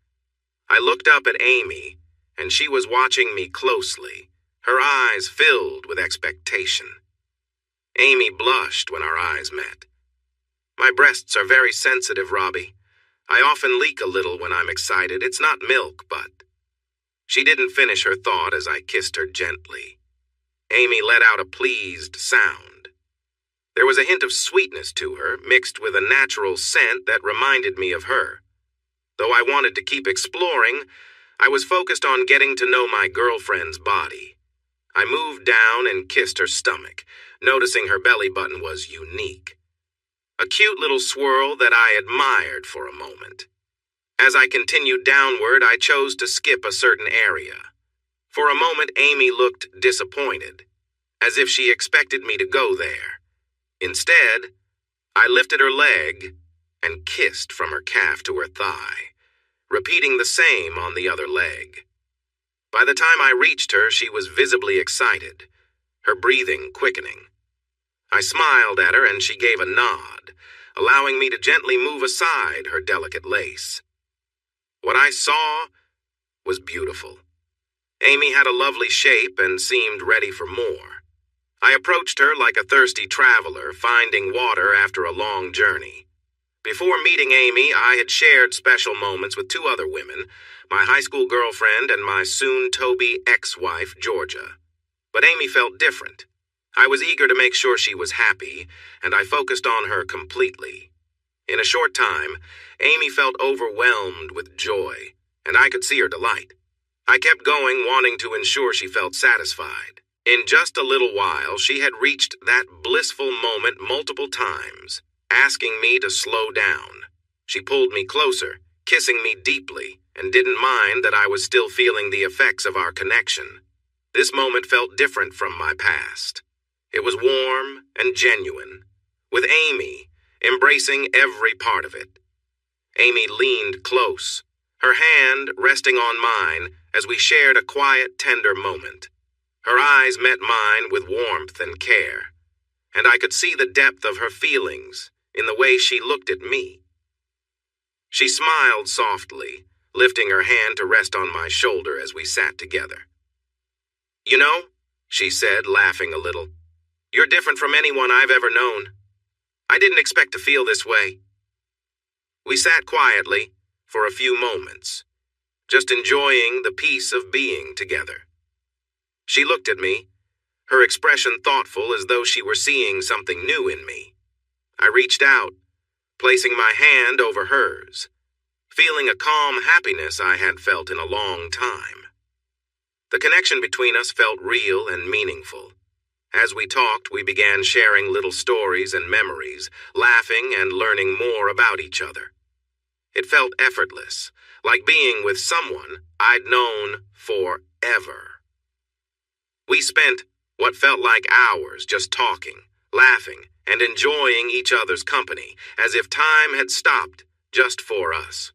A: I looked up at Amy, and she was watching me closely, her eyes filled with expectation. Amy blushed when our eyes met. "My breasts are very sensitive, Robbie. I often leak a little when I'm excited. It's not milk, but..." She didn't finish her thought as I kissed her gently. Amy let out a pleased sound. There was a hint of sweetness to her, mixed with a natural scent that reminded me of her. Though I wanted to keep exploring, I was focused on getting to know my girlfriend's body. I moved down and kissed her stomach, noticing her belly button was unique. A cute little swirl that I admired for a moment. As I continued downward, I chose to skip a certain area. For a moment, Amy looked disappointed, as if she expected me to go there. Instead, I lifted her leg and kissed from her calf to her thigh, repeating the same on the other leg. By the time I reached her, she was visibly excited, her breathing quickening. I smiled at her and she gave a nod, allowing me to gently move aside her delicate lace. What I saw was beautiful. Amy had a lovely shape and seemed ready for more. I approached her like a thirsty traveler finding water after a long journey. Before meeting Amy, I had shared special moments with two other women, my high school girlfriend and my soon-to-be ex-wife, Georgia. But Amy felt different. I was eager to make sure she was happy, and I focused on her completely. In a short time, Amy felt overwhelmed with joy, and I could see her delight. I kept going, wanting to ensure she felt satisfied. In just a little while, she had reached that blissful moment multiple times, asking me to slow down. She pulled me closer, kissing me deeply, and didn't mind that I was still feeling the effects of our connection. This moment felt different from my past. It was warm and genuine, with Amy embracing every part of it. Amy leaned close, her hand resting on mine as we shared a quiet, tender moment. Her eyes met mine with warmth and care, and I could see the depth of her feelings in the way she looked at me. She smiled softly, lifting her hand to rest on my shoulder as we sat together. "You know," she said, laughing a little, "you're different from anyone I've ever known. I didn't expect to feel this way." We sat quietly for a few moments, just enjoying the peace of being together. She looked at me, her expression thoughtful as though she were seeing something new in me. I reached out, placing my hand over hers, feeling a calm happiness I had felt in a long time. The connection between us felt real and meaningful. As we talked, we began sharing little stories and memories, laughing and learning more about each other. It felt effortless, like being with someone I'd known forever. We spent what felt like hours just talking, laughing, and enjoying each other's company, as if time had stopped just for us.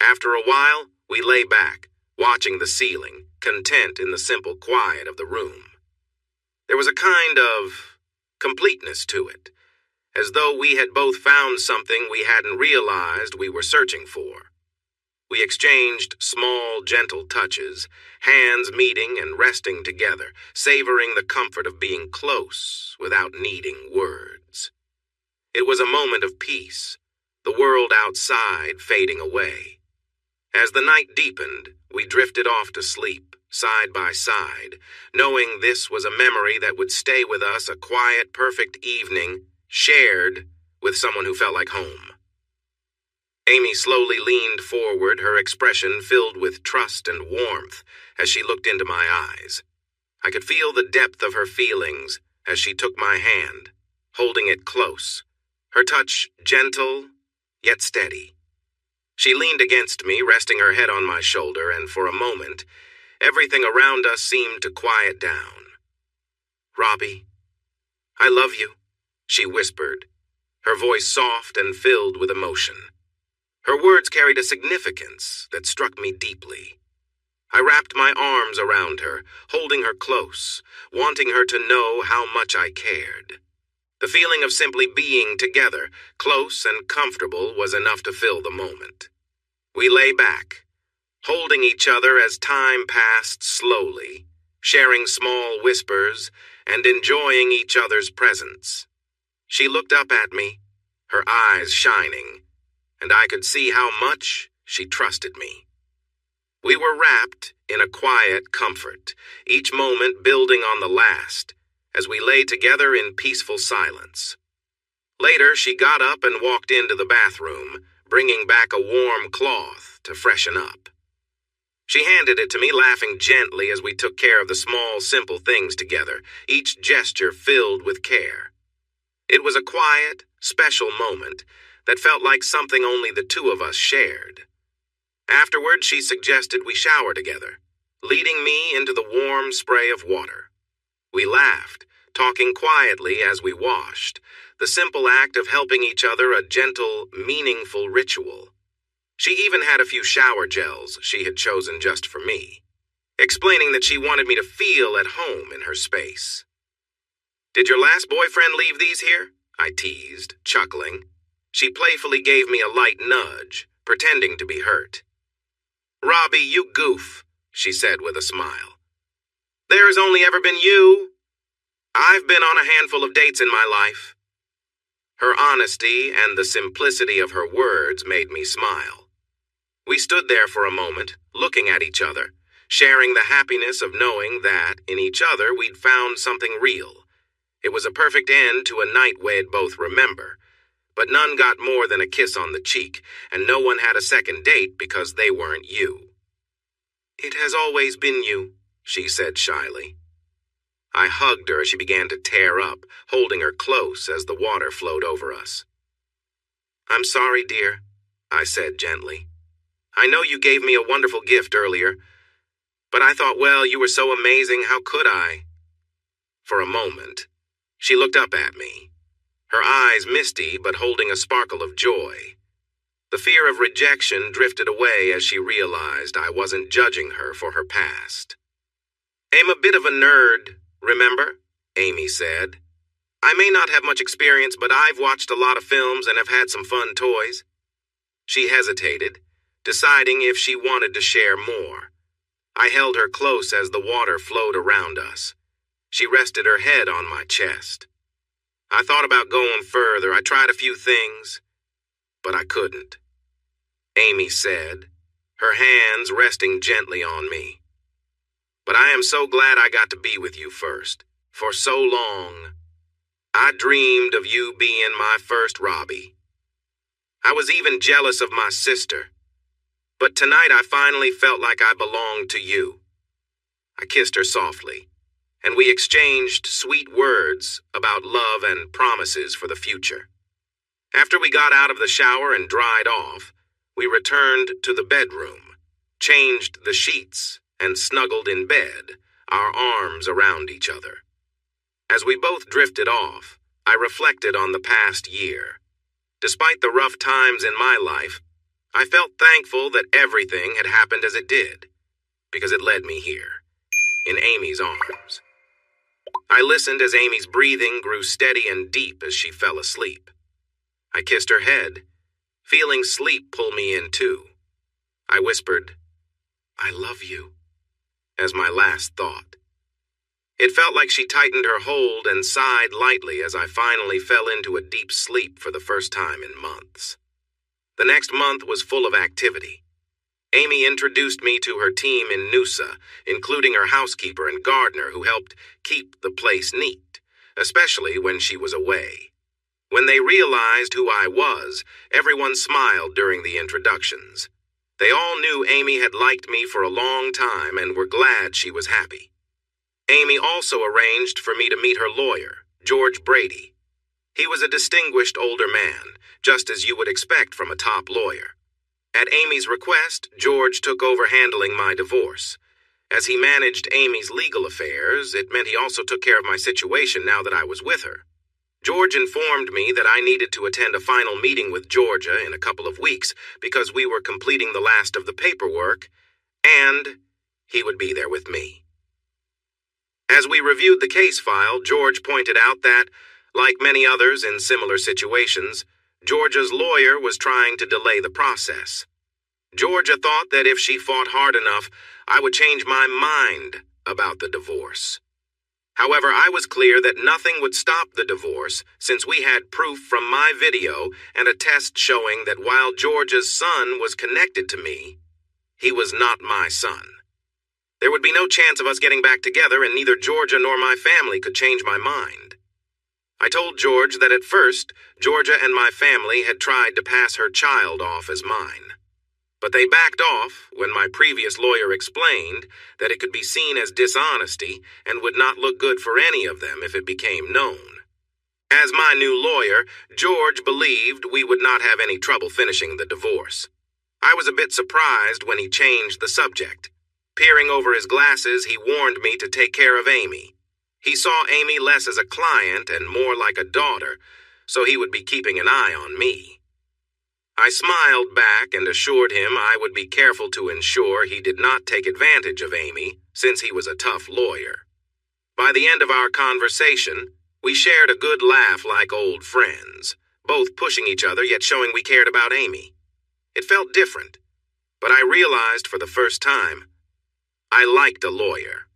A: After a while, We lay back, watching the ceiling, content in the simple quiet of the room. There was a kind of completeness to it, as though we had both found something we hadn't realized we were searching for. We exchanged small, gentle touches, hands meeting and resting together, savoring the comfort of being close without needing words. It was a moment of peace, the world outside fading away. As the night deepened, we drifted off to sleep, side by side, knowing this was a memory that would stay with us, a quiet, perfect evening, shared with someone who felt like home. Amy slowly leaned forward, her expression filled with trust and warmth as she looked into my eyes. I could feel the depth of her feelings as she took my hand, holding it close, her touch gentle yet steady. She leaned against me, resting her head on my shoulder, and for a moment, everything around us seemed to quiet down. "Robbie, I love you," she whispered, her voice soft and filled with emotion. Her words carried a significance that struck me deeply. I wrapped my arms around her, holding her close, wanting her to know how much I cared. The feeling of simply being together, close and comfortable, was enough to fill the moment. We lay back, holding each other as time passed slowly, sharing small whispers and enjoying each other's presence. She looked up at me, her eyes shining, and I could see how much she trusted me. We were wrapped in a quiet comfort, each moment building on the last, as we lay together in peaceful silence. Later, she got up and walked into the bathroom, bringing back a warm cloth to freshen up. She handed it to me, laughing gently as we took care of the small, simple things together, each gesture filled with care. It was a quiet, special moment that felt like something only the two of us shared. Afterward, she suggested we shower together, leading me into the warm spray of water. We laughed, talking quietly as we washed, the simple act of helping each other a gentle, meaningful ritual. She even had a few shower gels she had chosen just for me, explaining that she wanted me to feel at home in her space. "Did your last boyfriend leave these here?" I teased, chuckling. She playfully gave me a light nudge, pretending to be hurt. "Robbie, you goof," she said with a smile. "There has only ever been you. I've been on a handful of dates in my life." Her honesty and the simplicity of her words made me smile. We stood there for a moment, looking at each other, sharing the happiness of knowing that, in each other, we'd found something real. It was a perfect end to a night we'd both remember, but none got more than a kiss on the cheek, and no one had a second date because they weren't you. "It has always been you," she said shyly. I hugged her as she began to tear up, holding her close as the water flowed over us. "I'm sorry, dear," I said gently. "I know you gave me a wonderful gift earlier, but I thought, well, you were so amazing, how could I?" For a moment, she looked up at me, her eyes misty but holding a sparkle of joy. The fear of rejection drifted away as she realized I wasn't judging her for her past. "I'm a bit of a nerd, remember?" Amy said. "I may not have much experience, but I've watched a lot of films and have had some fun toys." She hesitated, deciding if she wanted to share more. I held her close as the water flowed around us. She rested her head on my chest. I thought about going further. I tried a few things, but I couldn't. Amy said, her hands resting gently on me. "But I am so glad I got to be with you first. For so long, I dreamed of you being my first Robbie. I was even jealous of my sister. But tonight I finally felt like I belonged to you." I kissed her softly, and we exchanged sweet words about love and promises for the future. After we got out of the shower and dried off, we returned to the bedroom, changed the sheets, and snuggled in bed, our arms around each other. As we both drifted off, I reflected on the past year. Despite the rough times in my life, I felt thankful that everything had happened as it did, because it led me here, in Amy's arms. I listened as Amy's breathing grew steady and deep as she fell asleep. I kissed her head, feeling sleep pull me in too. I whispered, "I love you," as my last thought. It felt like she tightened her hold and sighed lightly as I finally fell into a deep sleep for the first time in months. The next month was full of activity. Amy introduced me to her team in Noosa, including her housekeeper and gardener who helped keep the place neat, especially when she was away. When they realized who I was, everyone smiled during the introductions. They all knew Amy had liked me for a long time and were glad she was happy. Amy also arranged for me to meet her lawyer, George Brady. He was a distinguished older man, just as you would expect from a top lawyer. At Amy's request, George took over handling my divorce. As he managed Amy's legal affairs, it meant he also took care of my situation now that I was with her. George informed me that I needed to attend a final meeting with Georgia in a couple of weeks because we were completing the last of the paperwork, and he would be there with me. As we reviewed the case file, George pointed out that, like many others in similar situations, Georgia's lawyer was trying to delay the process. Georgia thought that if she fought hard enough, I would change my mind about the divorce. However, I was clear that nothing would stop the divorce since we had proof from my video and a test showing that while Georgia's son was connected to me, he was not my son. There would be no chance of us getting back together, and neither Georgia nor my family could change my mind. I told George that at first, Georgia and my family had tried to pass her child off as mine. But they backed off when my previous lawyer explained that it could be seen as dishonesty and would not look good for any of them if it became known. As my new lawyer, George believed we would not have any trouble finishing the divorce. I was a bit surprised when he changed the subject. Peering over his glasses, he warned me to take care of Amy. He saw Amy less as a client and more like a daughter, so he would be keeping an eye on me. I smiled back and assured him I would be careful to ensure he did not take advantage of Amy, since he was a tough lawyer. By the end of our conversation, we shared a good laugh like old friends, both pushing each other yet showing we cared about Amy. It felt different, but I realized for the first time, I liked a lawyer.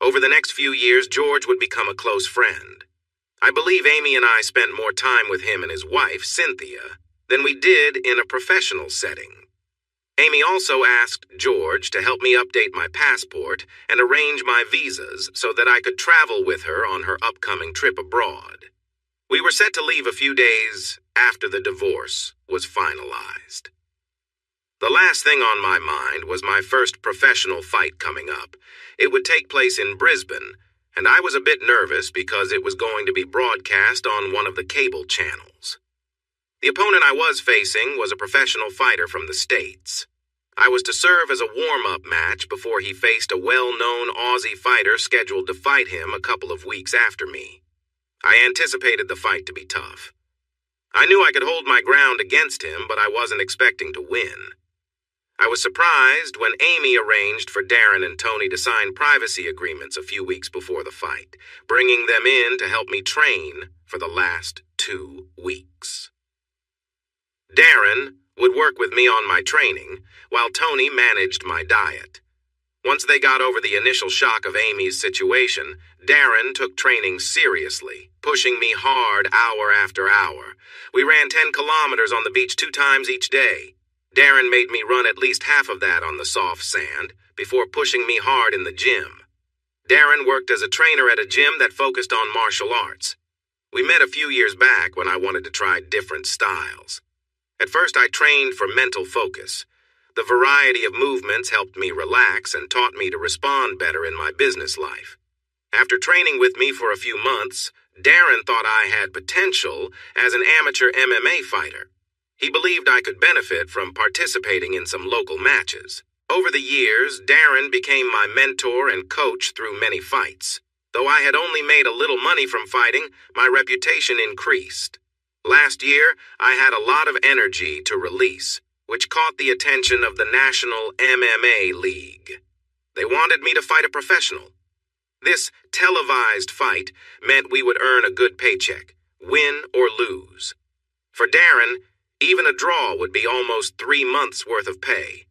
A: Over the next few years, George would become a close friend. I believe Amy and I spent more time with him and his wife, Cynthia, than we did in a professional setting. Amy also asked George to help me update my passport and arrange my visas so that I could travel with her on her upcoming trip abroad. We were set to leave a few days after the divorce was finalized. The last thing on my mind was my first professional fight coming up. It would take place in Brisbane, and I was a bit nervous because it was going to be broadcast on one of the cable channels. The opponent I was facing was a professional fighter from the States. I was to serve as a warm-up match before he faced a well-known Aussie fighter scheduled to fight him a couple of weeks after me. I anticipated the fight to be tough. I knew I could hold my ground against him, but I wasn't expecting to win. I was surprised when Amy arranged for Darren and Tony to sign privacy agreements a few weeks before the fight, bringing them in to help me train for the last 2 weeks. Darren would work with me on my training, while Tony managed my diet. Once they got over the initial shock of Amy's situation, Darren took training seriously, pushing me hard hour after hour. We ran 10 kilometers on the beach 2 times each day. Darren made me run at least half of that on the soft sand before pushing me hard in the gym. Darren worked as a trainer at a gym that focused on martial arts. We met a few years back when I wanted to try different styles. At first, I trained for mental focus. The variety of movements helped me relax and taught me to respond better in my business life. After training with me for a few months, Darren thought I had potential as an amateur MMA fighter. He believed I could benefit from participating in some local matches. Over the years, Darren became my mentor and coach through many fights. Though I had only made a little money from fighting, my reputation increased. Last year, I had a lot of energy to release, which caught the attention of the National MMA League. They wanted me to fight a professional. This televised fight meant we would earn a good paycheck, win or lose. For Darren, even a draw would be almost 3 months' worth of pay.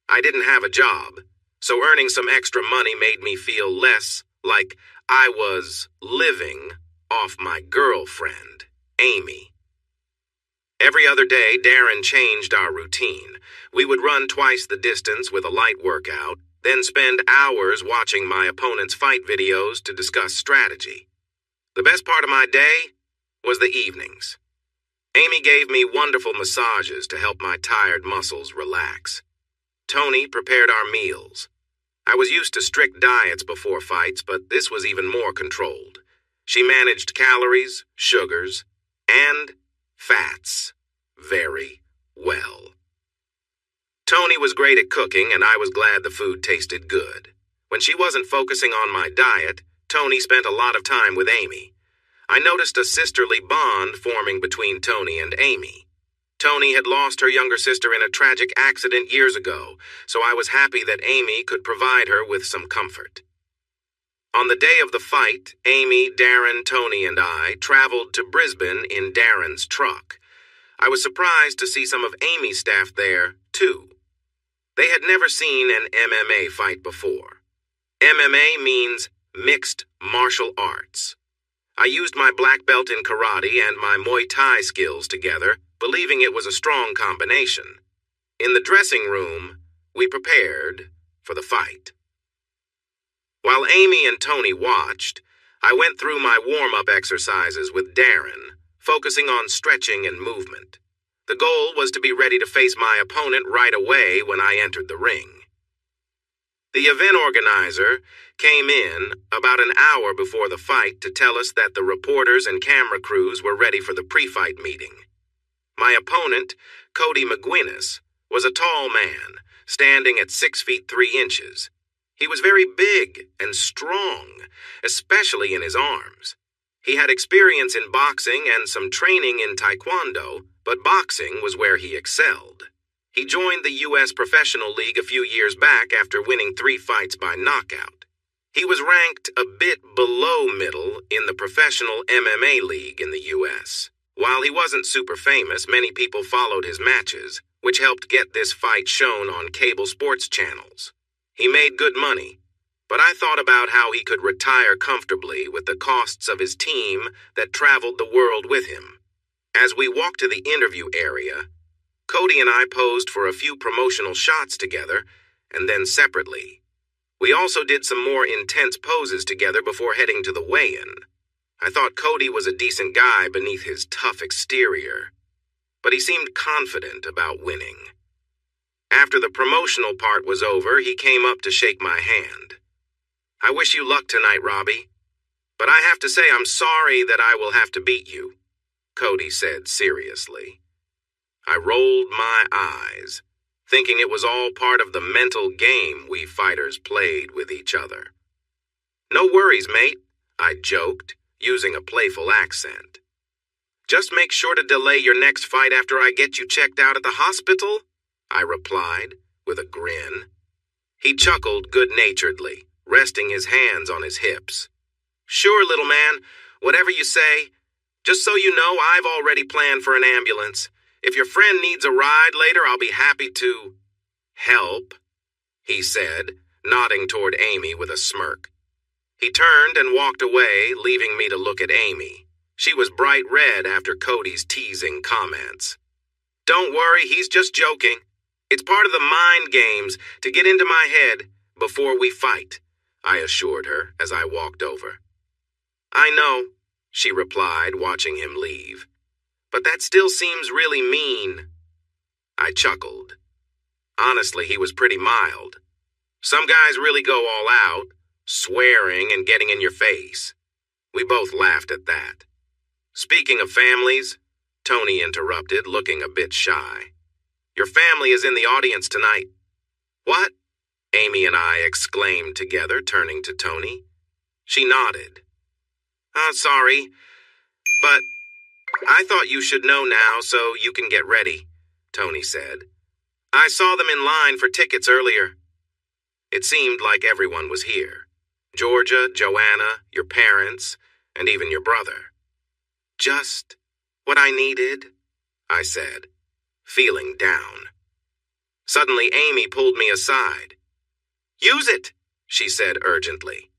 A: I didn't have a job, so earning some extra money made me feel less like I was living off my girlfriend, Amy. Every other day, Darren changed our routine. We would run twice the distance with a light workout, then spend hours watching my opponent's fight videos to discuss strategy. The best part of my day was the evenings. Amy gave me wonderful massages to help my tired muscles relax. Tony prepared our meals. I was used to strict diets before fights, but this was even more controlled. She managed calories, sugars, and fats very well. Tony was great at cooking, and I was glad the food tasted good. When she wasn't focusing on my diet, Tony spent a lot of time with Amy. I noticed a sisterly bond forming between Tony and Amy. Tony had lost her younger sister in a tragic accident years ago, so I was happy that Amy could provide her with some comfort. On the day of the fight, Amy, Darren, Tony, and I traveled to Brisbane in Darren's truck. I was surprised to see some of Amy's staff there, too. They had never seen an MMA fight before. MMA means mixed martial arts. I used my black belt in karate and my Muay Thai skills together, believing it was a strong combination. In the dressing room, we prepared for the fight. While Amy and Tony watched, I went through my warm-up exercises with Darren, focusing on stretching and movement. The goal was to be ready to face my opponent right away when I entered the ring. The event organizer came in about an hour before the fight to tell us that the reporters and camera crews were ready for the pre-fight meeting. My opponent, Cody McGuinness, was a tall man, standing at 6 feet 3 inches. He was very big and strong, especially in his arms. He had experience in boxing and some training in taekwondo, but boxing was where he excelled. He joined the U.S. Professional League a few years back after winning 3 fights by knockout. He was ranked a bit below middle in the Professional MMA League in the U.S. While he wasn't super famous, many people followed his matches, which helped get this fight shown on cable sports channels. He made good money, but I thought about how he could retire comfortably with the costs of his team that traveled the world with him. As we walked to the interview area, Cody and I posed for a few promotional shots together, and then separately. We also did some more intense poses together before heading to the weigh-in. I thought Cody was a decent guy beneath his tough exterior, but he seemed confident about winning. After the promotional part was over, he came up to shake my hand. "I wish you luck tonight, Robbie, but I have to say I'm sorry that I will have to beat you," Cody said seriously. I rolled my eyes, thinking it was all part of the mental game we fighters played with each other. "No worries, mate," I joked, using a playful accent. "Just make sure to delay your next fight after I get you checked out at the hospital," I replied, with a grin. He chuckled good-naturedly, resting his hands on his hips. "Sure, little man, whatever you say. Just so you know, I've already planned for an ambulance. If your friend needs a ride later, I'll be happy to help," he said, nodding toward Amy with a smirk. He turned and walked away, leaving me to look at Amy. She was bright red after Cody's teasing comments. "Don't worry, he's just joking. It's part of the mind games to get into my head before we fight," I assured her as I walked over. "I know," she replied, watching him leave. "But that still seems really mean." I chuckled. Honestly, he was pretty mild. Some guys really go all out, swearing and getting in your face. We both laughed at that. "Speaking of families," Tony interrupted, looking a bit shy. "Your family is in the audience tonight." "What?" Amy and I exclaimed together, turning to Tony. She nodded. Sorry, but I thought you should know now so you can get ready," Tony said. I saw them in line for tickets earlier. It seemed like everyone was here. Georgia, Joanna, your parents, and even your brother. Just what I needed, I said, feeling down. Suddenly, Amy pulled me aside. Use it, she said urgently.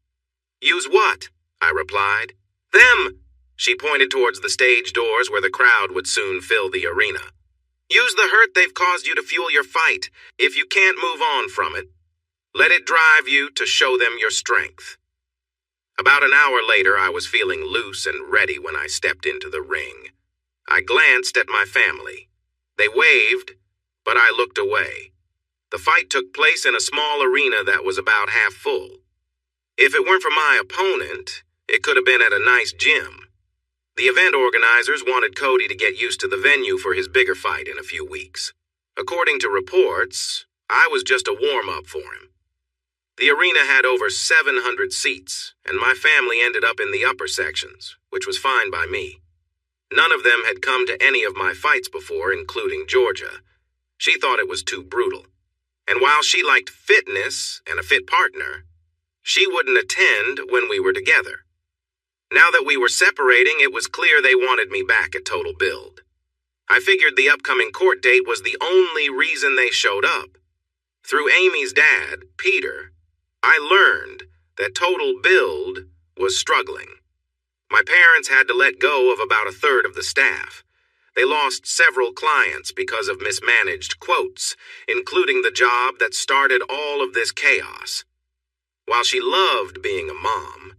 A: Use what? I replied. Them! She pointed towards the stage doors where the crowd would soon fill the arena. Use the hurt they've caused you to fuel your fight. If you can't move on from it, let it drive you to show them your strength. About an hour later, I was feeling loose and ready when I stepped into the ring. I glanced at my family. They waved, but I looked away. The fight took place in a small arena that was about half full. If it weren't for my opponent, it could have been at a nice gym. The event organizers wanted Cody to get used to the venue for his bigger fight in a few weeks. According to reports, I was just a warm-up for him. The arena had over 700 seats, and my family ended up in the upper sections, which was fine by me. None of them had come to any of my fights before, including Georgia. She thought it was too brutal. And while she liked fitness and a fit partner, she wouldn't attend when we were together. Now that we were separating, it was clear they wanted me back at Total Build. I figured the upcoming court date was the only reason they showed up. Through Amy's dad, Peter, I learned that Total Build was struggling. My parents had to let go of about a third of the staff. They lost several clients because of mismanaged quotes, including the job that started all of this chaos. While she loved being a mom,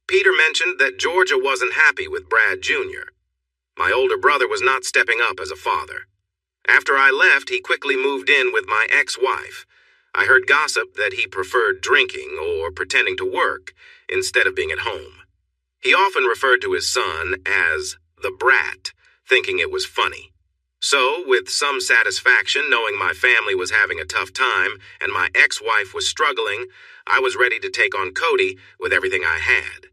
A: Peter mentioned that Georgia wasn't happy with Brad Jr. My older brother was not stepping up as a father. After I left, he quickly moved in with my ex-wife. I heard gossip that he preferred drinking or pretending to work instead of being at home. He often referred to his son as the brat, thinking it was funny. So, with some satisfaction knowing my family was having a tough time and my ex-wife was struggling, I was ready to take on Cody with everything I had.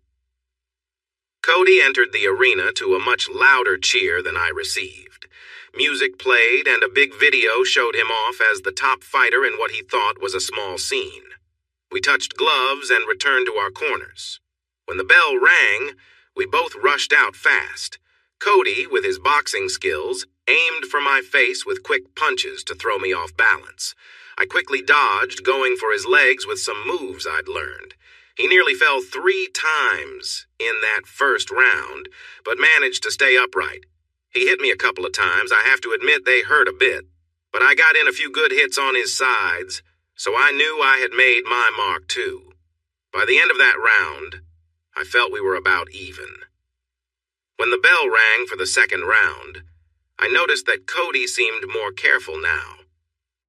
A: Cody entered the arena to a much louder cheer than I received. Music played and a big video showed him off as the top fighter in what he thought was a small scene. We touched gloves and returned to our corners. When the bell rang, we both rushed out fast. Cody, with his boxing skills, aimed for my face with quick punches to throw me off balance. I quickly dodged, going for his legs with some moves I'd learned. He nearly fell 3 times in that first round, but managed to stay upright. He hit me a couple of times. I have to admit they hurt a bit, but I got in a few good hits on his sides, so I knew I had made my mark too. By the end of that round, I felt we were about even. When the bell rang for the second round, I noticed that Cody seemed more careful now.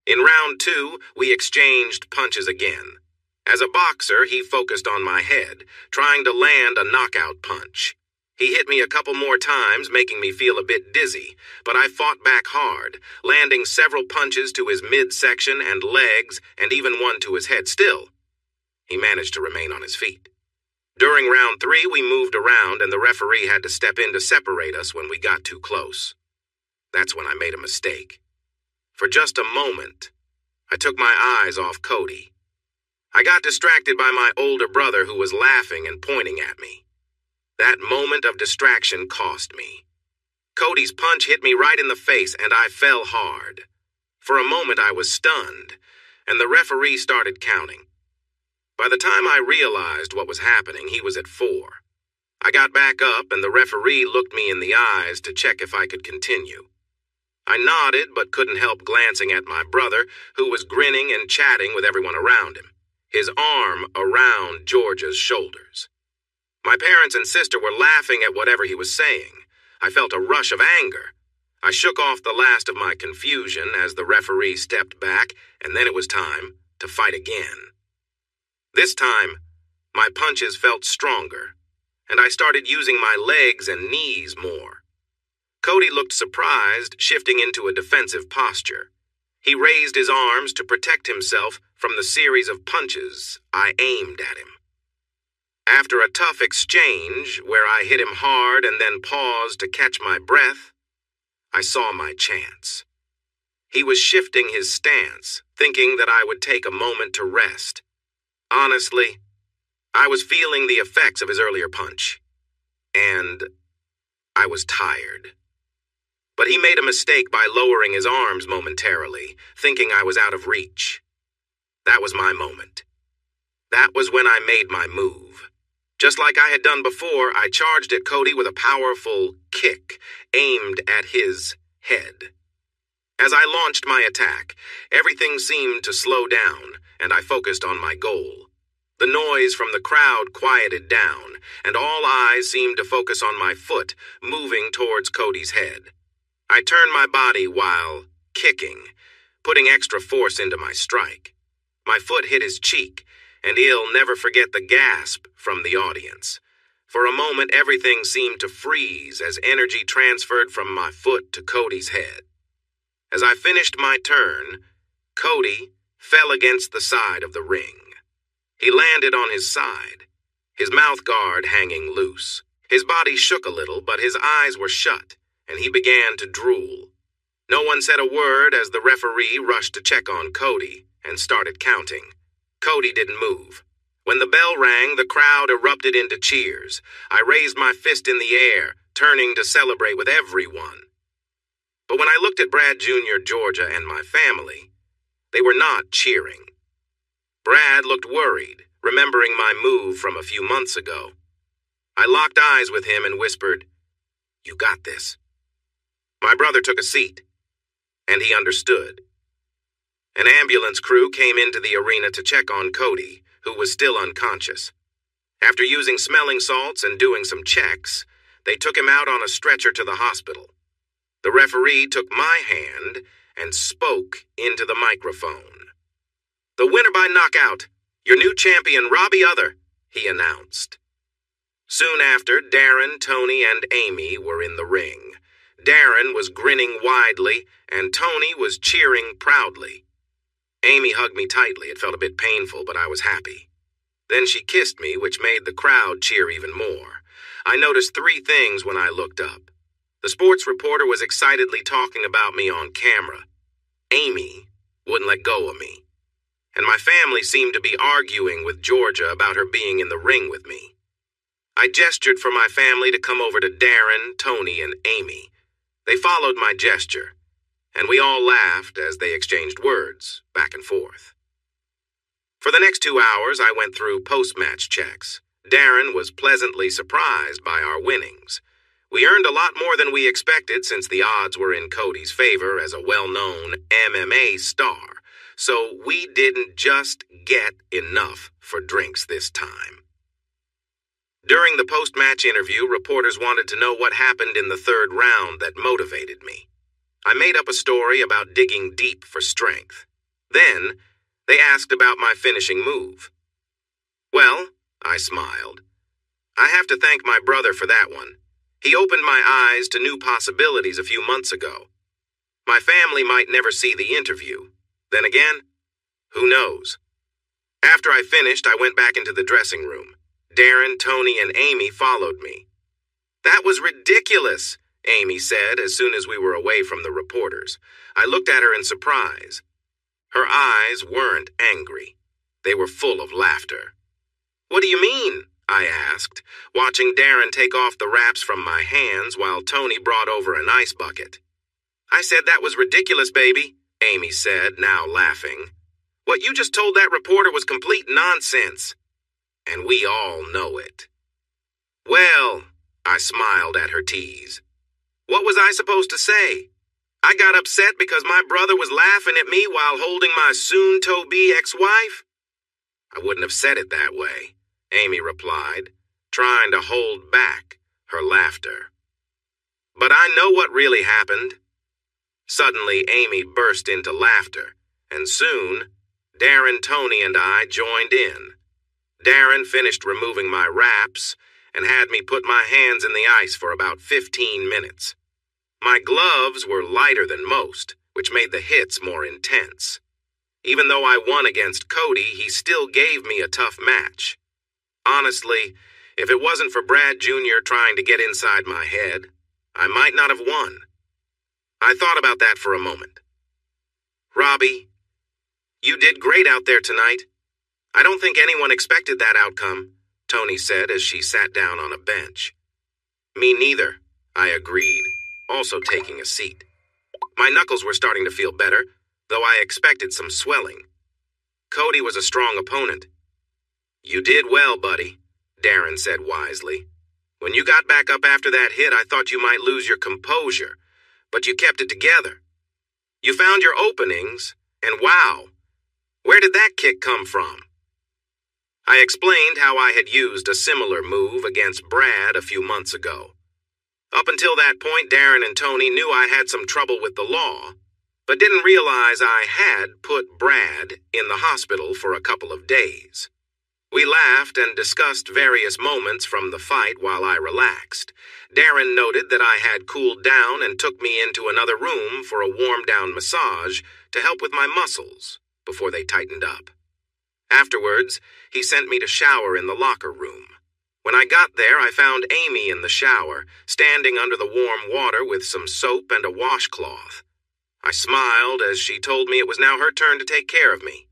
A: In round 2, we exchanged punches again. As a boxer, he focused on my head, trying to land a knockout punch. He hit me a couple more times, making me feel a bit dizzy, but I fought back hard, landing several punches to his midsection and legs, and even one to his head. Still, he managed to remain on his feet. During round 3, we moved around, and the referee had to step in to separate us when we got too close. That's when I made a mistake. For just a moment, I took my eyes off Cody. I got distracted by my older brother who was laughing and pointing at me. That moment of distraction cost me. Cody's punch hit me right in the face, and I fell hard. For a moment, I was stunned, and the referee started counting. By the time I realized what was happening, he was at 4. I got back up, and the referee looked me in the eyes to check if I could continue. I nodded, but couldn't help glancing at my brother, who was grinning and chatting with everyone around him, his arm around Georgia's shoulders. My parents and sister were laughing at whatever he was saying. I felt a rush of anger. I shook off the last of my confusion as the referee stepped back, and then it was time to fight again. This time, my punches felt stronger, and I started using my legs and knees more. Cody looked surprised, shifting into a defensive posture. He raised his arms to protect himself from the series of punches I aimed at him. After a tough exchange, where I hit him hard and then paused to catch my breath, I saw my chance. He was shifting his stance, thinking that I would take a moment to rest. Honestly, I was feeling the effects of his earlier punch, and I was tired. But he made a mistake by lowering his arms momentarily, thinking I was out of reach. That was my moment. That was when I made my move. Just like I had done before, I charged at Cody with a powerful kick aimed at his head. As I launched my attack, everything seemed to slow down, and I focused on my goal. The noise from the crowd quieted down, and all eyes seemed to focus on my foot, moving towards Cody's head. I turned my body while kicking, putting extra force into my strike. My foot hit his cheek, and he'll never forget the gasp from the audience. For a moment, everything seemed to freeze as energy transferred from my foot to Cody's head. As I finished my turn, Cody fell against the side of the ring. He landed on his side, his mouth guard hanging loose. His body shook a little, but his eyes were shut, and he began to drool. No one said a word as the referee rushed to check on Cody and started counting. Cody didn't move. When the bell rang, the crowd erupted into cheers. I raised my fist in the air, turning to celebrate with everyone. But when I looked at Brad Jr., Georgia, and my family, they were not cheering. Brad looked worried, remembering my move from a few months ago. I locked eyes with him and whispered, "You got this." My brother took a seat, and he understood. An ambulance crew came into the arena to check on Cody, who was still unconscious. After using smelling salts and doing some checks, they took him out on a stretcher to the hospital. The referee took my hand and spoke into the microphone. "The winner by knockout, your new champion, Robbie Other," he announced. Soon after, Darren, Tony, and Amy were in the ring. Darren was grinning widely, and Tony was cheering proudly. Amy hugged me tightly. It felt a bit painful, but I was happy. Then she kissed me, which made the crowd cheer even more. I noticed 3 things when I looked up. The sports reporter was excitedly talking about me on camera. Amy wouldn't let go of me. And my family seemed to be arguing with Georgia about her being in the ring with me. I gestured for my family to come over to Darren, Tony, and Amy. They followed my gesture, and we all laughed as they exchanged words back and forth. For the next 2 hours, I went through post-match checks. Darren was pleasantly surprised by our winnings. We earned a lot more than we expected since the odds were in Cody's favor as a well-known MMA star, so we didn't just get enough for drinks this time. During the post-match interview, reporters wanted to know what happened in the 3rd round that motivated me. I made up a story about digging deep for strength. Then, they asked about my finishing move. Well, I smiled. I have to thank my brother for that one. He opened my eyes to new possibilities a few months ago. My family might never see the interview. Then again, who knows? After I finished, I went back into the dressing room. Darren, Tony, and Amy followed me. "That was ridiculous," Amy said as soon as we were away from the reporters. I looked at her in surprise. Her eyes weren't angry. They were full of laughter. "What do you mean?" I asked, watching Darren take off the wraps from my hands while Tony brought over an ice bucket. "I said that was ridiculous, baby," Amy said, now laughing. "What you just told that reporter was complete nonsense. And we all know it." "Well," I smiled at her tease. "What was I supposed to say? I got upset because my brother was laughing at me while holding my soon-to-be ex-wife?" "I wouldn't have said it that way," Amy replied, trying to hold back her laughter. "But I know what really happened." Suddenly, Amy burst into laughter, and soon, Darren, Tony, and I joined in. Darren finished removing my wraps and had me put my hands in the ice for about 15 minutes. My gloves were lighter than most, which made the hits more intense. Even though I won against Cody, he still gave me a tough match. Honestly, if it wasn't for Brad Jr. trying to get inside my head, I might not have won. I thought about that for a moment. Robbie, you did great out there tonight. I don't think anyone expected that outcome, Tony said as she sat down on a bench. Me neither, I agreed, also taking a seat. My knuckles were starting to feel better, though I expected some swelling. Cody was a strong opponent. You did well, buddy, Darren said wisely. When you got back up after that hit, I thought you might lose your composure, but you kept it together. You found your openings, and wow, where did that kick come from? I explained how I had used a similar move against Brad a few months ago. Up until that point, Darren and Tony knew I had some trouble with the law, but didn't realize I had put Brad in the hospital for a couple of days. We laughed and discussed various moments from the fight while I relaxed. Darren noted that I had cooled down and took me into another room for a warm-down massage to help with my muscles before they tightened up. Afterwards, he sent me to shower in the locker room. When I got there, I found Amy in the shower, standing under the warm water with some soap and a washcloth. I smiled as she told me it was now her turn to take care of me.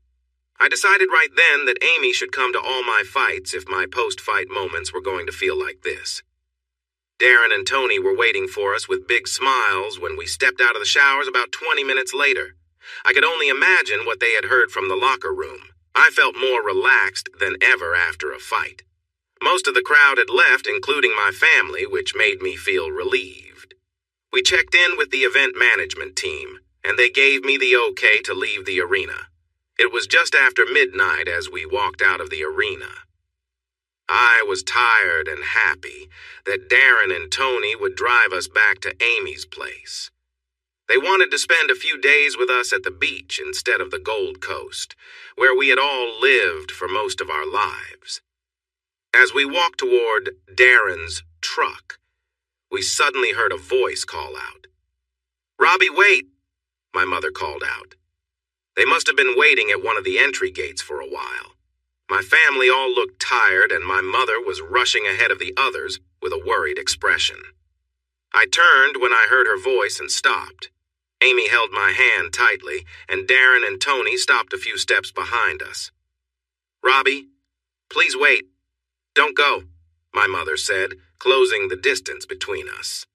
A: I decided right then that Amy should come to all my fights if my post-fight moments were going to feel like this. Darren and Tony were waiting for us with big smiles when we stepped out of the showers about 20 minutes later. I could only imagine what they had heard from the locker room. I felt more relaxed than ever after a fight. Most of the crowd had left, including my family, which made me feel relieved. We checked in with the event management team, and they gave me the okay to leave the arena. It was just after midnight as we walked out of the arena. I was tired and happy that Darren and Tony would drive us back to Amy's place. They wanted to spend a few days with us at the beach instead of the Gold Coast, where we had all lived for most of our lives. As we walked toward Darren's truck, we suddenly heard a voice call out. "Robbie, wait!" my mother called out. They must have been waiting at one of the entry gates for a while. My family all looked tired, and my mother was rushing ahead of the others with a worried expression. I turned when I heard her voice and stopped. Amy held my hand tightly, and Darren and Tony stopped a few steps behind us. "Robbie, please wait. Don't go," my mother said, closing the distance between us.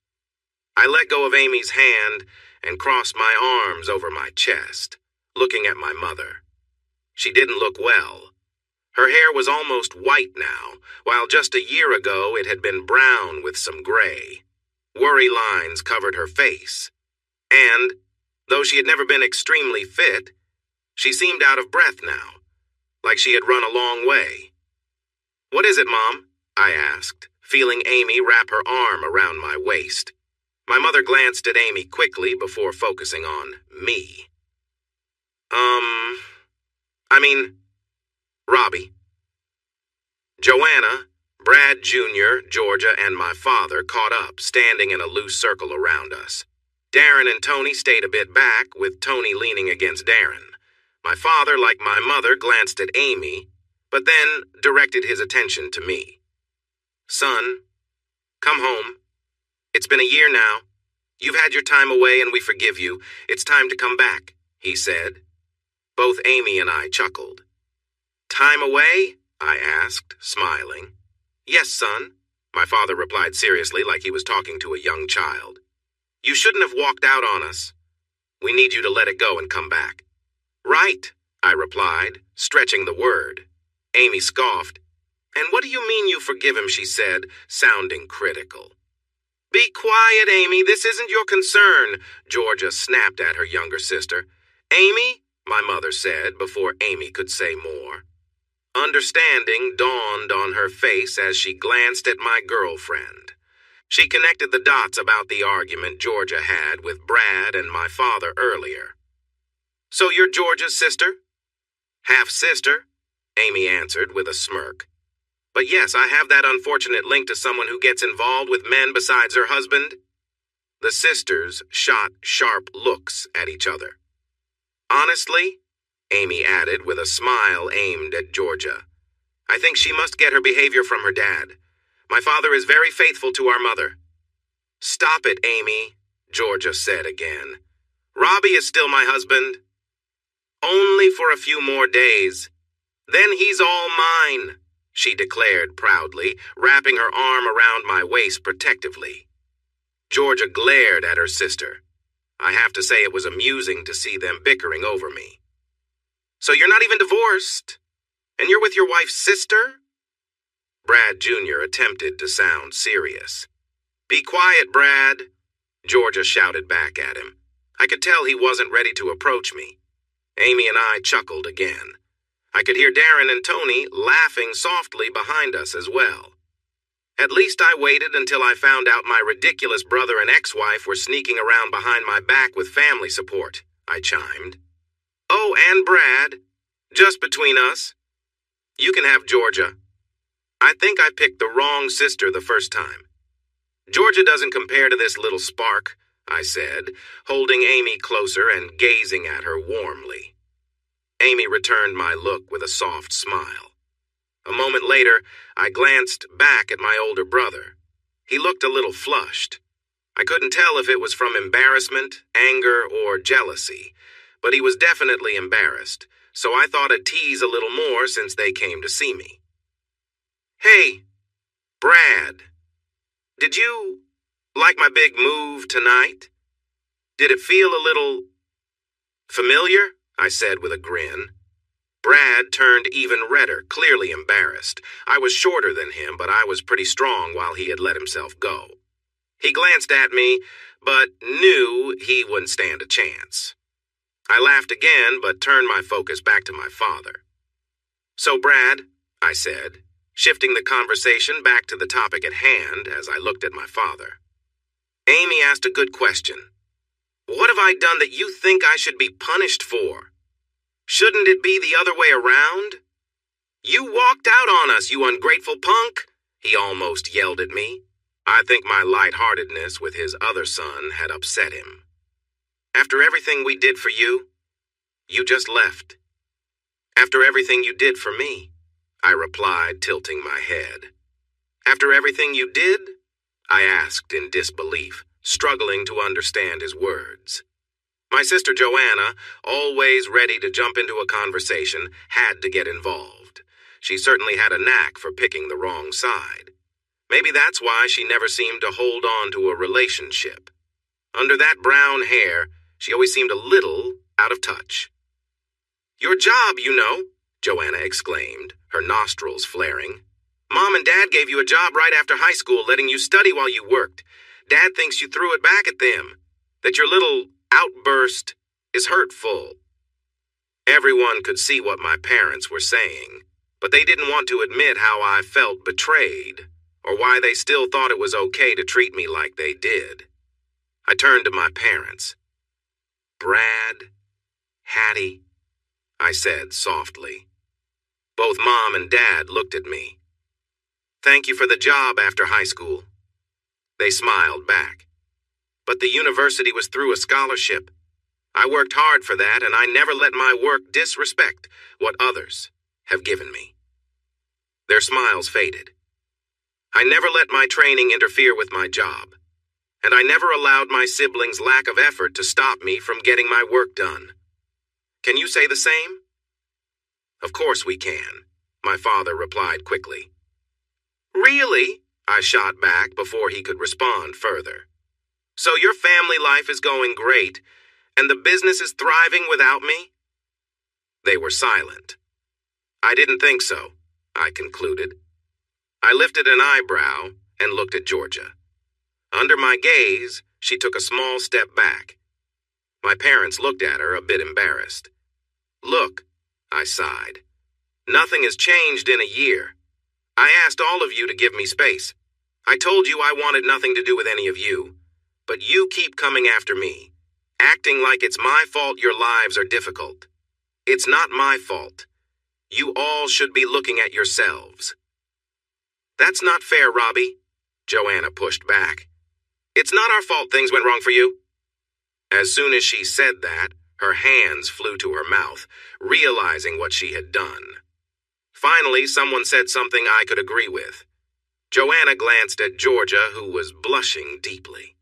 A: I let go of Amy's hand and crossed my arms over my chest, looking at my mother. She didn't look well. Her hair was almost white now, while just a year ago it had been brown with some gray. Worry lines covered her face. And, though she had never been extremely fit, she seemed out of breath now, like she had run a long way. "What is it, Mom?" I asked, feeling Amy wrap her arm around my waist. My mother glanced at Amy quickly before focusing on me. Robbie. Joanna, Brad Jr., Georgia, and my father caught up, standing in a loose circle around us. Darren and Tony stayed a bit back, with Tony leaning against Darren. My father, like my mother, glanced at Amy, but then directed his attention to me. "Son, come home. It's been a year now. You've had your time away and we forgive you. It's time to come back," he said. Both Amy and I chuckled. "Time away?" I asked, smiling. "Yes, son," my father replied seriously like he was talking to a young child. "You shouldn't have walked out on us. We need you to let it go and come back." "Right," I replied, stretching the word. Amy scoffed. "And what do you mean you forgive him?" she said, sounding critical. "Be quiet, Amy. This isn't your concern," Georgia snapped at her younger sister. "Amy," my mother said before Amy could say more. Understanding dawned on her face as she glanced at my girlfriend. She connected the dots about the argument Georgia had with Brad and my father earlier. "So you're Georgia's sister?" "Half-sister," Amy answered with a smirk. "But yes, I have that unfortunate link to someone who gets involved with men besides her husband." The sisters shot sharp looks at each other. "Honestly," Amy added with a smile aimed at Georgia, "I think she must get her behavior from her dad. My father is very faithful to our mother." "Stop it, Amy," Georgia said again. "Robbie is still my husband." Only for a few more days. Then he's all mine, she declared proudly, wrapping her arm around my waist protectively. Georgia glared at her sister. I have to say it was amusing to see them bickering over me. So you're not even divorced? And you're with your wife's sister? Brad Jr. attempted to sound serious. Be quiet, Brad, Georgia shouted back at him. I could tell he wasn't ready to approach me. Amy and I chuckled again. I could hear Darren and Tony laughing softly behind us as well. At least I waited until I found out my ridiculous brother and ex-wife were sneaking around behind my back with family support, I chimed. Oh, and Brad, just between us. You can have Georgia. I think I picked the wrong sister the first time. Georgia doesn't compare to this little spark, I said, holding Amy closer and gazing at her warmly. Amy returned my look with a soft smile. A moment later, I glanced back at my older brother. He looked a little flushed. I couldn't tell if it was from embarrassment, anger, or jealousy, but he was definitely embarrassed, so I thought I'd tease a little more since they came to see me. Hey, Brad, did you like my big move tonight? Did it feel a little familiar? I said with a grin. Brad turned even redder, clearly embarrassed. I was shorter than him, but I was pretty strong while he had let himself go. He glanced at me, but knew he wouldn't stand a chance. I laughed again, but turned my focus back to my father. So, Brad, I said, shifting the conversation back to the topic at hand as I looked at my father. Amy asked a good question. What have I done that you think I should be punished for? Shouldn't it be the other way around? You walked out on us, you ungrateful punk, he almost yelled at me. I think my lightheartedness with his other son had upset him. After everything we did for you, you just left. After everything you did for me, I replied, tilting my head. After everything you did? I asked in disbelief, struggling to understand his words. My sister Joanna, always ready to jump into a conversation, had to get involved. She certainly had a knack for picking the wrong side. Maybe that's why she never seemed to hold on to a relationship. Under that brown hair, she always seemed a little out of touch. Your job, you know, Joanna exclaimed, her nostrils flaring. Mom and Dad gave you a job right after high school, letting you study while you worked. Dad thinks you threw it back at them, that your little outburst is hurtful. Everyone could see what my parents were saying, but they didn't want to admit how I felt betrayed, or why they still thought it was okay to treat me like they did. I turned to my parents. Brad, Hattie, I said softly. Both Mom and Dad looked at me. Thank you for the job after high school. They smiled back. But the university was through a scholarship. I worked hard for that, and I never let my work disrespect what others have given me. Their smiles faded. I never let my training interfere with my job, and I never allowed my siblings' lack of effort to stop me from getting my work done. Can you say the same? Of course we can, my father replied quickly. Really? I shot back before he could respond further. So your family life is going great, and the business is thriving without me? They were silent. I didn't think so, I concluded. I lifted an eyebrow and looked at Georgia. Under my gaze, she took a small step back. My parents looked at her a bit embarrassed. Look, I sighed. Nothing has changed in a year. I asked all of you to give me space. I told you I wanted nothing to do with any of you. But you keep coming after me, acting like it's my fault your lives are difficult. It's not my fault. You all should be looking at yourselves. That's not fair, Robbie, Joanna pushed back. It's not our fault things went wrong for you. As soon as she said that, her hands flew to her mouth, realizing what she had done. Finally, someone said something I could agree with. Joanna glanced at Georgia, who was blushing deeply.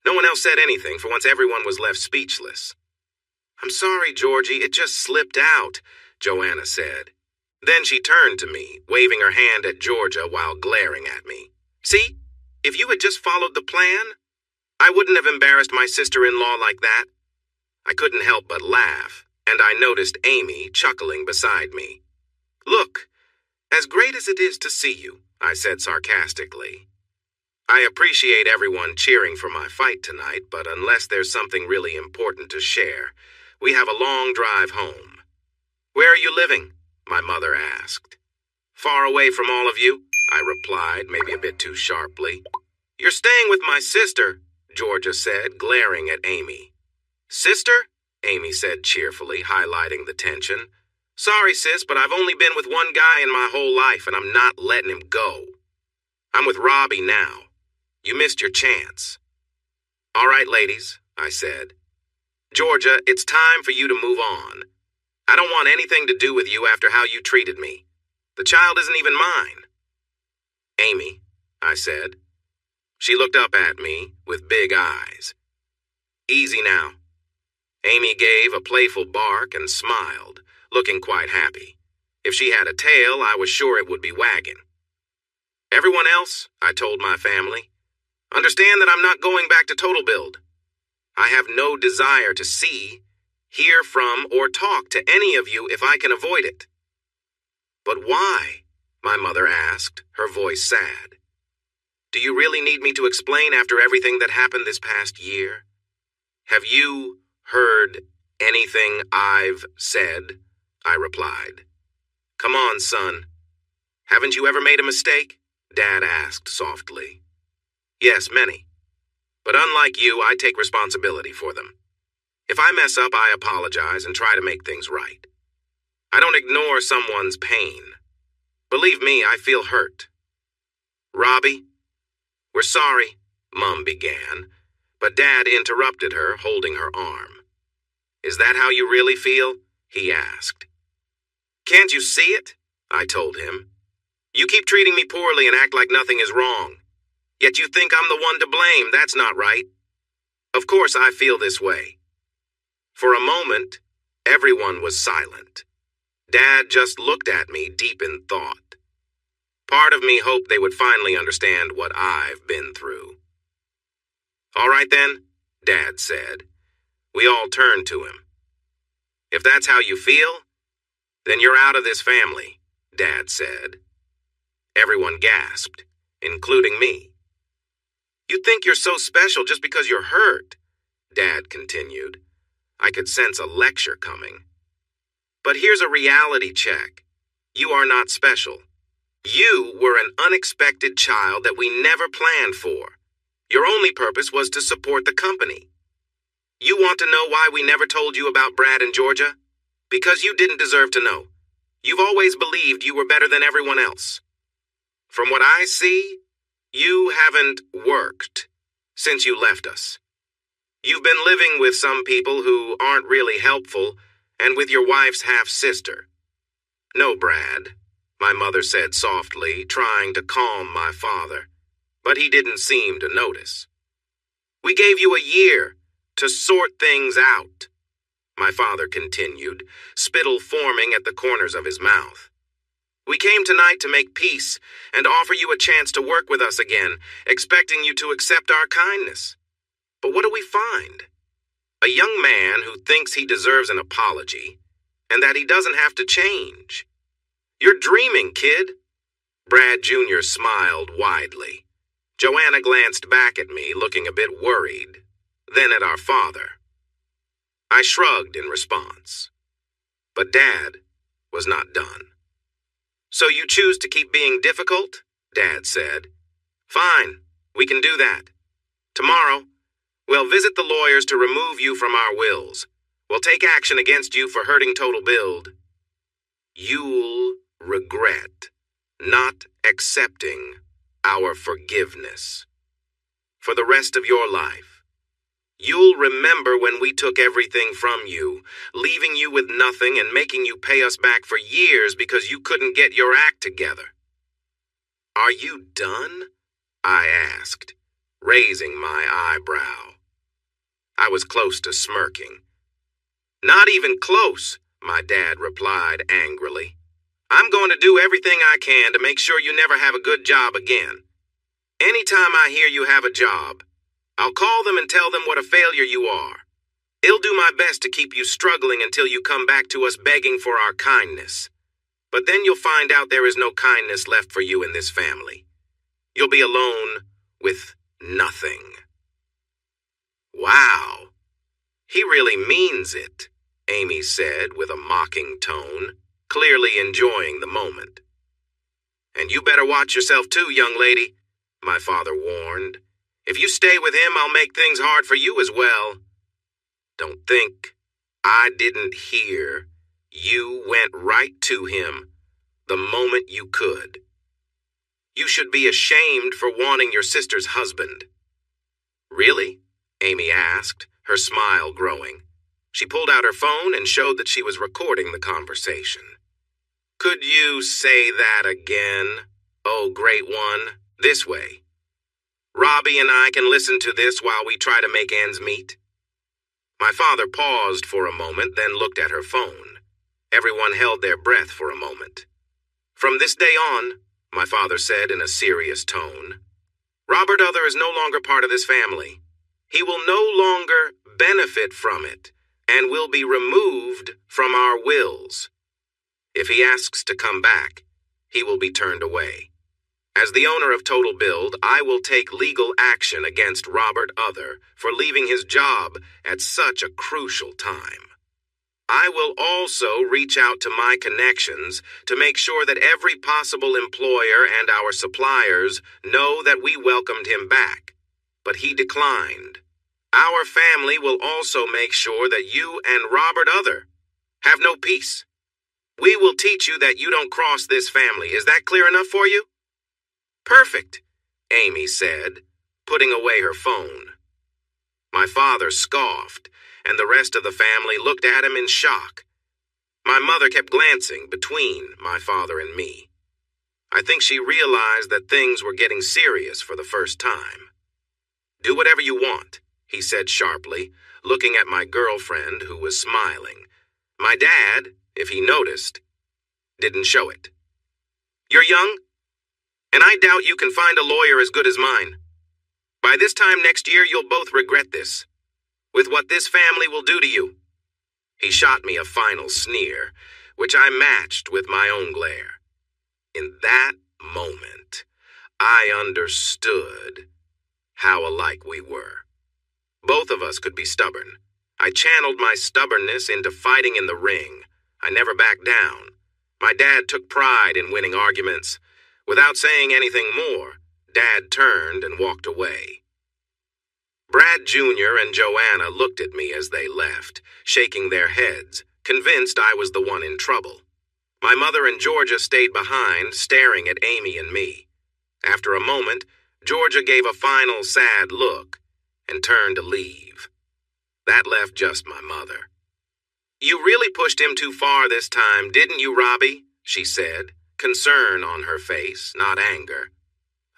A: No one else said anything, for once everyone was left speechless. I'm sorry, Georgie, it just slipped out, Joanna said. Then she turned to me, waving her hand at Georgia while glaring at me. See, if you had just followed the plan, I wouldn't have embarrassed my sister-in-law like that. I couldn't help but laugh, and I noticed Amy chuckling beside me. Look, as great as it is to see you, I said sarcastically. I appreciate everyone cheering for my fight tonight, but unless there's something really important to share, we have a long drive home. Where are you living? My mother asked. Far away from all of you, I replied, maybe a bit too sharply. You're staying with my sister, Georgia said, glaring at Amy. Sister? Amy said cheerfully, highlighting the tension. Sorry, sis, but I've only been with one guy in my whole life, and I'm not letting him go. I'm with Robbie now. You missed your chance. All right, ladies, I said. Georgia, it's time for you to move on. I don't want anything to do with you after how you treated me. The child isn't even mine. Amy, I said. She looked up at me with big eyes. Easy now. Amy gave a playful bark and smiled, looking quite happy. If she had a tail, I was sure it would be wagging. Everyone else, I told my family, understand that I'm not going back to Total Build. I have no desire to see, hear from, or talk to any of you if I can avoid it. But why? My mother asked, her voice sad. Do you really need me to explain after everything that happened this past year? Have you heard anything I've said? I replied. Come on, son. Haven't you ever made a mistake? Dad asked softly. Yes, many. But unlike you, I take responsibility for them. If I mess up, I apologize and try to make things right. I don't ignore someone's pain. Believe me, I feel hurt. Robbie, we're sorry, Mom began, but Dad interrupted her, holding her arm. Is that how you really feel? He asked. Can't you see it? I told him. You keep treating me poorly and act like nothing is wrong. Yet you think I'm the one to blame. That's not right. Of course I feel this way. For a moment, everyone was silent. Dad just looked at me deep in thought. Part of me hoped they would finally understand what I've been through. All right then, Dad said. We all turned to him. If that's how you feel, then you're out of this family, Dad said. Everyone gasped, including me. You think you're so special just because you're hurt, Dad continued. I could sense a lecture coming. But here's a reality check. You are not special. You were an unexpected child that we never planned for. Your only purpose was to support the company. You want to know why we never told you about Brad and Georgia? Because you didn't deserve to know. You've always believed you were better than everyone else. From what I see, you haven't worked since you left us. You've been living with some people who aren't really helpful and with your wife's half-sister. No, Brad, my mother said softly, trying to calm my father, but he didn't seem to notice. We gave you a year to sort things out, my father continued, spittle forming at the corners of his mouth. We came tonight to make peace and offer you a chance to work with us again, expecting you to accept our kindness. But what do we find? A young man who thinks he deserves an apology and that he doesn't have to change. You're dreaming, kid. Brad Jr. smiled widely. Joanna glanced back at me, looking a bit worried, then at our father. I shrugged in response. But Dad was not done. So you choose to keep being difficult? Dad said. Fine, we can do that. Tomorrow, we'll visit the lawyers to remove you from our wills. We'll take action against you for hurting Total Build. You'll regret not accepting our forgiveness. For the rest of your life, you'll remember when we took everything from you, leaving you with nothing and making you pay us back for years because you couldn't get your act together. Are you done? I asked, raising my eyebrow. I was close to smirking. Not even close, my dad replied angrily. I'm going to do everything I can to make sure you never have a good job again. Anytime I hear you have a job, I'll call them and tell them what a failure you are. I'll do my best to keep you struggling until you come back to us begging for our kindness. But then you'll find out there is no kindness left for you in this family. You'll be alone with nothing. Wow. He really means it, Amy said with a mocking tone, clearly enjoying the moment. And you better watch yourself too, young lady, my father warned. If you stay with him, I'll make things hard for you as well. Don't think I didn't hear. You went right to him the moment you could. You should be ashamed for wanting your sister's husband. Really? Amy asked, her smile growing. She pulled out her phone and showed that she was recording the conversation. Could you say that again? Oh, great one. This way. Robbie and I can listen to this while we try to make ends meet. My father paused for a moment, then looked at her phone. Everyone held their breath for a moment. From this day on, my father said in a serious tone, Robert Other is no longer part of this family. He will no longer benefit from it and will be removed from our wills. If he asks to come back, he will be turned away. As the owner of Total Build, I will take legal action against Robert Other for leaving his job at such a crucial time. I will also reach out to my connections to make sure that every possible employer and our suppliers know that we welcomed him back, but he declined. Our family will also make sure that you and Robert Other have no peace. We will teach you that you don't cross this family. Is that clear enough for you? Perfect, Amy said, putting away her phone. My father scoffed, and the rest of the family looked at him in shock. My mother kept glancing between my father and me. I think she realized that things were getting serious for the first time. Do whatever you want, he said sharply, looking at my girlfriend who was smiling. My dad, if he noticed, didn't show it. You're young, and I doubt you can find a lawyer as good as mine. By this time next year, you'll both regret this, with what this family will do to you. He shot me a final sneer, which I matched with my own glare. In that moment, I understood how alike we were. Both of us could be stubborn. I channeled my stubbornness into fighting in the ring. I never backed down. My dad took pride in winning arguments. Without saying anything more, Dad turned and walked away. Brad Jr. and Joanna looked at me as they left, shaking their heads, convinced I was the one in trouble. My mother and Georgia stayed behind, staring at Amy and me. After a moment, Georgia gave a final sad look and turned to leave. That left just my mother. You really pushed him too far this time, didn't you, Robbie? She said, concern on her face, not anger.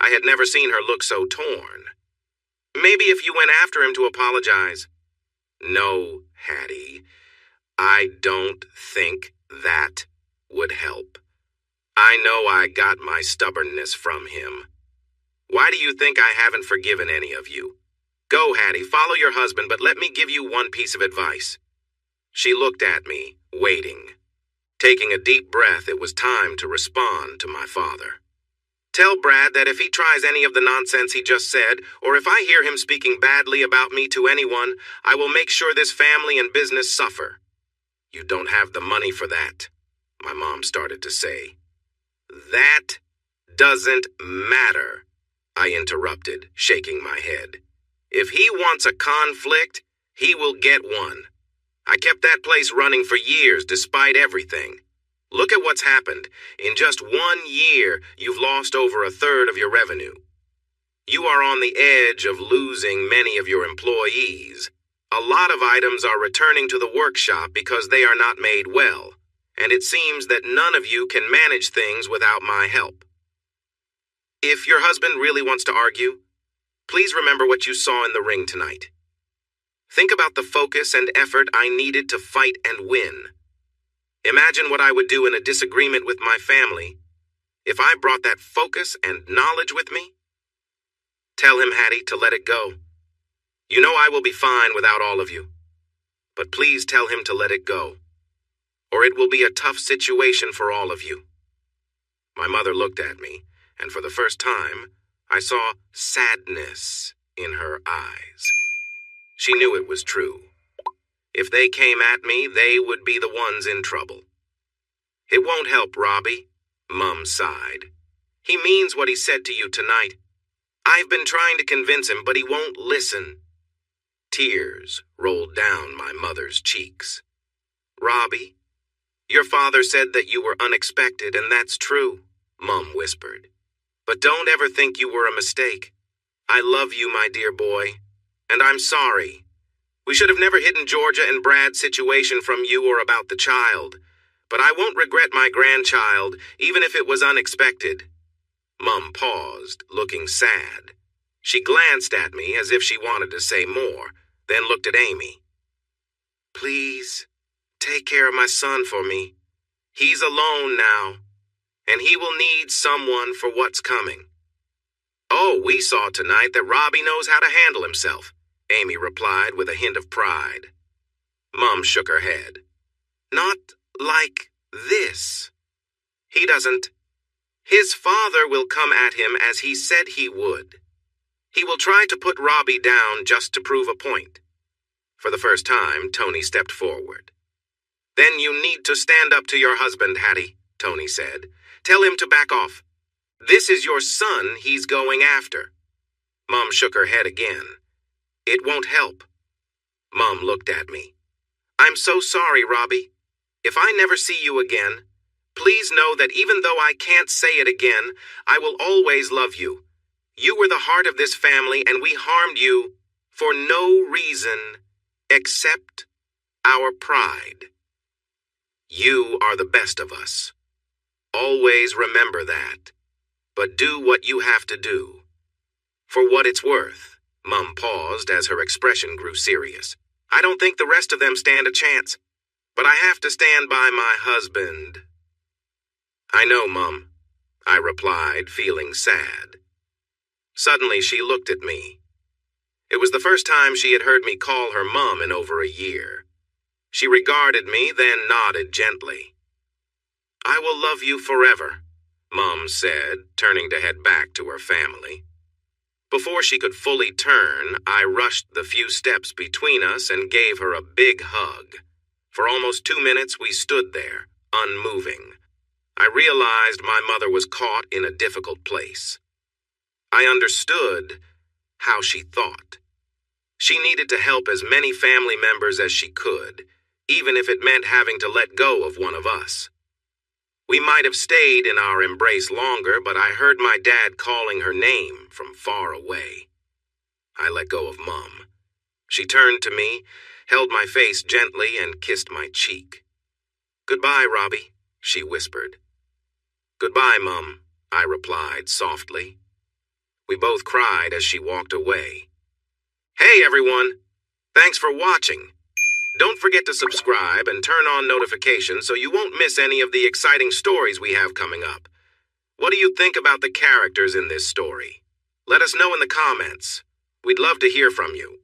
A: I had never seen her look so torn. Maybe if you went after him to apologize. No, Hattie, I don't think that would help. I know I got my stubbornness from him. Why do you think I haven't forgiven any of you? Go, Hattie, follow your husband, but let me give you one piece of advice. She looked at me, waiting. Taking a deep breath, it was time to respond to my father. Tell Brad that if he tries any of the nonsense he just said, or if I hear him speaking badly about me to anyone, I will make sure this family and business suffer. You don't have the money for that, my mom started to say. That doesn't matter, I interrupted, shaking my head. If he wants a conflict, he will get one. I kept that place running for years despite everything. Look at what's happened. In just 1 year, you've lost over a third of your revenue. You are on the edge of losing many of your employees. A lot of items are returning to the workshop because they are not made well, and it seems that none of you can manage things without my help. If your husband really wants to argue, please remember what you saw in the ring tonight. Think about the focus and effort I needed to fight and win. Imagine what I would do in a disagreement with my family if I brought that focus and knowledge with me. Tell him, Hattie, to let it go. You know I will be fine without all of you. But please tell him to let it go, or it will be a tough situation for all of you. My mother looked at me, and for the first time, I saw sadness in her eyes. She knew it was true. If they came at me, they would be the ones in trouble. It won't help, Robbie, Mum sighed. He means what he said to you tonight. I've been trying to convince him, but he won't listen. Tears rolled down my mother's cheeks. Robbie, your father said that you were unexpected, and that's true, Mum whispered. But don't ever think you were a mistake. I love you, my dear boy, and I'm sorry. We should have never hidden Georgia and Brad's situation from you or about the child, but I won't regret my grandchild, even if it was unexpected. Mum paused, looking sad. She glanced at me as if she wanted to say more, then looked at Amy. Please, take care of my son for me. He's alone now, and he will need someone for what's coming. Oh, we saw tonight that Robbie knows how to handle himself, Amy replied with a hint of pride. Mum shook her head. Not like this. He doesn't. His father will come at him as he said he would. He will try to put Robbie down just to prove a point. For the first time, Tony stepped forward. Then you need to stand up to your husband, Hattie, Tony said. Tell him to back off. This is your son he's going after. Mum shook her head again. It won't help. Mum looked at me. I'm so sorry, Robbie. If I never see you again, please know that even though I can't say it again, I will always love you. You were the heart of this family, and we harmed you for no reason except our pride. You are the best of us. Always remember that. But do what you have to do. For what it's worth, Mum paused as her expression grew serious. I don't think the rest of them stand a chance, but I have to stand by my husband. I know, Mum, I replied, feeling sad. Suddenly she looked at me. It was the first time she had heard me call her Mum in over a year. She regarded me, then nodded gently. I will love you forever, Mum said, turning to head back to her family. Before she could fully turn, I rushed the few steps between us and gave her a big hug. For almost 2 minutes we stood there, unmoving. I realized my mother was caught in a difficult place. I understood how she thought. She needed to help as many family members as she could, even if it meant having to let go of one of us. We might have stayed in our embrace longer, but I heard my dad calling her name from far away. I let go of Mum. She turned to me, held my face gently, and kissed my cheek. Goodbye, Robbie, she whispered. Goodbye, Mum, I replied softly. We both cried as she walked away. Hey, everyone! Thanks for watching. Don't forget to subscribe and turn on notifications so you won't miss any of the exciting stories we have coming up. What do you think about the characters in this story? Let us know in the comments. We'd love to hear from you.